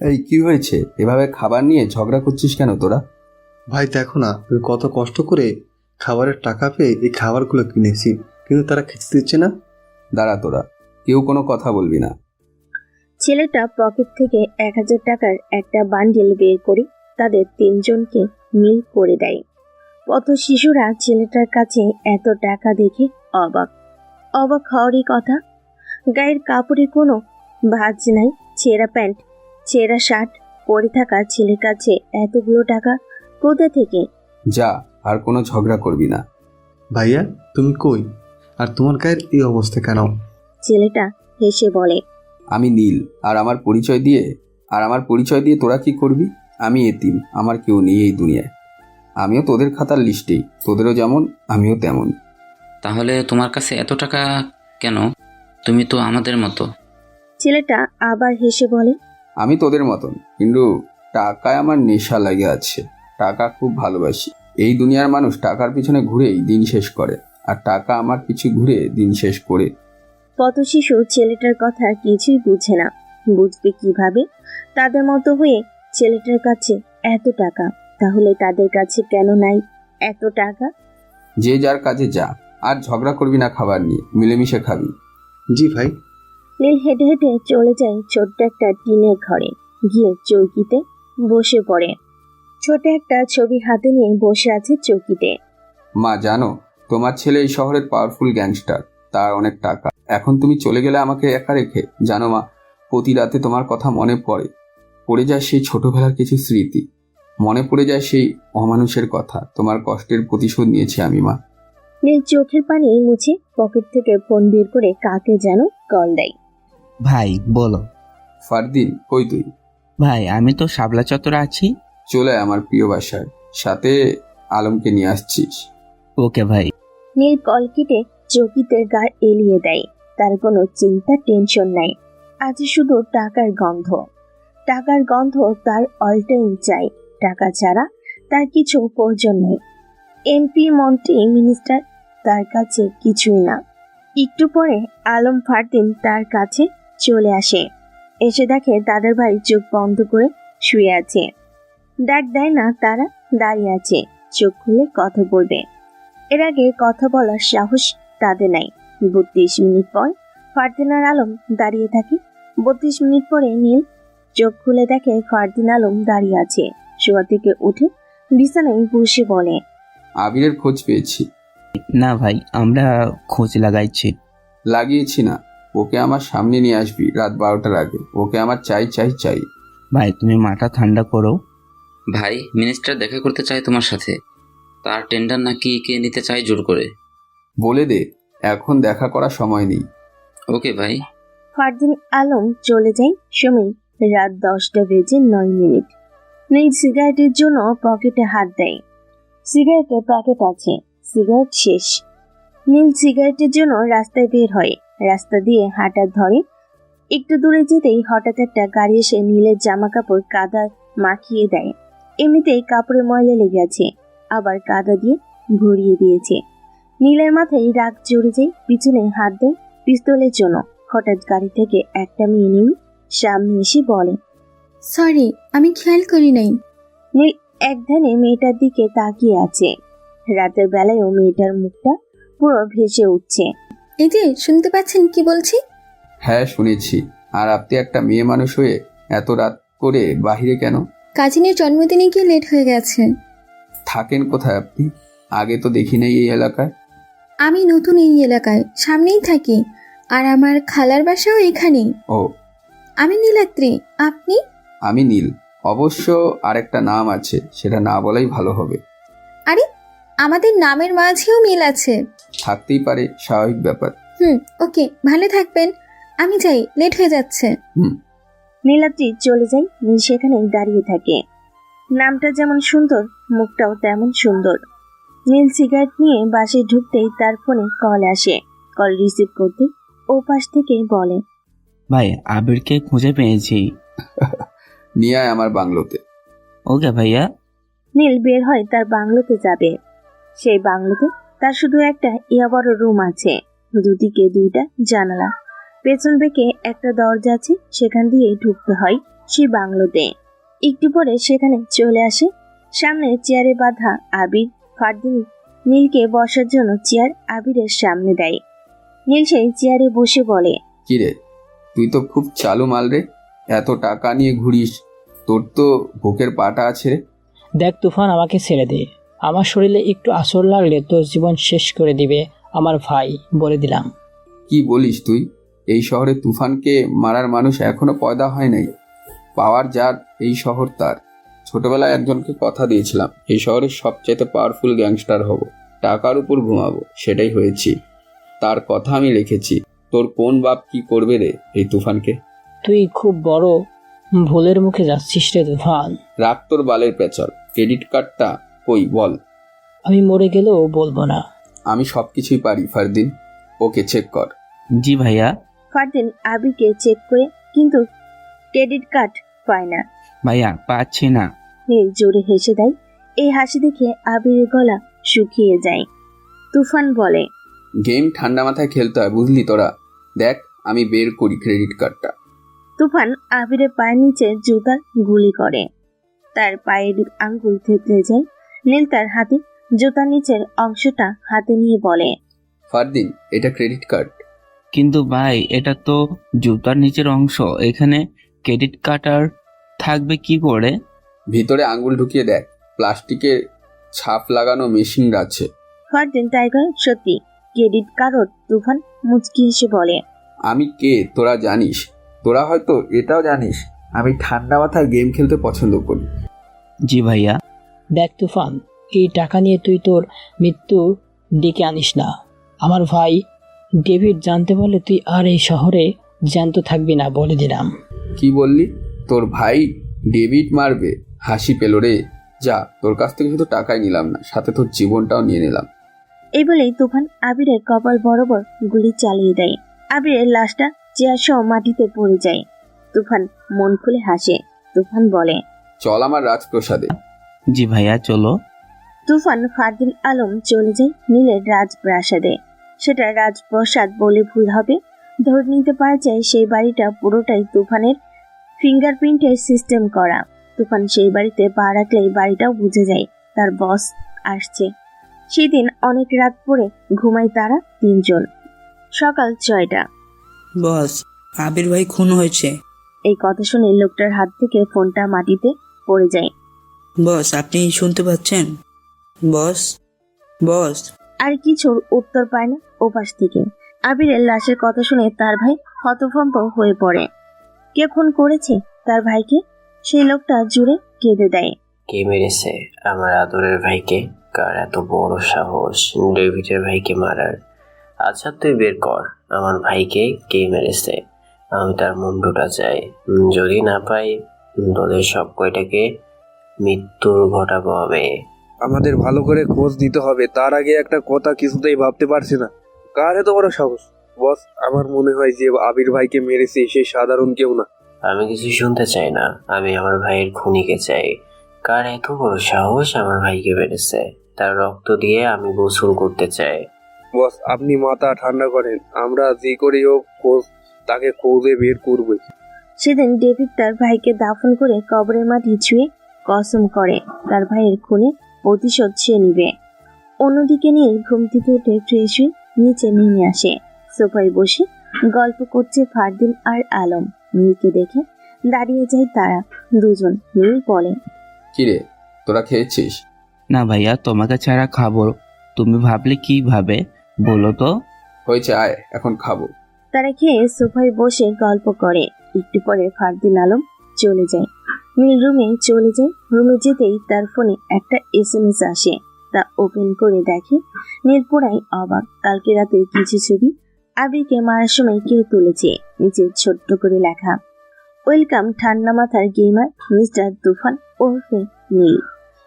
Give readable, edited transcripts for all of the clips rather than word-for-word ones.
এই কি হয়েছে? এভাবে খাবার নিয়ে ঝগড়া করছিস কেন তোরা? ভাই দেখো না, আমি কত কষ্ট করে খাবারের টাকা পেয়ে এই খাবারগুলো কিনেছি, কিন্তু তারা খেতে দিচ্ছে না। দাঁড়া তোরা, কেউ কোনো কথা বলবি না। ছেলেটা পকেট থেকে 1000 টাকার একটা বান্ডিল বের করে তাদের তিনজনকে মিল করে দেয়। পথ শিশুরা ছেলেটার কাছে এত টাকা দেখে অবাক অবাক হওয়ারই কথা। গায়ের কাপড়ে কোনো ভাঁজ নাই, ছেঁড়া প্যান্ট, ছেঁড়া শার্ট পরে থাকা ছেলের কাছে এতগুলো টাকা কোথা থেকে? যা, আর কোনো ঝগড়া করবি না। ভাইয়া তুমি কই, আর তোমার গায়ের এই অবস্থা কেন? ছেলেটা হেসে বলে, আমি নীল, আর আমার পরিচয় দিয়ে তোরা কি করবি? আমি এতিম, আমার কেউ নেই এই দুনিয়ায়। আমিও তোদের খাতার লিস্টেই, তোদেরও যেমন আমিও তেমন। তাহলে তোমার কাছে এত টাকা কেন? তুমি তো আমাদের মতো। ছেলেটা আবার হেসে বলে, আমি তোদের মতন, কিন্তু টাকায় আমার নেশা লাগে আছে। টাকা খুব ভালোবাসি। এই দুনিয়ার মানুষ টাকার পিছনে ঘুরেই দিন শেষ করে, আর টাকা আমার পিছু ঘুরে দিন শেষ করে। পথ শিশু ছেলেটার কথা কিছুই বুঝে না। বুঝবে কিভাবে? তাদের মতো হয়ে ছেলেটার কাছে এত টাকা, তাহলে তাদের কাছে কেন নাই এত টাকা? যে যার কাজে যা, আর ঝগড়া করবি না খাবার নিয়ে, মিলেমিশে খাবি। জি ভাই। নীল হেঁটে হেঁটে চলে যায় ছোট্ট একটা টিনের ঘরে, গিয়ে চৌকিতে বসে পড়ে। ছোট একটা ছবি হাতে নিয়ে বসে আছে চৌকিতে। মা জানো, তোমার ছেলে এই শহরের পাওয়ারফুল গ্যাংস্টার, তার অনেক টাকা। এখন তুমি চলে গেলে আমাকে একা রেখে, জানো মা, প্রতি রাতে তোমার কথা মনে পড়ে যায় সেই ছোটবেলার কিছু স্মৃতি, মনে পড়ে যায় সেই অমানুষের কথা। তোমার কষ্টের প্রতিশোধ নিয়েছি আমি মা। নীল চোখের পানি মুছে পকেট থেকে ফোন বের করে কাকে যেন কল দেয়। ভাই বলো। ফারদিন, কই তুই? ভাই আমি তো শাপলা চত্বরে আছি। চলে আয় আমার প্রিয় বাসায়, সাথে আলমকে নিয়ে আসছিস। ওকে ভাই। নীল কল কেটে চৌকিতে গা এলিয়ে দেয়। তার কোনো চিন্তা টেনশন নাই, আজ শুধু টাকার গন্ধ। টাকার গন্ধ তার অল টাইম চাই। টাকা ছাড়া তার কিছু প্রয়োজন নেই। এমপি, মন্ত্রী, মিনিস্টার তার কাছে কিছুই না। একটু পরে আলম ফারদিন তার কাছে চলে আসে। এসে দেখে তাদের ভাই চোখ বন্ধ করে শুয়ে আছে। ডাক দেয় না, তারা দাঁড়িয়ে আছে, চোখ খুলে কথা বলবে। এর আগে কথা বলার সাহস তাদের নাই। 32 মিনিট পর ফারদিন আর আলম দাঁড়িয়ে থাকে। 32 মিনিট পরে নীল চোখ খুলে দেখে ফারদিন আলম দাঁড়িয়ে আছে। শোয়া থেকে উঠে বিছানায় বসে বলে, আবিরের খোঁজ পেয়েছি। না ভাই, আমরা খোঁজ লাগিয়েছি না, ওকে আমার সামনে নিয়ে আসবি রাত 12টার আগে। ওকে আমার চাই চাই চাই। ভাই তুমি মাথা ঠান্ডা করো। ভাই, মিনিস্টার দেখা করতে চায় তোমার সাথে। তার টেন্ডার নাকি কে নিতে চায় জোর করে। বলে দে, এখন দেখা করার সময় নেই। ওকে ভাই। ফারদিন আলম চলে যায়। সময় রাত 10:09। নীল সিগারেটের জন্য পকেটে হাত দেয়। সিগারেটের প্যাকেট আছে, সিগারেট শেষ। নীল সিগারেটের জন্য রাস্তায় বের হয়। রাস্তা দিয়ে হাঁটা ধরে। একটু দূরে যেতেই হঠাৎ একটা গাড়ি এসে নীলের জামা কাপড় কাদা মাখিয়ে দেয়। এমনিতেই কাপড়ে ময়লা লেগে আছে, আবার কাদা দিয়ে ভরিয়ে দিয়েছে। নীলের মাথায় রাগ চড়ে যায়, পিছনে হাত দেয় পিস্তলের জন্য। হঠাৎ গাড়ি থেকে একটা মেয়ে নেমে সামনে এসে বলে, সরি, আমি খেয়াল করি নাই। নীল এক ধ্যানে মেয়েটার দিকে তাকিয়ে আছে। রাতের বেলায়ও মেয়েটার মুখটা পুরো ভেসে উঠছে। এই যে শুনতে পাচ্ছেন কি বলছি? হ্যাঁ শুনেছি। আর আপনি একটা মেয়ে মানুষ হয়ে এত রাত করে বাহিরে কেন? কাজিনের জন্মদিনে গিয়ে লেট হয়ে গেছে। থাকেন কোথায় আপনি? আগে তো দেখি নাই এই এলাকায়। আমি নতুন এই এলাকায়, সামনেই থাকি, আর আমার খালার বাসাও এখানেই। ও, আমি নীলাদ্রি, আপনি? আমি নীল। অবশ্য আরেকটা নাম আছে, সেটা না বলাই ভালো হবে। আরে, আমাদের নামের মাঝেও মিল আছে। থাকতেই পারে, স্বাভাবিক ব্যাপার। ওকে, ভালো থাকবেন। আমি যাই, লেট হয়ে যাচ্ছে। নীলাদ্রি চলে যায়। নীল সেখানেই দাঁড়িয়ে থাকে। নামটা যেমন সুন্দর, মুখটাও তেমন সুন্দর। নীল সিগারেট নিয়ে বাসে ঢুকতেই তার ফোনে কল আসে। কল রিসিভ করতে ও পাশ থেকে বলে, ভাই আবিরকে খুঁজে পেয়েছি। নিয়ে আয় আমার বাংলোতে। ওকে ভাইয়া। নীল বের হয় তার বাংলোতে যাবে। সেই বাংলোতে তার শুধু একটা বড় রুম আছে, দুদিকে দুইটা জানালা, পেছন দিকে একটা দরজা আছে, সেখান দিয়ে ঢুকতে হয় সেই বাংলোতে। একটু পরে সেখানে চলে আসে। সামনে চেয়ারে বাঁধা আবির। ফারদিন নীলকে বসার জন্য চেয়ার আবিরের সামনে দেয়। নীল সেই চেয়ারে বসে বলে, কিরে, তুই তো খুব চালু মাল রে, এত টাকা নিয়ে ঘুরিস, তোর তো বুকের পাটা আছে রে। দেখ তুফান, আমাকে ছেড়ে দে। আমার শরীরে একটু আসর লাগলে তোর জীবন শেষ করে দিবে আমার ভাই, বলে দিলাম। কি বলিস তুই? এই শহরে তুফানকে মারার মানুষ এখনো পয়দা হয় নাই। পাওয়ার যার এই শহর তার। ছোটবেলায় একজনকে কথা দিয়েছিলাম, এই শহরের সবচেয়ে পাওয়ারফুল গ্যাংস্টার হব, টাকার উপর ঘুমাবো, সেটাই হয়েছি। তার কথা আমি লিখেছি। তোর কোন বাপ কি করবে রে এই তুফানকে? তুই খুব বড় ভুলের মুখে যাচ্ছিস রে তুফান। রাখ তোর বালের পেছর। ক্রেডিট কার্ডটা কই বল? আমি মরে গেলেও বলবো না। আমি সবকিছুই পারি ফারদিন, ওকে চেক কর। জি ভাইয়া। ফারদিন আবিরকে চেক করে কিন্তু ক্রেডিট কার্ড পায় না। ভাইয়া পাচ্ছি না। নীল জোরে হেসে দেয়। এই হাসি দেখে আবিরের গলা শুকিয়ে যায়। তুফান বলে, গেম ঠান্ডা মাথায় খেলতে হয়, বুঝলি তোরা? দেখ আমি বের করি ক্রেডিট কার্ডটা। তুফান আবিরের পায়ের নিচে জুতার গুলি করে। তার পায়ের আঙ্গুল থেতলে যায়। নীল তার হাতে জুতার নিচের অংশটা হাতে নিয়ে বলে, ফারদিন, এটা ক্রেডিট কার্ড। কিন্তু ভাই এটা তো জুতার নিচের অংশ, এখানে ক্রেডিট কার্ড আর থাকবে কি করে? ভিতরে আঙ্গুল ঢুকিয়ে দেখ, প্লাস্টিকের ছাপ লাগানো মেশিন আছে। ফারদিন টাইগার সত্যি ক্রেডিট কার্ড। তুফান মুচকি হেসে বলে, আমি কে তোরা জানিস? তোরা হয়তো এটাও জানিস আমি ঠান্ডা মাথায় গেম খেলতে পছন্দ করি। জি ভাইয়া। দেখ তুফান, এই টাকা নিয়ে তুই তোর মৃত্যু ডেকে আনিস না। আমার ভাই ডেভিড জানতে পারলে তুই আর এই শহরে জ্যান্ত থাকবি না, বলে দিলাম। কি বললি? তোর ভাই ডেভিড মারবে? হাসি পেল রে। যা, তোর কাছ থেকে শুধু টাকাই নিলাম না, সাথে তোর জীবনটাও নিয়ে নিলাম। এই বলেই তুফান আবিরের কপাল বরাবর গুলি চালিয়ে দেয়। আবিরের লাশটা চেয়ার সহ মাটিতে পড়ে যায়। তুফান মন খুলে হাসে। তুফান বলে, চল আমার রাজপ্রসাদে। জি ভাইয়া চলো। তুফান ফারদিন আলম চলে যায় নীলের রাজপ্রাসাদে। সেটা রাজপ্রাসাদ বলে ভুল হবে। ধরে নিতে পারা যায় সেই বাড়িটা পুরোটাই তুফানের ফিঙ্গারপ্রিন্টের সিস্টেম করা। তুফান সেই বাড়িতে পা রাখলেই বাড়িটাও বুঝে যায় তার বস আসছে। সেদিন অনেক রাত পরে ঘুমায় তারা তিনজন। সকাল 6টা। বস, আবির ভাই খুন হয়েছে। এই কথা শুনে লোকটার হাত থেকে ফোনটা মাটিতে পড়ে যায়। বস, আপনি শুনতে পাচ্ছেন? বস, বস। আর কিছুর উত্তর পায় না ওপাশ থেকে। আবিরের লাশের কথা শুনে তার ভাই হতভম্ব হয়ে পড়ে। কে খুন করেছে তার ভাইকে? সেই লোকটা জুড়ে কেঁদে দেয়। কে মেরেছে আমার আদরের ভাইকে? কার এত বড় সাহস ডেভিডের ভাইকে মারার? আচ্ছা তুই বের কর আমার ভাইকে কে মেরেছে। আমি তার মুন্ডুটা চাই। যদি না পাই তোদের সব কয়টাকে মৃত্যুর ঘটাবো হবে। আমাদের ভালো করে খোঁজ দিতে হবে। তার আগে একটা কথা কিছুতেই ভাবতে পারছি না, কার এত বড় সাহস? বস, আমার মনে হয় যে আবির ভাইকে মেরেছে সে সাধারণ কেউ না। আমি কিছু শুনতে চাই না, আমি আমার ভাইয়ের খুনিকে চাই। কার এত বড় সাহস আমার ভাইকে মেরেছে? তার রক্ত দিয়ে আমি গোসল করতে চাই। বস, আপনি মাথা ঠান্ডা করেন, আমরা যে করেই হোক তাকে খোঁজে বের করবই। সেদিন ডেভিড তার ভাইকে দাফন করে কবরের মাটি ছুঁয়ে কসম করে তার ভাইয়ের খুনে প্রতিশোধ সে নিবে। অন্যদিকে নিয়ে ঘুম থেকে উঠে ফ্রেশ হয়ে নিচে নেমে আসে। সোফায় বসে গল্প করছে ফারদিন আর আলম। নীলকে দেখে দাঁড়িয়ে যায় তারা দুজন। নীল বলে, কিরে, তোরা খেয়েছিস? না ভাইয়া, তোমাকে ছাড়া খাবো তুমি ভাবলে কিভাবে বলো তো? হয়েছে, আয় এখন খাবো। তারা খেয়ে সোফায় বসে গল্প করে। একটু পরে ফারদিন আলম চলে যায়। নীল রুমে চলে যায়। রুমে যেতেই তার ফোনে একটা SMS আসে। তা ওপেন করে দেখে। নীল পুরাই অবাক। কালকে রাতে কিছু ছবি আবিরকে মারার সময় কেউ তুলেছে। নিচে ছোট্ট করে লেখা, ওয়েলকাম ঠান্ডা মাথার গেমার মিস্টার তুফান ওরফে নীল।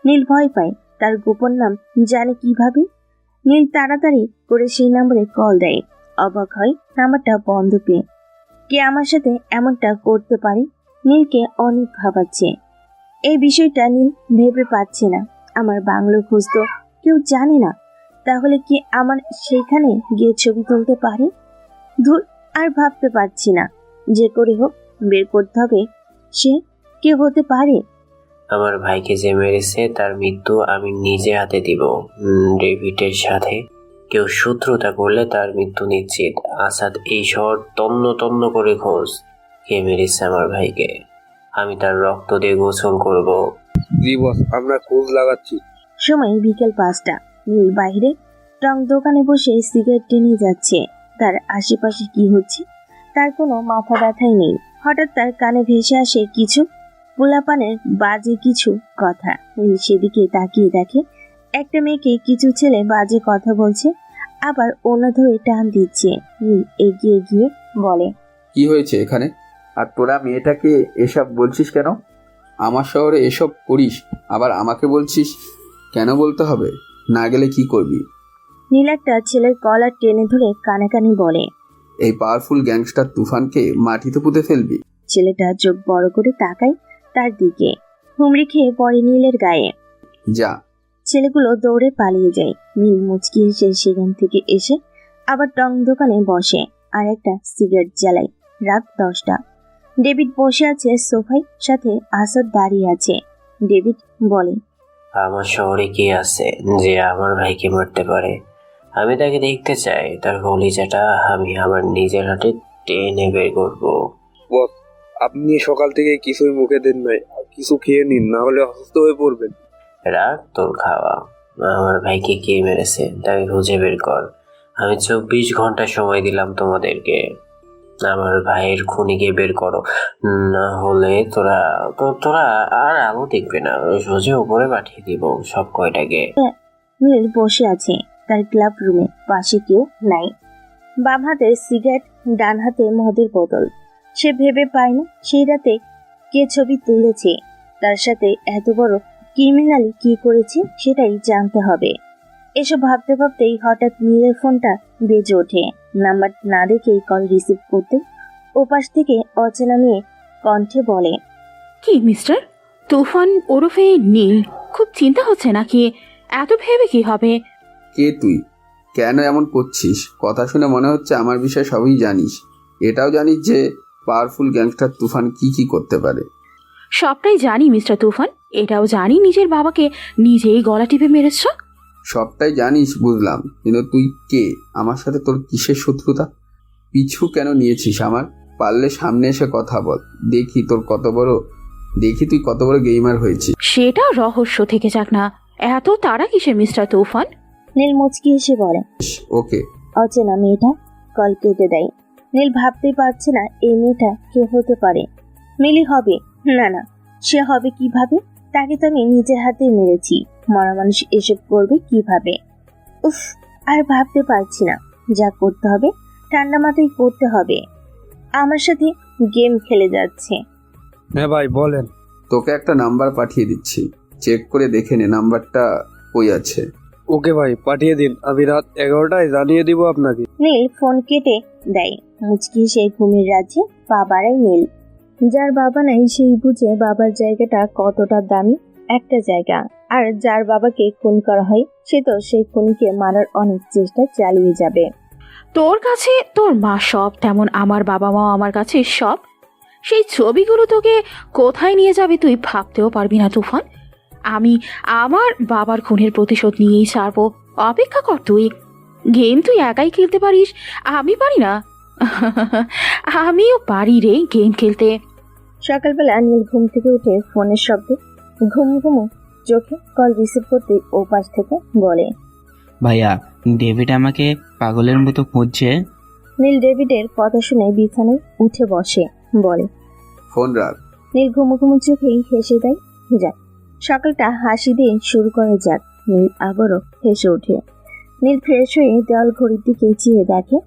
নীল ভয় পায়, তার গোপন নাম জানে কিভাবে। নীল তাড়াতাড়ি করে সেই নম্বরে কল দেয়। অবাক হয় নাম্বারটা বন্ধ পেয়ে। কে আমার সাথে এমনটা করতে পারে? নীলকে অনেক ভাবাচ্ছে। এই বিষয়টা নীল ভেবে পাচ্ছে না। আমার বাংলো খুঁজতো কেউ জানে না, তাহলে কি আমার সেখানে গিয়ে ছবি তুলতে পারে? ধুর, আর ভাবতে পারছি না। যে করে হোক বের করতে হবে সে কে হতে পারে? আমার ভাইকে যে মেরেছে তার মৃত্যু আমি নিজে হাতে দিব। ডেভিডের সাথে কেউ শত্রুতা করলে তার মৃত্যু নিশ্চিত। আসাদ এই শহর তন্ন তন্ন করে খোঁজ, কে মেরেছে আমার ভাইকে। আমি তার রক্ত দিয়ে গোসল করব। জি বস, আমরা খোঁজ লাগাচ্ছি। সময় বিকেল 5টা। নীল বাইরে টং দোকানে বসে সিগারেট টেনে যাচ্ছে। তার আশেপাশে কি হচ্ছে তার কোনো মাথা ব্যথাই নেই। হঠাৎ তার কানে ভেসে আসে কিছু পোলাপানের বাজে কিছু কথা। নীল সেদিকে তাকিয়ে দেখে একটা মেয়েকে কিছু ছেলে বাজে কথা বলছে, আবার ওনা ধরে টান দিচ্ছে। নীল এগিয়ে গিয়ে বলে, কি হয়েছে এখানে? আর তোরা মেয়েটাকে এসব বলছিস কেন? আমার শহরে এসব করিস, আবার আমাকে বলছিস? কেন বলতে হবে? না গেলে কি করবি? নীল একটা ছেলের কলার টেনে ধরে কানে কানে বলে, এই পাওয়ারফুল গ্যাংস্টার তুফানকে মাটিতে পুঁতে ফেলবি? ছেলেটা চোখ বড় করে তাকায় তার দিকে। হুমড়ি খেয়ে পড়ে নীলের গায়ে। যা। ছেলেগুলো দৌড়ে পালিয়ে যায়। নীল মুচকি হেসে সেখান থেকে এসে আবার টং দোকানে বসে আর একটা সিগারেট জ্বালায়। রাত 10টা। ডেভিড বসে আছে সোফায়, সাথে আসাদ দাঁড়িয়ে আছে। ডেভিড বলে, আমার শহরে কি আছে যে আমার ভাইকে মারতে পারে? আমি তাকে দেখতে চাই। তার কলিজাটা আমি আমার নিজের হাতে টেনে বের করবো। বস, আপনি সকাল থেকে কিছুই মুখে দেন নাই, কিছু খেয়ে নিন, না হলে অসুস্থ হয়ে পড়বেন। রাখ তোর খাওয়া। আমার ভাইকে কে মেরেছে তাকে খুঁজে বের কর। আমি 24 ঘন্টা সময় দিলাম তোমাদেরকে। আমার ভাইয়ের খুনিকে বের করো, না হলে তোরা আর আলো দেখবে না। সোজা উপরে পাঠিয়ে দিব সব কয়টাকে। নীল বসে আছে তার ক্লাব রুমে। পাশে কেউ নাই। বাম হাতে সিগারেট, ডান হাতে মদের বোতল। সে ভেবে পায় না সেই রাতে কে ছবি তুলেছে। তার সাথে এত বড় ক্রিমিনালি কি করেছে সেটাই জানতে হবে। এসব ভাবতে ভাবতেই হঠাৎ নীলের ফোনটা বেজে ওঠে। নাম্বার না দেখেই কল রিসিভ করতে ওপাশ থেকে অচেনা মেয়ে কণ্ঠে বলে, কি মিস্টার তুফান ওরফে নীল, খুব চিন্তা হচ্ছে নাকি? এত ভেবে কি হবে? কে তুই? কেন এমন করছিস? কথা শুনে মনে হচ্ছে আমার বিষয়ে সবই জানিস। এটাও জানিস যে পাওয়ারফুল গ্যাংস্টার তুফান কি কি করতে পারে? সবটাই জানি মিস্টার তুফান, এটাও জানি নিজের বাবাকে নিজেই গলা টিপে মেরেছ। সবটাই জানিস বুঝলাম, কিন্তু তুই কে? আমার সাথে তোর কিসের শত্রুতা? পিছু কেন নিয়েছিস আমার? পারলে সামনে এসে কথা বল, দেখি তুই কত বড় গেমার হয়েছিস। সেটা রহস্য থেকে যাক না, এত তারা কিসের মিস্টার তুফান? নীল মুচকি হেসে বলে, ওকে। অচেনা মেয়েটা কল কেটে দেয়। নীল ভাবতে পারছে না এই মেয়েটা কে হতে পারে। মিলি হবে? না, সে হবে কিভাবে? তাকে তো আমি নিজের হাতে মেরেছি। মরা মানুষ এসব করবে কিভাবে? উফ, আর ভাবতে পারছি না। যা করতে হবে ঠান্ডা মাথায় করতে হবে। আমার সাথে গেম খেলে যাচ্ছে। হ্যাঁ ভাই বলেন। তোকে একটা নাম্বার পাঠিয়ে দিচ্ছি, চেক করে দেখে নে নাম্বারটা কই আছে। ওকে ভাই, পাঠিয়ে দিন। আমি রাত 11টায় জানিয়ে দিব আপনাকে। নীল ফোন কেটে দেয়। মুচকি সেই ঘুমের রাজ্যে পা বাড়ায় নীল। যার বাবা নাই সেই বুঝে বাবার জায়গাটা কতটা দামি একটা জায়গা। আর যার বাবাকে খুন করা হয় সে তো সেই খুনিকে মারার অনেক চেষ্টা চালিয়ে যাবে। তোর কাছে তোর মা সব, তেমন আমার বাবা মা আমার কাছে সব। সেই ছবিগুলো তোকে কোথায় নিয়ে যাবে তুই ভাবতেও পারবি না তুফান। আমি আমার বাবার খুনের প্রতিশোধ নিয়েই ছাড়বো। অপেক্ষা কর তুই। গেম তুই একাই খেলতে পারিস, আমি পারি না? আমিও পারি রে গেম খেলতে। সকালবেলা নীল ঘুম থেকে উঠে ফোনের শব্দে ঘুম চোখে কল রিসিভ করতে ও পাশ থেকে বলে, ভাইয়া, ডেভিড আমাকে পাগলের মতো খুঁজছে। নীল ডেভিডের কথা শুনে বিছানায় উঠে বসে, বলে, ফোন রাখ। নীল ঘুমো চোখেই হেসে দেয়। যাক, সকালটা হাসি দিয়ে শুরু করা যাক। নীল আবারও হেসে ওঠে। নীল ফ্রেশ হয়ে দেওয়াল ঘড়ির দিকে চেয়ে দেখে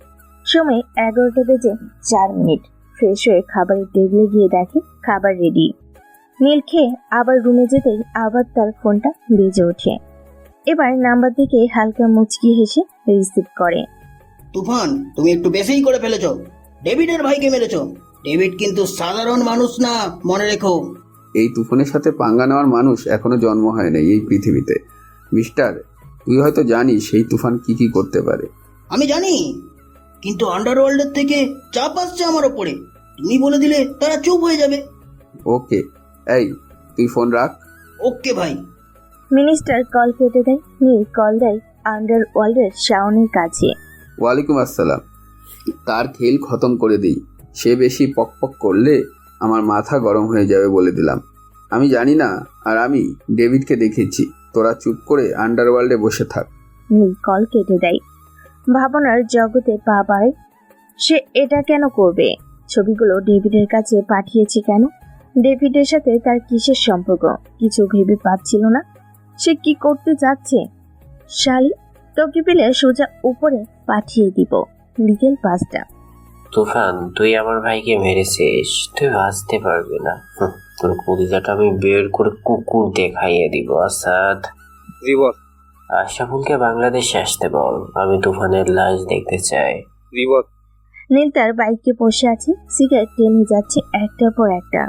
সময় 11:04। ফ্রেশ হয়ে খাবারের টেবিলে গিয়ে দেখে খাবার রেডি। নীল খেয়ে আবার রুমে যেতেই আবার তার ফোনটা বেজে ওঠে। এবার নাম্বার থেকে হালকা মুচকি হেসে রিসিভ করে। তুফান, তুমি একটু বেশিই করে ফেলেছ। ডেভিডের ভাইকে মেরেছ। ডেভিড কিন্তু সাধারণ মানুষ না, মনে রেখো। এই তুফানের সাথে পাঙ্গা নেওয়ার মানুষ এখনো জন্ম হয় নাই এই পৃথিবীতে। মিস্টার, তুই হয়তো জানিস সেই তুফান কি কি করতে পারে। আমি জানি, কিন্তু আন্ডারওয়ার্ল্ডের থেকে চাপ আসছে আমার ওপরে। তুমি বলে দিলে তারা চুপ হয়ে যাবে। ওকে, এই তুই ফোন রাখ। ওকে ভাই। মিনিস্টার কল কেটে দেয়। নীল কল দেয় আন্ডারওয়ার্ল্ডের শাওনের কাছে। ওয়ালাইকুম আসসালাম। তার খেল খতম করে দিই। সে বেশি পকপক করলে আমার মাথা গরম হয়ে যাবে বলে দিলাম। আমি জানি না, আর আমি ডেভিডকে দেখেছি। তোরা চুপ করে আন্ডারওয়ার্ল্ডে বসে থাক। নীল কল কেটে দেয়। ভাবনার জগতে পা বাড়ায়। সে এটা কেন করবে? ছবিগুলো ডেভিডের কাছে পাঠিয়েছে কেন? ডেভিডের সাথে তার কিসের সম্পর্ক? কিছু ভেবে পাচ্ছিল না। সে কি করতে যাচ্ছে? শালি, তোকে পেলে সোজা উপরে পাঠিয়ে দিব। বিকেল 5টা। তুফান, তুই আমার ভাইকে মেরেছিস, তুই বাঁচতে পারবি না। তোর কলিজাটা আমি বের করে কুকুর দেখাইয়ে দিব। আসাদ, জি বস। আশরাফুলকে বাংলাদেশে আসতে বল, আমি তুফানের লাশ দেখতে চাই। জি বস। নীল তার বাইকে বসে আছে, সিগারেট টেনে যাচ্ছে একটার পর একটা।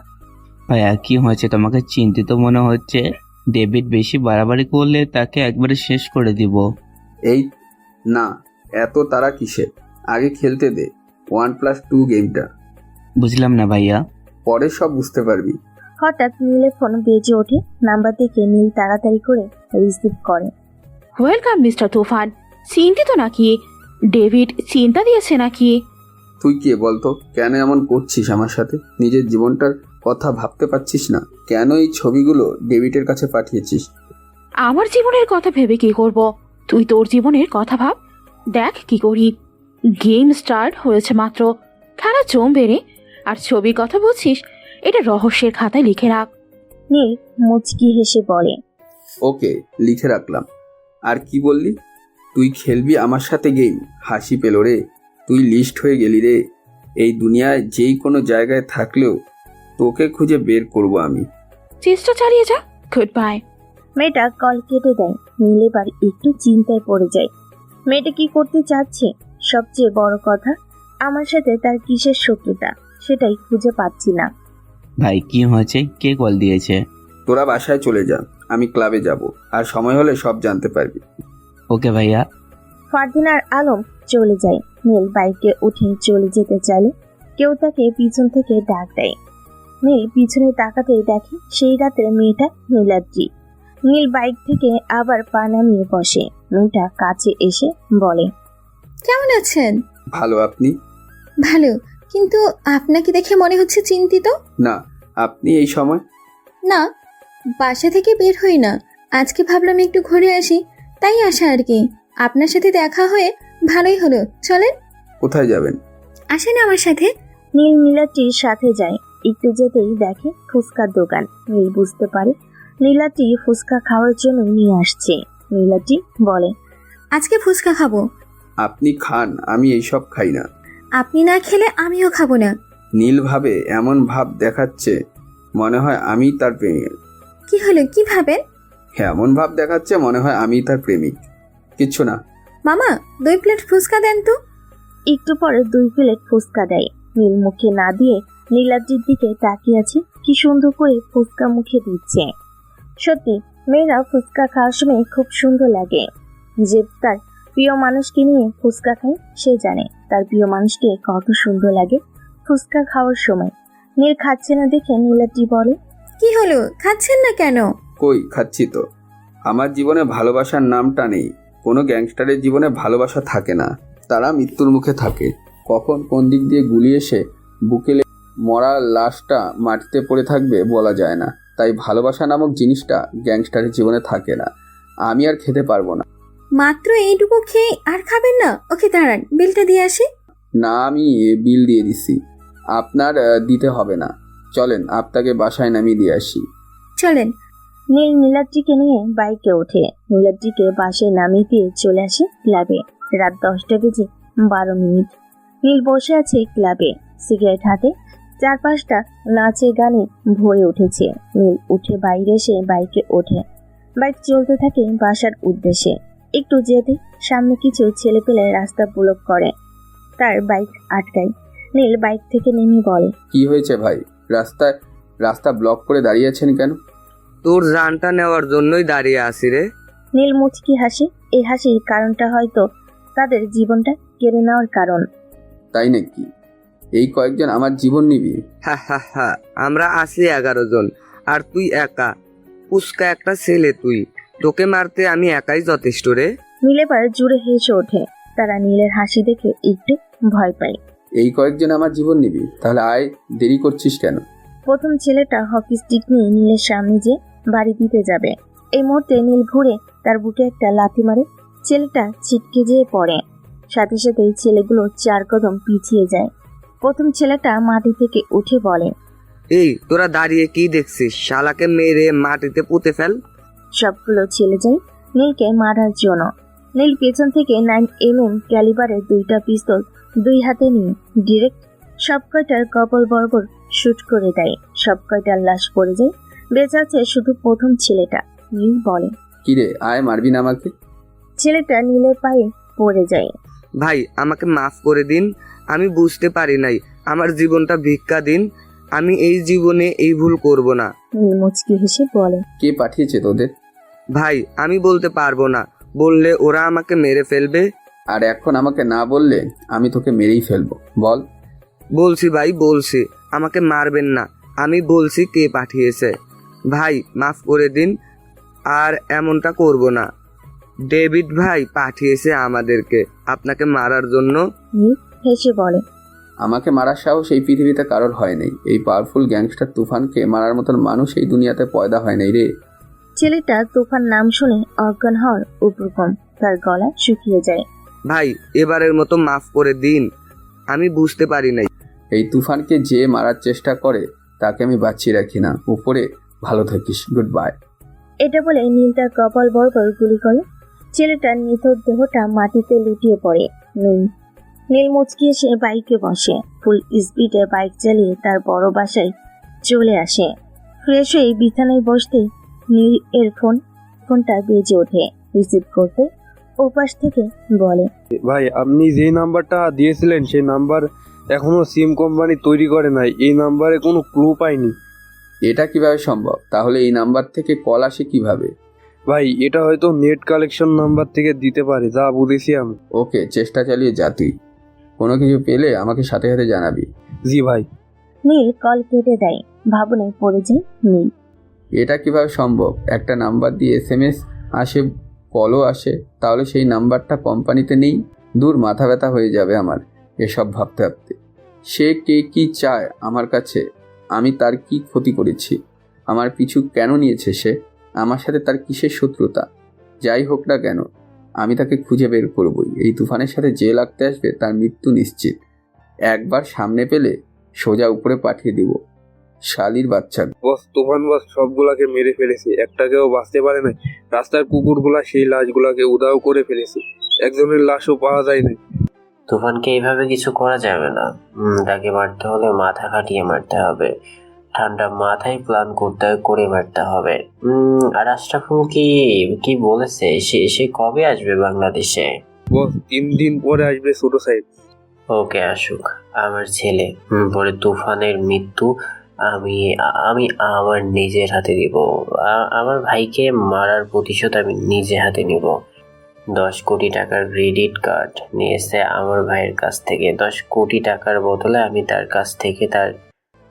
ভাইয়া কি হয়েছে? তোমাকে চিন্তিত মনে হচ্ছে। ডেভিড বেশি বাড়াবাড়ি করলে তাকে একবারে শেষ করে দিব। এই না, এত তারা কিসে? আগে খেলতে দে 1+2 গেমটা। বুঝলাম না ভাইয়া। পরে সব বুঝতে পারবি। হঠাৎ নীলের ফোন বেজে ওঠে। নাম্বার দেখে নীল তাড়াতাড়ি করে রিসিভ করে। ওয়েলকাম মিস্টার তুফান। চিন্তিত নাকি? ডেভিড চিন্তা দিয়েছে নাকি? তুই কে বলতো? কেন এমন করছিস আমার সাথে? নিজের জীবনটার কথা ভাবতে পারছিস না? কেন এই ছবিগুলো ডেভিডের কাছে পাঠিয়েছিস? আমার জীবনের কথা ভেবে কি করব? তুই তোর জীবনের কথা ভাব। দেখ কি করি। গেম স্টার্ট হয়েছে মাত্র, খেলা জমবে রে। আর ছবির কথা বলছিস, এটা রহস্যের খাতায় লিখে রাখ। নীল মুচকি হেসে বলে, ওকে, লিখে রাখলাম। আর কি বললি? তুই খেলবি আমার সাথে গেম? হাসি পেল রে। তুই লিস্ট হয়ে গেলি রে। এই দুনিয়ায় যেই কোনো জায়গায় থাকলেও তোকে খুঁজে বের করব আমি। চেষ্টা চালিয়ে যা। Good bye. মেয়েটা কল কেটে দেয়। নীল এবার একটু চিন্তায় পড়ে যায়। মেয়েটা কি করতে চাচ্ছে? সবচেয়ে বড় কথা, আমার সাথে তার কিসের শত্রুতা সেটাই খুঁজে পাচ্ছি না। ভাই কি হয়েছে? কে কল দিয়েছে? তোরা বাসায় চলে যা, আমি ক্লাবে যাব। আর সময় হলে সব জানতে পারবি। ওকে ভাইয়া। ফারদিন আর আলম চলে যায়। নীল বাইকে উঠে চলে যেতে চাইলে কেউ তাকে পিছন থেকে ডাক দেয়। নীল পিছনে তাকাতেই দেখে সেই রাতের মেয়েটা নীলাদ্রি। নীল বাইক থেকে আবার পা নামিয়ে বসে। মেয়েটা কাছে এসে বলে, কেমন আছেন? ভালো, আপনি? ভালো, কিন্তু আপনাকে দেখে মনে হচ্ছে চিন্তিত। না, আপনি এই সময়? না, বাসা থেকে বের হই না। আজকে ভাবলাম একটু ঘুরে আসি, তাই আসা আর কি। আপনার সাথে দেখা হয়ে ভালোই হলো। চলেন। কোথায় যাবেন? আসেন আমার সাথে। নীল নীলাদ্রির সাথে যায়। একটু যেতেই দেখে ফুচকার দোকান। নীল বুঝতে পারে নীলাদ্রি ফুচকা খাওয়ার জন্য নিয়ে আসছে। নীলাদ্রি বলে, আজকে ফুচকা খাবো। আপনি খান, আমি এইসব খাই না। আপনি না খেলে আমিও খাবো না। নীল ভাবে এমন ভাব দেখাচ্ছে মনে হয় আমি তার প্রেমিক। কি হলো, কি ভাবেন? এমন ভাব দেখাচ্ছে মনে হয় আমি তার প্রেমিক। কিচ্ছু না। মামা 2 প্লেট ফুচকা দেন তো। একটু পরে 2 প্লেট ফুচকা দেয়। নীল মুখে না দিয়ে নীলাদ্রির দিকে তাকিয়ে আছে। কি সুন্দর করে ফুচকা মুখে দিচ্ছে। সত্যি মেয়েরা ফুচকা খাওয়ার সময় খুব সুন্দর লাগে। যে তার প্রিয় মানুষকে নিয়ে ফুচকা খায় সে জানে তার প্রিয় মানুষকে কত সুন্দর লাগে ফুচকা খাওয়ার সময়। নীল খাচ্ছে না দেখে নীলাদ্রি বলে, কি হলো, খাচ্ছেন না কেন? কই, খাচ্ছি তো। আমার জীবনে ভালোবাসার নামটা নেই। কোনো গ্যাংস্টারের জীবনে ভালোবাসা থাকে না, তারা মৃত্যুর মুখে থাকে। কখন কোন দিক দিয়ে গুলি এসে বুকে মরা লাশটা মাটিতে পড়ে থাকবে বলা যায় না। তাই ভালোবাসা নামক জিনিসটা গ্যাংস্টারের জীবনে থাকে না। আমি আর খেতে পারবো না। মাত্র এইটুকু খেয়ে আর খাবেন না? ওকে দাঁড়ান, বিলটা দিয়ে আসি। না, আমি বিল দিয়ে দিছি, আপনার দিতে হবে না। চলেন, আপনাকে বাসায় নামিয়ে দিয়ে আসি। চলেন। নীল নীলাদ্রিকে নিয়ে বাইকে ওঠে। নীলাদ্রিকে বাসায় নামিয়ে দিয়ে চলে আসে ক্লাবে। রাত 10:12। নীল বসে আছে ক্লাবে, সিগারেট হাতে। চারপাশটা নাচে গানে ভরে উঠেছে। নীল উঠে বাইরে এসে বাইকে ওঠে। বাইক চলতে থাকে বাসার উদ্দেশ্যে। একটু যেতে সামনে কিছু ছেলেপেলে রাস্তা ব্লক করে। তার বাইক আটকায়। নীল বাইক থেকে নেমে বলে, কি হয়েছে ভাই? রাস্তা ব্লক করে দাঁড়িয়েছেন কেন? তোর জানটা নেওয়ার জন্যই দাঁড়িয়ে আছি রে। নীল মুচকি হাসে। এই হাসির কারণটা হয়তো তাদের জীবনটা কেড়ে নেওয়ার কারণ। তাই নাকি? এই কয়েকজন আমার জীবন নিবি? হা হা হা, আমরা আছি 11 জন, আর তুই একা, উস্কা একটা ছেলে তুই, তোকে মারতে আমি একাই যথেষ্ট রে। নীল এবার জুড়ে হেসে ওঠে। তারা নীলের হাসি দেখে একটু ভয় পায়। এই কয়েকজন আমার জীবন নিবি? তাহলে আয়, দেরি করছিস কেন? প্রথম ছেলেটা হকি স্টিক নিয়ে নীলের সামনে যে বাড়ি দিতে যাবে, এই মুহূর্তে নীল ঘুরে তার বুকে একটা লাথি মারে। ছেলেটা ছিটকে যেয়ে পড়ে। সাথে সাথে ছেলেগুলো 4 কদম পিছিয়ে যায়। প্রথম ছেলেটা মাটি থেকে উঠে বলে, এই তোরা দাঁড়িয়ে কি দেখছিস, শালাকে মেরে মাটিতে পুঁতে ফেল। সবগুলো ছেলে যায় নীলকে মারার জন্য। নীল পেছন থেকে 9mm ক্যালিবারের 2টা পিস্তল 2 হাতে নিয়ে ডিরেক্ট সব কয়টার কপাল বরাবর শুট করে দেয়। সব কয়টার লাশ পড়ে যায়। বেঁচে আছে শুধু প্রথম ছেলেটা। নীল বলে, কিরে, আয়, মারবি না আমাকে? ছেলেটা নীলের পায়ে পড়ে যায়। ভাই আমাকে মাফ করে দিন, আমি বুঝতে পারি নাই, আমার জীবনটা ভিক্ষা দিন, আমি এই জীবনে এই ভুল করব না। নীল মুচকি হেসে বলে, কে পাঠিয়েছে তোদের? ভাই আমি বলতে পারবো না, বললে ওরা আমাকে মেরে ফেলবে। আর এখন আমাকে না বললে আমি তোকে মেরেই ফেলবো। বল। বলছি ভাই বলছি, আমাকে মারবেন না, আমি বলছি কে পাঠিয়েছে। ভাই মাফ করে দিন, আর এমনটা করব না। ডেভিড ভাই পাঠিয়েছে আমাদেরকে আপনাকে মারার জন্য। নীল হেসে বলে, আমাকে মারার সাহস এই পৃথিবীতে কারোর হয় নাই। এই পাওয়ারফুল গ্যাংস্টার তুফানকে মারার মতন মানুষ এই দুনিয়াতে পয়দা হয় নাই রে। ছেলেটা তুফান নাম শুনে অজ্ঞান হওয়ার উপক্রম। তার গলা শুকিয়ে যায়। ভাই এবারের মতো মাফ করে দিন, আমি বুঝতে পারি নাই। এই তুফানকে যে মারার চেষ্টা করে তাকে আমি বাঁচিয়ে রাখি না। উপরে ভালো থাকিস, গুড বাই। এটা বলে নীল তার কপাল বরাবর গুলি করে। ছেলেটার নিথর দেহটা মাটিতে লুটিয়ে পড়ে। নীল মুচকি এসে বাইকে বসে। ফুল স্পিডে বাইক চালিয়ে তার বড় বাসায় চলে আসে। ফ্রেশ হয়ে বিছানায় বসতেই নীল এর ফোনটা বেজে ওঠে। রিসিভ করতে ওপাশ থেকে বলে, ভাই আপনি যে নাম্বারটা দিয়েছিলেন সেই নাম্বার এখনো সিম কোম্পানি তৈরি করে নাই, এই নাম্বারে কোনো ক্লু পাইনি। এটা কিভাবে সম্ভব? তাহলে এই নাম্বার থেকে কল আসে কিভাবে? ভাই এটা হয়তো নেট কালেকশন নাম্বার থেকে দিতে পারে, যা বুঝেছি আমি। ওকে, চেষ্টা চালিয়ে যা তুই। কোনো কিছু পেলে আমাকে সাথে সাথে জানাবি। জি ভাই। নীল কল কেটে দেয়। ভাবনে পড়ে যায় নীল। এটা কিভাবে সম্ভব? একটা নাম্বার দিয়ে SMS আসে, কলও আসে, তাহলে সেই নাম্বারটা কোম্পানিতে নেই? দূর, মাথা ব্যথা হয়ে যাবে আমার এসব ভাবতে ভাবতে। সে কে কি চায় আমার কাছে? আমি তার কি ক্ষতি করেছি? আমার পিছু কেন নিয়েছে সে? আমার সাথে তার কিসের শত্রুতা? যাই হোক না কেন, আমি তাকে খুঁজে বের করবই। এই তুফানের সাথে যে লাগতে আসবে তার মৃত্যু নিশ্চিত। একবার সামনে পেলে সোজা উপরে পাঠিয়ে দিব। শালির বাচ্চা। বস তুফান বস সবগুলাকে মেরে ফেলেছে, একটাকেও বাঁচতে পারে না। রাস্তার কুকুরগুলা সেই লাশগুলাকে উধাও করে ফেলেছে, একজনের লাশও পাওয়া যায় না। তুফানকে এইভাবে কিছু করা যাবে না। তাকে মারতে হলে মাথা খাটিয়ে মারতে হবে, ঠান্ডা মাথায় প্ল্যান করে মারতে হবে। আর আশরাফুল কি বলেছে, সে কবে আসবে বাংলাদেশে? বস 3 দিন পরে আসবে ছোট সাহেব। ওকে আসুক, আমার ছেলে পরে তুফানের মৃত্যু আমি আমি আমার নিজের হাতে দিব। আমার ভাইকে মারার প্রতিশোধ আমি নিজে হাতে নিব। 10 কোটি টাকার ক্রেডিট কার্ড নিয়েছে আমার ভাইয়ের কাছ থেকে। 10 কোটি টাকার বদলে আমি তার কাছ থেকে তার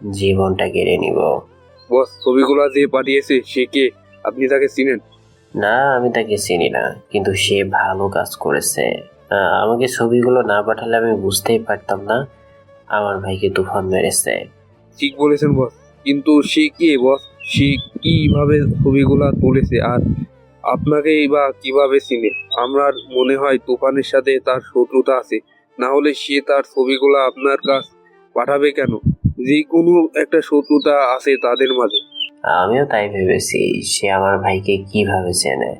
জীবনটা কেড়ে নিব। বস ছবিগুলা যে পাঠিয়েছে সে কে? আপনি তাকে চিনেন? না, আমি তাকে চিনি না, কিন্তু সে ভালো কাজ করেছে। আমাকে ছবিগুলো না পাঠালে আমি বুঝতেই পারতাম না আমার ভাইকে তুফান মেরেছে। ঠিক বলেছেন বস, কিন্তু সে কে বস? সে কিভাবে ছবিগুলা তুলেছে আর আপনাকেই বা কিভাবে চিনে? আমার মনে হয় তুফানের সাথে তার শত্রুতা আছে, না হলে সে তার ছবিগুলা আপনার কাছ পাঠাবে কেন? যে কোনো একটা শত্রুতা আছে তাদের মাঝে। আমিও তাই ভেবেছি, সে আমার ভাইকে কিভাবে চেনে।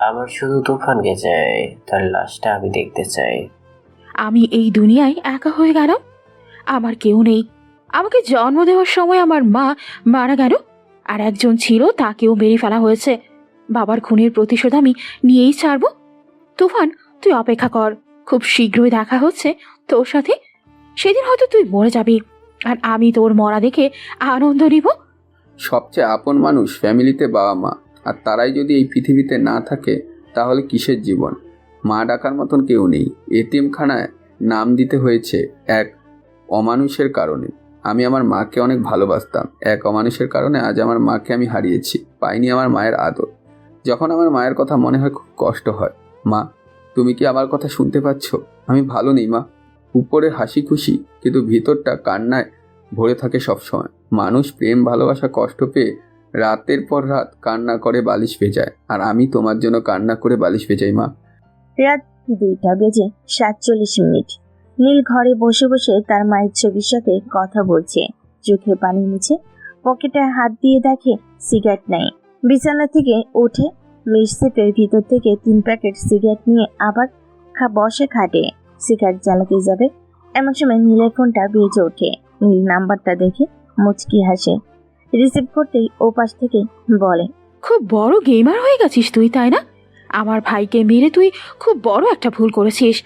আমার শুধু তুফানকে চাই, তার লাশটা আমি দেখতে চাই। আমি এই দুনিয়ায় একা হয়ে গেলাম, আমার কেউ নেই। আমাকে জন্ম দেওয়ার সময় আমার মা মারা গেল, আর একজন ছিল তাকেও মেরে ফেলা হয়েছে। বাবার খুনের প্রতিশোধ আমি নিয়েই ছাড়ব। তুফান, তুই অপেক্ষা কর, খুব শীঘ্রই দেখা হচ্ছে তোর সাথে। সেদিন হয়তো তুই মরে যাবি, আর আমি তোর মরা দেখে আনন্দ নিব। সবচেয়ে আপন মানুষ ফ্যামিলিতে বাবা মা, আর তারাই যদি এই পৃথিবীতে না থাকে তাহলে কিসের জীবন? মা ডাকার মতন কেউ নেই। এতিমখানায় নাম দিতে হয়েছে এক অমানুষের কারণে। আমি আমার মাকে অনেক ভালোবাসতাম। এক অমানুষের কারণে আজ আমার মাকে আমি হারিয়েছি, পাইনি আমার মায়ের আদর। যখন আমার মায়ের কথা মনে হয় খুব কষ্ট হয়। মা, তুমি কি আমার কথা শুনতে পাচ্ছ? আমি ভালো নেই মা। উপরে হাসি খুশি, কিন্তু ভিতরটা কান্নায় ভরে থাকে সবসময়। মানুষ প্রেম ভালোবাসা কষ্ট পেয়ে রাতের পর রাত কান্না করে বালিশ ভেজায়, আর আমি তোমার জন্য কান্না করে বালিশ ভেজাই মা। রাত 2:47। নীল ঘরে বসে বসে তার মায়ের ছবির সাথে কথা বলছে। চোখে পানি মুছে পকেটে হাত দিয়ে দেখে সিগারেট নেই। বিছানা থেকে উঠে মেশসেটের ভিতর থেকে 3 প্যাকেট সিগারেট নিয়ে আবার বসে খাটে। সিগারেট জ্বালাতে যাবে এমন সময় নীলের ফোনটা বেজে ওঠে। নীল নাম্বারটা দেখে মুচকি হাসে। রিসিভ করতেই ওপাশ থেকে বলে, খুব বড় গেমার হয়ে গেছিস তুই, তাই না? আমার ভাইকে মেরে তুই খুব বড় একটা ভুল করেছিস।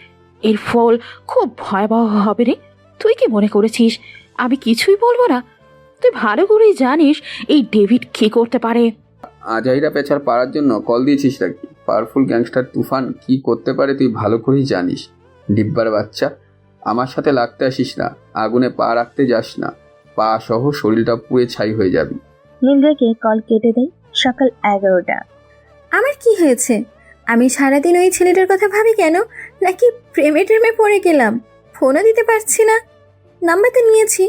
এর ফল খুব ভয়াবহ হবে রে। তুই কি মনে করেছিস আমি কিছুই বলবো না? তুই ভালো করেই জানিস এই ডেভিড কি করতে পারে। আজাইরা পেছার পাড়ার জন্য কল দিয়েছিস নাকি? পাওয়ারফুল গ্যাংস্টার তুফান কি করতে পারে তুই ভালো করেই জানিস। ডিব্বার বাচ্চা, আমার সাথে লাগতে আসিস না। আগুনে পা রাখতে যাস না, পা সহ শরীরটা পুড়ে ছাই হয়ে যাবি। নীল রেখে কল কেটে দেয়। সকাল 11টা। আমার কি হয়েছে? আমি সারাদিন ওই ছেলেটার কথা ভাবি কেন? নাকি প্রেমে টেমে পড়ে গেলাম? ফোনও দিতে পারছি না। নাম্বার তো নিয়েছি,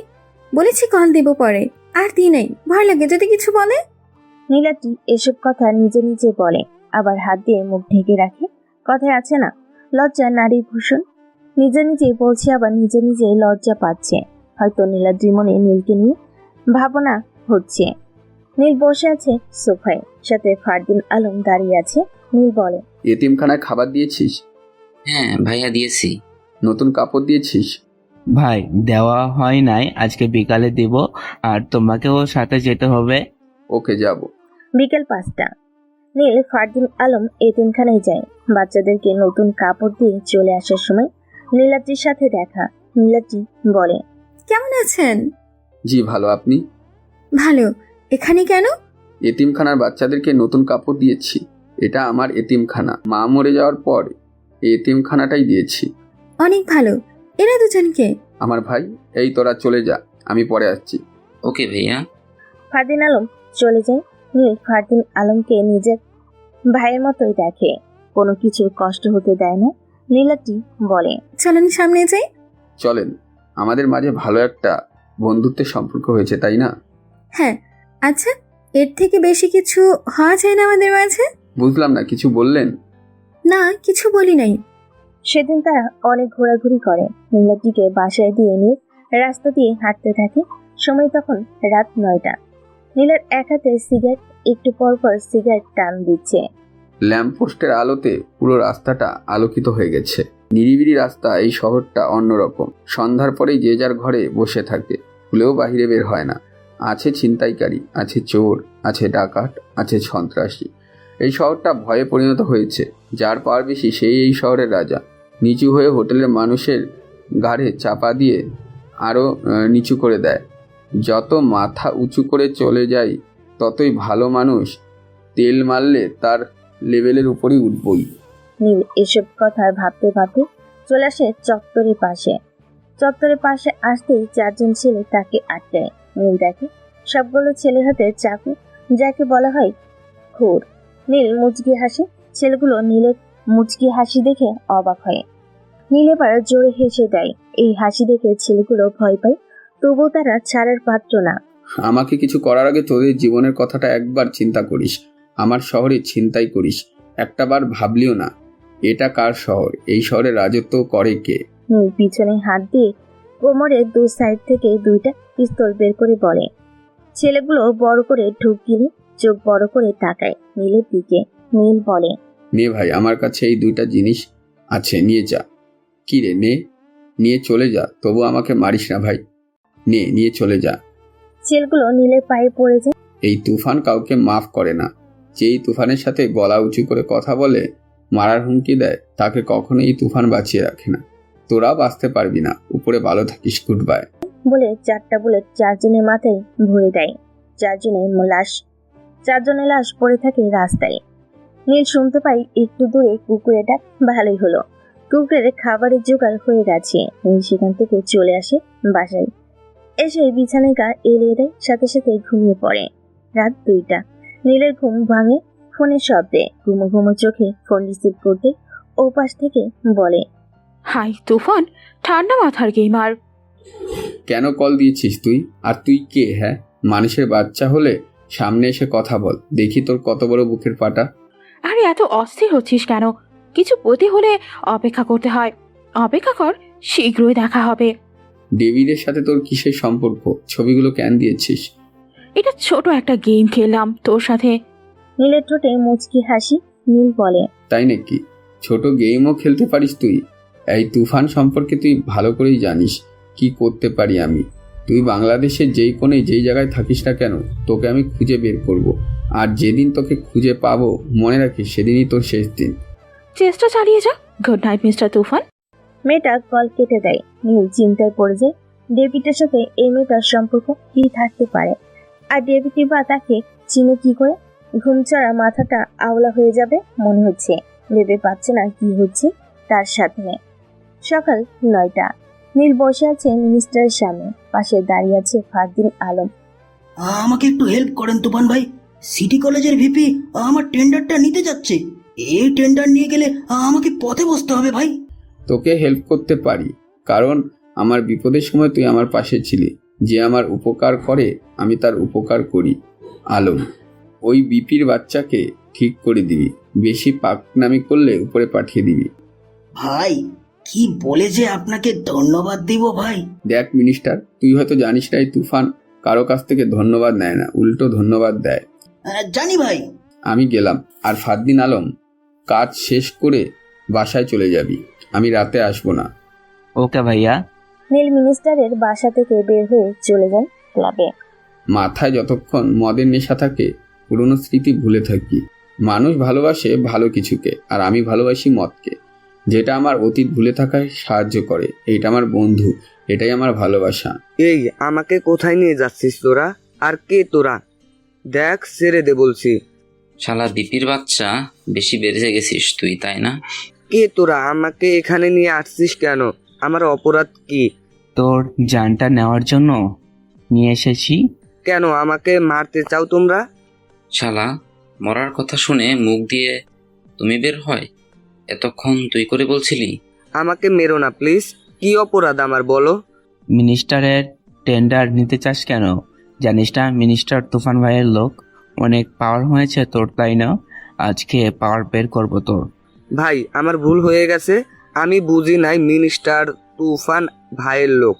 বলেছি কল দিব পরে, আর দিই নাই। ভয় লাগে যদি কিছু বলে। নীলাটি এসব কথা নিজে নিজে বলে, আবার হাত দিয়ে মুখ ঢেকে রাখে। কথায় আছে না, লজ্জা নারীর ভূষণ। নিজে নিজেই বলছে, আবার নিজে নিজে লজ্জা পাচ্ছে। হয়তো নীলাদ্রি মনে নীলকে নিয়ে ভাবনা হচ্ছে। নীল বসে আছে সোফায়, সাথে ফারদিন আলম দাঁড়িয়ে আছে। নীল বলে, এতিমখানায় খাবার দিয়েছিস? হ্যাঁ ভাইয়া, দিয়েছি। নতুন কাপড় দিয়েছিস? ভাই, দেওয়া হয় নাই, আজকে বিকালে দেব। আর তোমাকেও সাথে যেতে হবে। ওকে, যাব। বিকেল 5টা। নীল ফারদিন আলম এতিমখানায় যায়। বাচ্চাদেরকে নতুন কাপড় দিয়ে চলে আসার সময় নীলাদ্রির সাথে দেখা। নীলাদ্রি বলে, কেমন আছেন? জি ভালো, আপনি? ভালো। এখানে কেন? এতিমখানার বাচ্চাদেরকে নতুন কাপড় দিয়েছি। এটা আমার এতিমখানা। মা মরে যাওয়ার পর এই এতিমখানাটাই দিয়েছি। অনেক ভালো। এরা দুজনকে? আমার ভাই। এই তোরা চলে যা, আমি পরে আসছি। ওকে ভাইয়া। ফারদিন আলম চলে যায়। নীল ফারদিন আলমকে নিজের ভাইয়ের মতোই দেখে, কোনো কিছুর কষ্ট হতে দেয় না। নীলাদ্রি বলে, চলেন সামনে যাই। চলেন, আমাদের মাঝে ভালো একটা বন্ধুত্বের সম্পর্ক হয়েছে, তাই না? হ্যাঁ। আচ্ছা, এর থেকে বেশি কিছু হওয়া যায় না আমাদের মাঝে? বুঝলাম না, কিছু বললেন? না, কিছু বলি নাই। সেদিন তারা অনেক ঘোরাঘুরি করে। নীলাদ্রিকে বাসায় দিয়ে নিয়ে রাস্তা দিয়ে হাঁটতে থাকে। সময় তখন রাত 9টা। নীলের এক হাতে সিগারেট, একটু পর পর সিগারেট টান দিচ্ছে। ল্যাম্পপোস্টের আলোতে পুরো রাস্তাটা আলোকিত হয়ে গেছে। নিরিবিলি রাস্তা। এই শহরটা অন্যরকম। সন্ধ্যার পরেই যে যার ঘরে বসে থাকে, ভুলেও বাহিরে বের হয় না। আছে ছিনতাইকারী, আছে চোর, আছে ডাকাত, আছে সন্ত্রাসী। এই শহরটা ভয়ে পরিণত হয়েছে। যার পাওয়ার বেশি সেই এই শহরের রাজা। নিচু হয়ে হোটেলের মানুষের ঘাড়ে চাপা দিয়ে আরও নিচু করে দেয়। যত মাথা উঁচু করে চলে যায়, ততই ভালো মানুষ তেল মারলে তার লেভেলের উপরই উঠবই। নীল এসব কথা ভাবতে ভাবতে চলে আসে চত্বরের পাশে। চত্বরের পাশে আসতেই 4জন ছেলে তাকে আটকায়। নীল দেখে সবগুলো ছেলের হাতে চাকু, যাকে বলা হয় খুর। নীল মুচকি হাসে। ছেলেগুলো নীলের মুচকি হাসি দেখে অবাক হয়। নীল এবার জোরে হেসে দেয়। এই হাসি দেখে ছেলেগুলো ভয় পায়, তবুও তারা ছাড়ার পাত্র না। আমাকে কিছু করার আগে তোদের জীবনের কথাটা একবার চিন্তা করিস। আমার শহরে ছিনতাই করিস, একটাবার ভাবলিও না এটা কার শহর, এই শহরে রাজত্ব করে কে। নীল পিছনে হাত দিয়ে কোমরের 2 সাইড থেকে 2টা পিস্তল বের করে বলে। ছেলেগুলো বড় করে ঢুক গিলে চোখ বড় করে তাকায় নীলের দিকে। নীল বলে, নে ভাই, আমার কাছে এই 2টা জিনিস আছে, নিয়ে যা। কি রে, নে, নিয়ে চলে যা। তবু আমাকে মারিস না ভাই, নে, নিয়ে চলে যা। ছেলেগুলো নীলের পায়ে পড়ে যায়। এই তুফান কাউকে মাফ করে না। যেই তুফানের সাথে গলা উঁচু করে কথা বলে, মারার হুমকি দেয়, তাকে কখনোই এই তুফান বাঁচিয়ে রাখে না। তোরা বাঁচতে পারবি না। উপরে ভালো থাকিস, গুড বাই। বলে 4টা বুলেট 4জনের মাথায় ভরে দেয়। 4জনের লাশ পড়ে থাকে রাস্তায়। নীল শুনতে পাই একটু দূরে কুকুরের ডাক। ভালোই হলো, কুকুরের খাবারের জোগাড় হয়ে গেছে। নীল সেখান থেকে চলে আসে বাসায়। এসে বিছানায় গা এলিয়ে দেয়, সাথে সাথে ঘুমিয়ে পড়ে। রাত 2টা। নীলের ঘুম ভাঙে ফোনের শব্দে। ঘুমো ঘুমো চোখে ফোন রিসিভ করতে ওপাশ থেকে বলে, হাই তুফান, ঠান্ডা মাথার গেমার। কেন কল দিয়েছিস তুই? আর তুই কে? হ্যাঁ, মানুষের বাচ্চা হলে সামনে এসে কথা বল, দেখি তোর কত বড় বুকের পাটা। আরে এত অস্থির হচ্ছিস কেন? কিছু পতি হলে অপেক্ষা করতে হয়। অপেক্ষা কর, শীঘ্রই দেখা হবে। ডেভিডের সাথে তোর কিসের সম্পর্ক? ছবিগুলো কেন দিয়েছিস? এটা ছোট একটা গেম খেললাম তোর সাথে। নীলের ঠোঁটে মুচকি হাসি। নীল বলে, তাই নাকি? ছোট গেমও খেলতে পারিস তুই? এই তুফান সম্পর্কে তুই ভালো করেই জানিস কি করতে পারি আমি। তুই বাংলাদেশের যেই কোণে যেই জায়গায় থাকিস না কেন, তোকে আমি খুঁজে বের করব। আর যেদিন তোকে খুঁজে পাবো, মনে রাখিস সেদিনই তোর শেষ দিন। চেষ্টা চালিয়ে যা। গুড নাইট মিস্টার তুফান। মেয়েটা কল কেটে দেয়। নীল চিন্তায় পড়ে যায়, ডেভিডের সাথে এই মেয়েটার সম্পর্ক কি থাকতে পারে, আর ডেভিডই বা তাকে চিনে কি করে? ঘুমছাড়া মাথাটা আওলা হয়ে যাবে মনে হচ্ছে, ভেবে পাচ্ছে না কি হচ্ছে তার সাথে। সকাল 9টা। নীল বসে আছে মিনিস্টারের সামনে, পাশে দাঁড়িয়ে আছে ফারদিন আলম। আমাকে একটু হেল্প করেন তুফান ভাই। সিটি কলেজের ভিপি আমার টেন্ডারটা নিতে যাচ্ছে। এই টেন্ডার নিয়ে গেলে আমাকে পথে বসতে হবে ভাই। তোকে হেল্প করতে পারি, কারণ আমার বিপদের সময় তুই আমার পাশে ছিলি। যে আমার উপকার করে আমি তার উপকার করি। আলম, ওই বিপির বাচ্চাকে ঠিক করে দিবি। বেশি পাকনামি করলে উপরে পাঠিয়ে দিবি। ভাই কি বলে যে আপনাকে ধন্যবাদ দিব ভাই। দেখ মিনিস্টার, তুই হয়তো জানিস না, এই তুফান কারো কাছ থেকে ধন্যবাদ নেয় না, উল্টো ধন্যবাদ দেয়। জানি ভাই। আমি গেলাম। আর ফারদিন আলম, কাজ শেষ করে বাসায় চলে যাবি, আমি রাতে আসবো না। ওকে ভাইয়া। নীল মিনিস্টারের বাসা থেকে বের হয়ে চলে যায় ক্লাবে। মাথায় যতক্ষণ মদের নেশা থাকে, পুরনো স্মৃতি ভুলে থাকি। মানুষ ভালোবাসে ভালো কিছুকে, আর আমি ভালোবাসি মদকে, যেটা আমার অতীত ভুলে থাকায় সাহায্য করে। এইটা আমার বন্ধু, এটাই আমার ভালোবাসা। এই আমাকে কোথায় নিয়ে যাচ্ছিস তোরা? আর কে তোরা? দেখ, ছেড়ে দে বলছি। শালা বিপির বাচ্চা, বেশি বেড়ে গেছিস তুই, তাই না? কে তোরা? আমাকে এখানে নিয়ে আসছিস কেন? আমার অপরাধ কি? তোর জানটা নেওয়ার জন্য নিয়ে এসেছি। কেন আমাকে মারতে চাও তোমরা? শালা, মরার কথা শুনে মুখ দিয়ে তুমি বের হয়, এতক্ষণ তুই করে বলছিলি। আমাকে মেরো না প্লিজ। কি অপরাধ আমার বলো? মিনিস্টারের টেন্ডার নিতে চাস কেন? জানিস না মিনিস্টার তুফান ভাইয়ের লোক? অনেক পাওয়ার হয়েছে তোর, তাই না? আজকে পাওয়ার বের করবো তোর। ভাই আমার ভুল হয়ে গেছে। আমি বুঝি নাই মিনিস্টার তুফান ভাইয়ের লোক।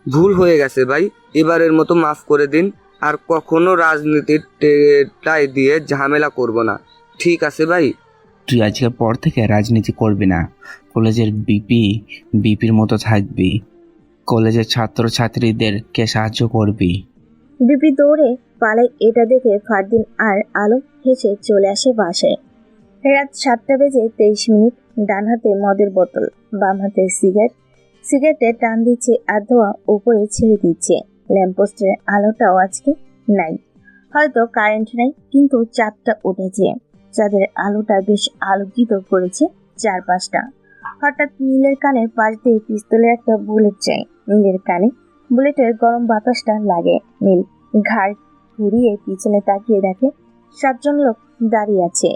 ভুল হয়ে গেছে ভাই, এবারের মতো মাফ করে দিন। আর কখনো রাজনীতির টেটাই দিয়ে ঝামেলা করব না, ঠিক আছে ভাই? তুই আজকের পর থেকে রাজনীতি করবি না। কলেজের বিপির মতো থাকবি। কলেজের ছাত্রছাত্রীদেরকে সাহায্য করবি। বিপি দৌড়ে পালায়, এটা দেখে ফারদিন আর আলম হেসে চলে আসে বাসায়। রাত 7টা বেজে 23 মিনিট। ডান হাতে মদের বোতল, বাম হাতে সিগারেটে টান দিচ্ছে আর ধোয়া উপরে ছেড়ে দিচ্ছে। ল্যাম্পপোস্টের আলোটাও আজকে নাই। হয়তো কারেন্ট নাই, কিন্তু চাঁদটা উঠেছে। চাঁদের আলোটা বেশ আলোকিত করেছে চারপাশটা। হঠাৎ নীলের কানের পাশ দিয়ে পিস্তলের একটা বুলেট যায়। নীলের কানে বুলেটের গরম বাতাসটা লাগে। নীল ঘাড় ঘুরিয়ে পিছনে তাকিয়ে দেখে 7 জন লোক দাঁড়িয়ে আছে।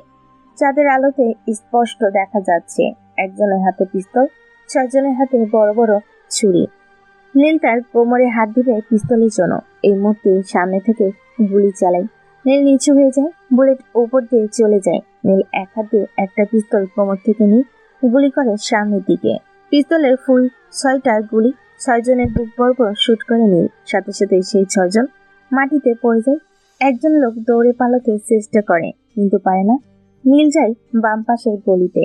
চাঁদের আলোতে স্পষ্ট দেখা যাচ্ছে একজনের হাতে পিস্তল, 6 জনের হাতে বড় বড় ছুরি। নীল তার কোমরে হাত দিবে পিস্তলের জন্য। এই মুহূর্তে সামনে থেকে গুলি চালায়। নীল নিচু হয়ে যায়, বুলেট উপর দিয়ে চলে যায়। নীল এক হাতে একটা পিস্তল কোমর থেকে নিয়ে গুলি করে সামনের দিকে। পিস্তলের ফুল 6টা গুলি 6 জনের বুক বরাবর শুট করে নীল। সাথে সাথে সেই 6 জন মাটিতে পড়ে যায়। একজন লোক দৌড়ে পালাতে চেষ্টা করে, কিন্তু পারে না। নীল যায় বাম পাশের গলিতে,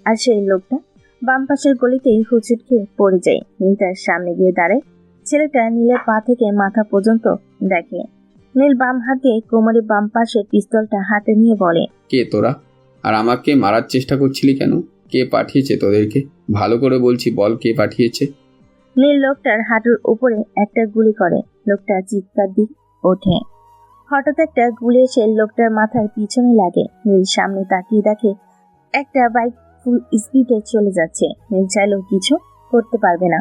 আর সেই লোকটা বাম পাশের গলিতেই হুচুট খেয়ে পড়ে যায়। নীল তার সামনে গিয়ে দাঁড়ায়। ছেলেটা নীলের পা থেকে মাথা পর্যন্ত দেখে। নীল বাম হাতে কোমরে বাম পাশে পিস্তলটা হাতে নিয়ে বলে, কে তোরা? আর আমাকে মারার চেষ্টা করছিলি কেন? কে পাঠিয়েছে তোদেরকে? ভালো করে বলছি, বল কে পাঠিয়েছে? নীল লোকটার হাঁটুর উপরে একটা গুলি করে। লোকটা চিৎকার দিয়ে ওঠে। হঠাৎ একটা গুলি এসে লোকটার মাথার পিছনে লাগে। নীল সামনে তাকিয়ে দেখে একটা বাইক ফুল স্পিডে চলে যাচ্ছে। নীল চাইলেও কিছু করতে পারবে না।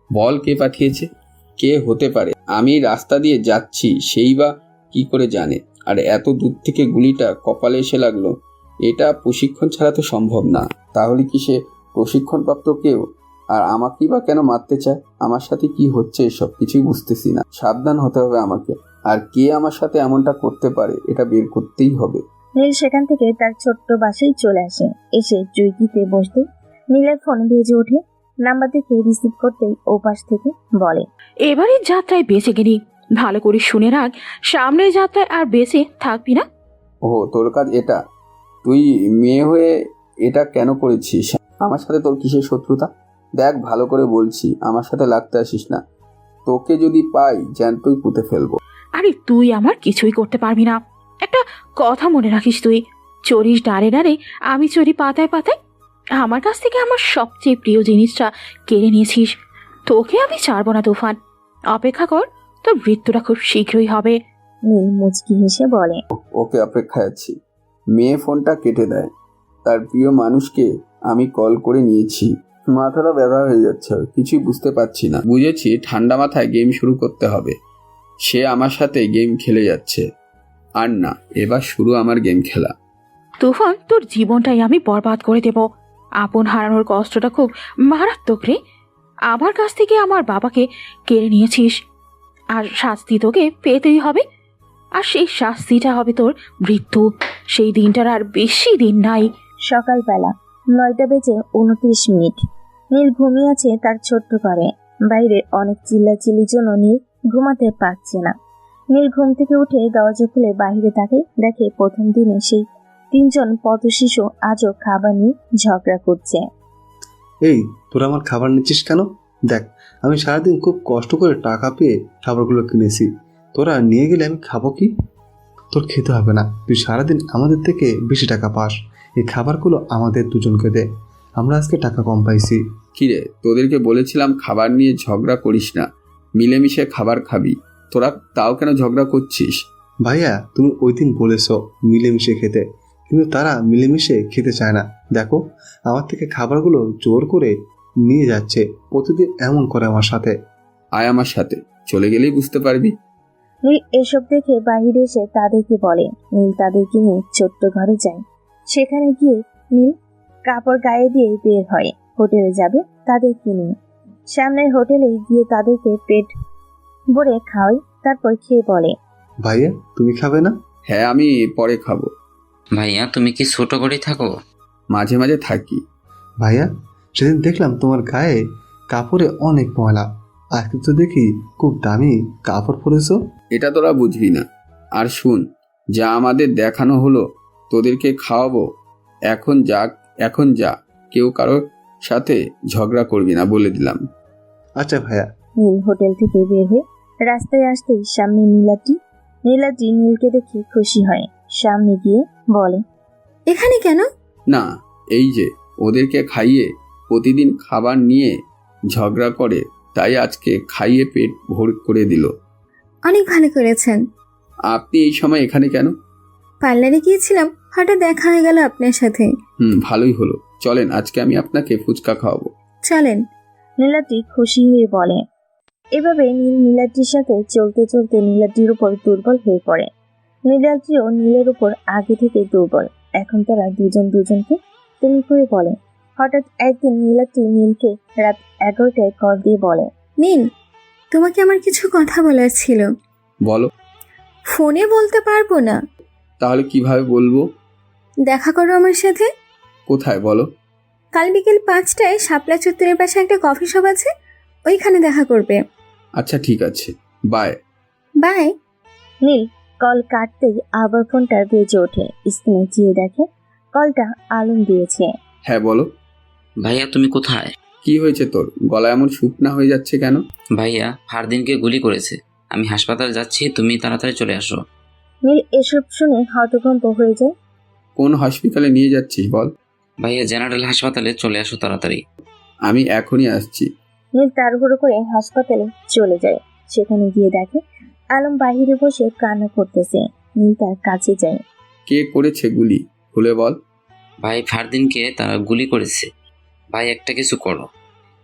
বল কে পাঠিয়েছে? কে হতে পারে? আমি রাস্তা দিয়ে যাচ্ছি, সেই বা কি করে জানে? আর এত দূর থেকে গুলিটা কপালে এসে লাগলো, এটা প্রশিক্ষণ ছাড়া তো সম্ভব না। তাহলে কি সে প্রশিক্ষণপ্রাপ্ত কেউ? আর আমাকেই বা কেন মারতে চায়? আমার সাথে কি হচ্ছে এসব কিছুই বুঝতেছি না। সাবধান হতে হবে আমাকে। আর কে আমার সাথে এমনটা করতে পারে এটা বের করতেই হবে। নীল সেখান থেকে তার ছোট্ট বাসায় চলে আসে। এসে চৌকিতে বসতে নীলের ফোন বেজে ওঠে। নাম্বার দেখে রিসিভ করতেই ওপাশ থেকে বলে, এবারের যাত্রায় বেঁচে গেলি, ভালো করে শুনে রাখ, সামনের যাত্রায় আর বেঁচে থাকবি না। ও, তোর কাজ এটা? তুই মেয়ে হয়ে এটা কেন করেছিস? আমার সাথে তোর কিসের শত্রুতা? দেখ, ভালো করে বলছি, আমার সাথে লাগতে আসিস না। তোকে যদি পাই জ্যান্তই পুঁতে ফেলবো। আরে তুই আমার কিছুই করতে পারবি না। একটা কথা মনে রাখিস, তুই চড়িস ডারে ডারে, আমি চড়ি পাতায় পাতায়। আমার কাছ থেকে আমার সবচেয়ে প্রিয় জিনিসটা কেড়ে নিয়েছিস। তোকে আমি ছাড়বো না তুফান, অপেক্ষা কর, তোর মৃত্যুটা খুব শীঘ্রই হবে। নীল মুচকি হেসে বলে, ওকে, অপেক্ষায় আছি। মেয়ে ফোনটা কেটে দেয়। তার প্রিয় মানুষকে আমি কল করে নিয়েছি। মাথাটা ব্যথা হয়ে যাচ্ছে, কিছুই বুঝতে পারছি না। বুঝেছি, ঠান্ডা মাথায় গেম শুরু করতে হবে। সে আমার সাথে গেম খেলে যাচ্ছে। আর না, এবার শুরু আমার গেম খেলা। তুফান, তোর জীবনটাই আমি বরবাদ করে দেব। আপন হারানোর কষ্টটা খুব মারাত্মক রে। আমার কাছ থেকে আমার বাবাকে কেড়ে নিয়েছিস, আর শাস্তি তোকে পেতেই হবে। আর সেই শাস্তিটা হবে তোর মৃত্যু। সেই দিনটার আর বেশি দিন নাই। সকালবেলা 9:29। নীল ঘুমিয়ে আছে তার ছোট্ট ঘরে। বাইরে অনেক চিল্লাচিল্লির জন্য নীল ঘুমাতে পারছে না। নীল ঘুম থেকে উঠে দরজা খুলে বাইরে তাকে দেখে প্রথম দিনে সেই 3জন পথ শিশু আজও খাবার নিয়ে ঝগড়া করছে। এই, তোরা আমার খাবার নিচ্ছিস কেন? দেখ, আমি সারাদিন খুব কষ্ট করে টাকা পেয়ে খাবারগুলো কিনেছি। তোরা নিয়ে গেলে আমি খাবো কি? তোর খেতে হবে না, তুই সারাদিন আমাদের থেকে বেশি টাকা পাস। এই খাবারগুলো আমাদের দুজনকে দে, আমরা আজকে টাকা কম পাইছি। কিরে, তোদেরকে বলেছিলাম খাবার নিয়ে ঝগড়া করিস না, মিলেমিশে খাবার খাবি। তোরা তাও কেন ঝগড়া করছিস? ভাইয়া, তুমি ওই দিন বলেছো মিলেমিশে খেতে, কিন্তু তারা মিলেমিশে খেতে চায় না। দেখো, আমার থেকে খাবারগুলো জোর করে নিয়ে যাচ্ছে। প্রতিদিন এমন করে আমার সাথে। আয় আমার সাথে, চলে গেলেই বুঝতে পারবি। নীল এসব দেখে বাইরে এসে তাদেরকে বলে। নীল তাদেরকে নিয়ে ছোট্ট ঘরে যায়। সেখানে গিয়ে নীল কাপড় গায়ে দিয়ে বের হয়। হোটেলে যাবে তাদেরকে নিয়ে। সামনের হোটেলে গিয়ে তাদেরকে পেট ভরে খাওয়াই, তারপর খেয়ে বলে, ভাইয়া, তুমি খাবে না? হ্যাঁ, আমি পরে খাবো। ভাইয়া, তুমি কি ছোট করেই থাকো? মাঝে মাঝে থাকি। ভাইয়া, সেদিন দেখলাম তোমার গায়ে কাপড়ে অনেক ময়লা, আজকে তো দেখি খুব দামি কাপড় পরেছো। এটা তোরা বুঝবি না। আর শুন, যা আমাদের দেখানো হলো, তোদেরকে খাওয়াবো। এখন যা, কেউ কারোর সাথে ঝগড়া করবি না, বলে দিলাম। আচ্ছা ভাইয়া। নীল হোটেল থেকে বের হয়ে রাস্তায় আসতেই সামনে নীলাদ্রি নীলকে দেখে খুশি হয়। সামনে গিয়ে বলে, এখানে কেন? না, এই যে ওদেরকে খাইয়ে প্রতিদিন খাবার নিয়ে ঝগড়া করে, তাই আজকে খাইয়ে পেট ভর করে দিল। অনেক ভালো করেছেন। আপনি এই সময় এখানে কেন? পার্লারে গিয়েছিলাম, হঠাৎ দেখা হয়ে গেল আপনার সাথে। ভালোই হলো। চলেন, আজকে আমি আপনাকে ফুচকা খাওয়াবো। চলেন। নীলাদ্রি খুশি হয়ে বলে। এভাবে নীল নীলাদ্রির সাথে চলতে চলতে নীলাদ্রির উপর দুর্বল হয়ে পড়ে। নীলাদ্রিও নীলের উপর আগে থেকে দুর্বল। এখন তারা দুজন দুজনকে তুমি করে বলে। হঠাৎ একদিন নীলাদ্রি নীলকে রাত 11টায় কল দিয়ে বলে, নীল, তোমাকে আমার কিছু কথা বলার ছিল। বলো। ফোনে বলতে পারবো না। তাহলে কিভাবে বলবো? দেখা করো আমার সাথে। কোথায় বলো? কাল বিকেল 5টায় শাপলা চত্বরের পাশে একটা কফি শপ আছে, ওইখানে দেখা করবে। আচ্ছা, ঠিক আছে, বাই। বাই। নীল কল কাটতেই আবার ফোনটা বেজে ওঠে। স্ক্রিনে চেয়ে দেখে কলটা আলম দিয়েছে। হ্যাঁ, বলো। ভাইয়া, তুমি কোথায়? কি হয়েছে তোর? গলা এমন শুকনা হয়ে যাচ্ছে কেন? ভাইয়া, ফারদিনকে গুলি করেছে। আমি হাসপাতাল যাচ্ছি, তুমি তাড়াতাড়ি চলে আসো। নীল এসব শুনে হতভম্ব হয়ে যায়। কোন হসপিটালে নিয়ে যাচ্ছিস বল? ভাইয়া, জেনারেল হাসপাতালে চলে আসো তাড়াতাড়ি। আমি এখনই আসছি। নীল তাড়াহুড়ো করে হাসপাতালে চলে যায়। সেখানে গিয়ে দেখে আলম বাহিরে বসে কান্না করতেছে। নীল তার কাছে যায়। কে করেছে গুলি? খুলে বল। ভাই, ফারদিনকে তারা গুলি করেছে। ভাই, একটা কিছু করো।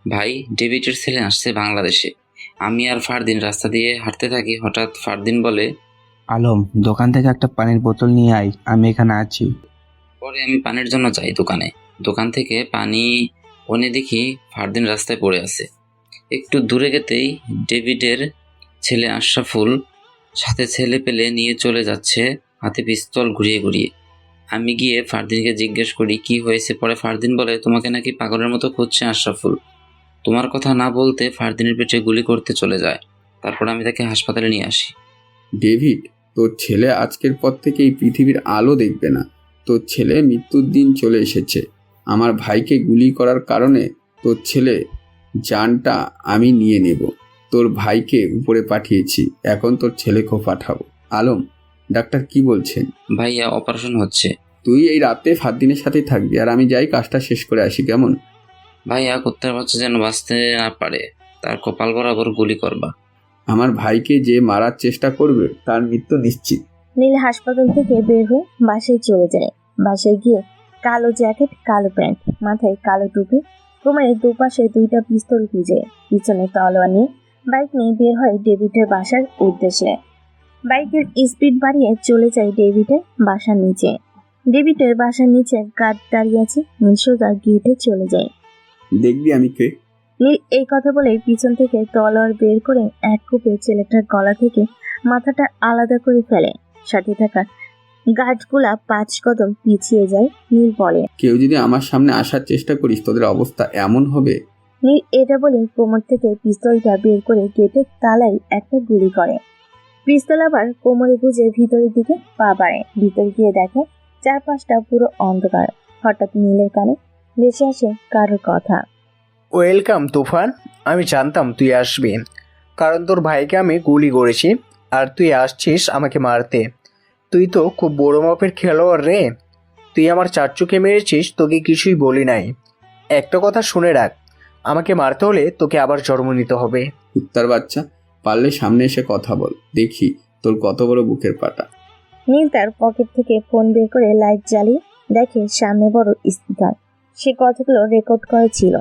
ভাই, ডেভিডের ছেলে আসছে বাংলাদেশে। আমি আর ফারদিন রাস্তা দিয়ে হাঁটতে থাকি। হঠাৎ ফারদিন বলে, আলম, দোকান থেকে একটা পানির বোতল নিয়ে আয়, আমি এখানে আছি। পরে আমি পানির জন্য যাই দোকানে। দোকান থেকে পানি এনে দেখি ফারদিন রাস্তায় পড়ে আছে। একটু দূরে যেতেই ডেভিডের ছেলে আশরাফুল সাথে ছেলে পেলে নিয়ে চলে যাচ্ছে, হাতে পিস্তল ঘুরিয়ে ঘুরিয়ে। আমি গিয়ে ফারদিনকে জিজ্ঞেস করি কি হয়েছে। পরে ফারদিন বলে, তোমাকে নাকি পাগলের মতো খুঁজছে আশরাফুল। তোমার কথা না বলতে ফারদিনের পেটে গুলি করতে চলে যায়। তারপর আমি তাকে হাসপাতালে নিয়ে আসি। ডেভিড, তোর ছেলে আজকের পর থেকে এই পৃথিবীর আলো দেখবে না। তোর ছেলে মৃত্যুর দিন চলে এসেছে। আমার ভাইকে গুলি করার কারণে তোর ছেলে জানটা আমি নিয়ে নেব। তোর ভাইকে উপরে পাঠিয়েছি, এখন তোর ছেলেকেও পাঠাবো। আলম, ডাক্তার কি বলছেন? ভাইয়া, অপারেশন হচ্ছে। তুই এই রাতে ফারদিনের সাথেই থাকবি, আর আমি যাই কাজটা শেষ করে আসি, কেমন? ভাইয়া, কুত্তার বাচ্চা যেন বাঁচতে না পারে, তার কপাল বরাবর গুলি করবা। আমার ভাইকে যে মারার চেষ্টা করবে তার মৃত্যু নিশ্চিত। নীল হাসপাতাল থেকে বের হয়ে বাসায় চলে যায়। বাসায় গিয়ে কালো জ্যাকেট, কালো প্যান্ট, মাথায় কালো টুপি, কোমরের দুপাশে দুইটা পিস্তল গুজে, পিছনে তলোয়ার নিয়ে বাইক নিয়ে বের হয় ডেভিডের বাসার উদ্দেশ্যে। বাইকের স্পিড বাড়িয়ে চলে যায় ডেভিডের বাসার নিচে। ডেভিডের বাসার নিচে গার্ড দাঁড়িয়ে আছে। নীল সোজা গেটে চলে যায়। দেখবি আমি কে? নীল এই কথা বলে পিছন থেকে তলোয়ার বের করে এক কোপে ছেলেটার গলা থেকে মাথাটা আলাদা করে ফেলে। সাথে থাকা গার্ডগুলা 5 কদম পিছিয়ে যায়। নীল বলে, কেউ যদি আমার সামনে আসার চেষ্টা করিস তোদের অবস্থা এমন হবে। নীল এটা বলে কোমর থেকে পিস্তলটা বের করে গেটের তালায় একটা গুলি করে। পিস্তল আবার কোমরে গুজে ভিতরের দিকে পা বাড়ে। ভিতরে গিয়ে দেখে চারপাশটা পুরো অন্ধকার। হঠাৎ নীলের কানে ভেসে আসে কারোর কথা। ওয়েলকাম তুফান, আমি জানতাম তুই আসবি, কারণ তোর ভাইকে আমি গুলি করেছি আর তুই আসছিস আমাকে মারতে। তুই তো খুব বড় মাপের খেলোয়াড় রে। তুই আমার চাচুকে মেরেছিস, তোকে কিছুই বলি নাই। একটা কথা শুনে রাখ, আমাকে মারতে হলে তোকে আবার জন্ম নিতে হবে। কুত্তার বাচ্চা, পারলে সামনে এসে কথা বল, দেখি তোর কত বড় বুকের পাটা। নীল তার পকেট থেকে ফোন বের করে লাইট জ্বালিয়ে দেখে সামনে বড় স্পিকার। সে কথাগুলো রেকর্ড করা ছিল।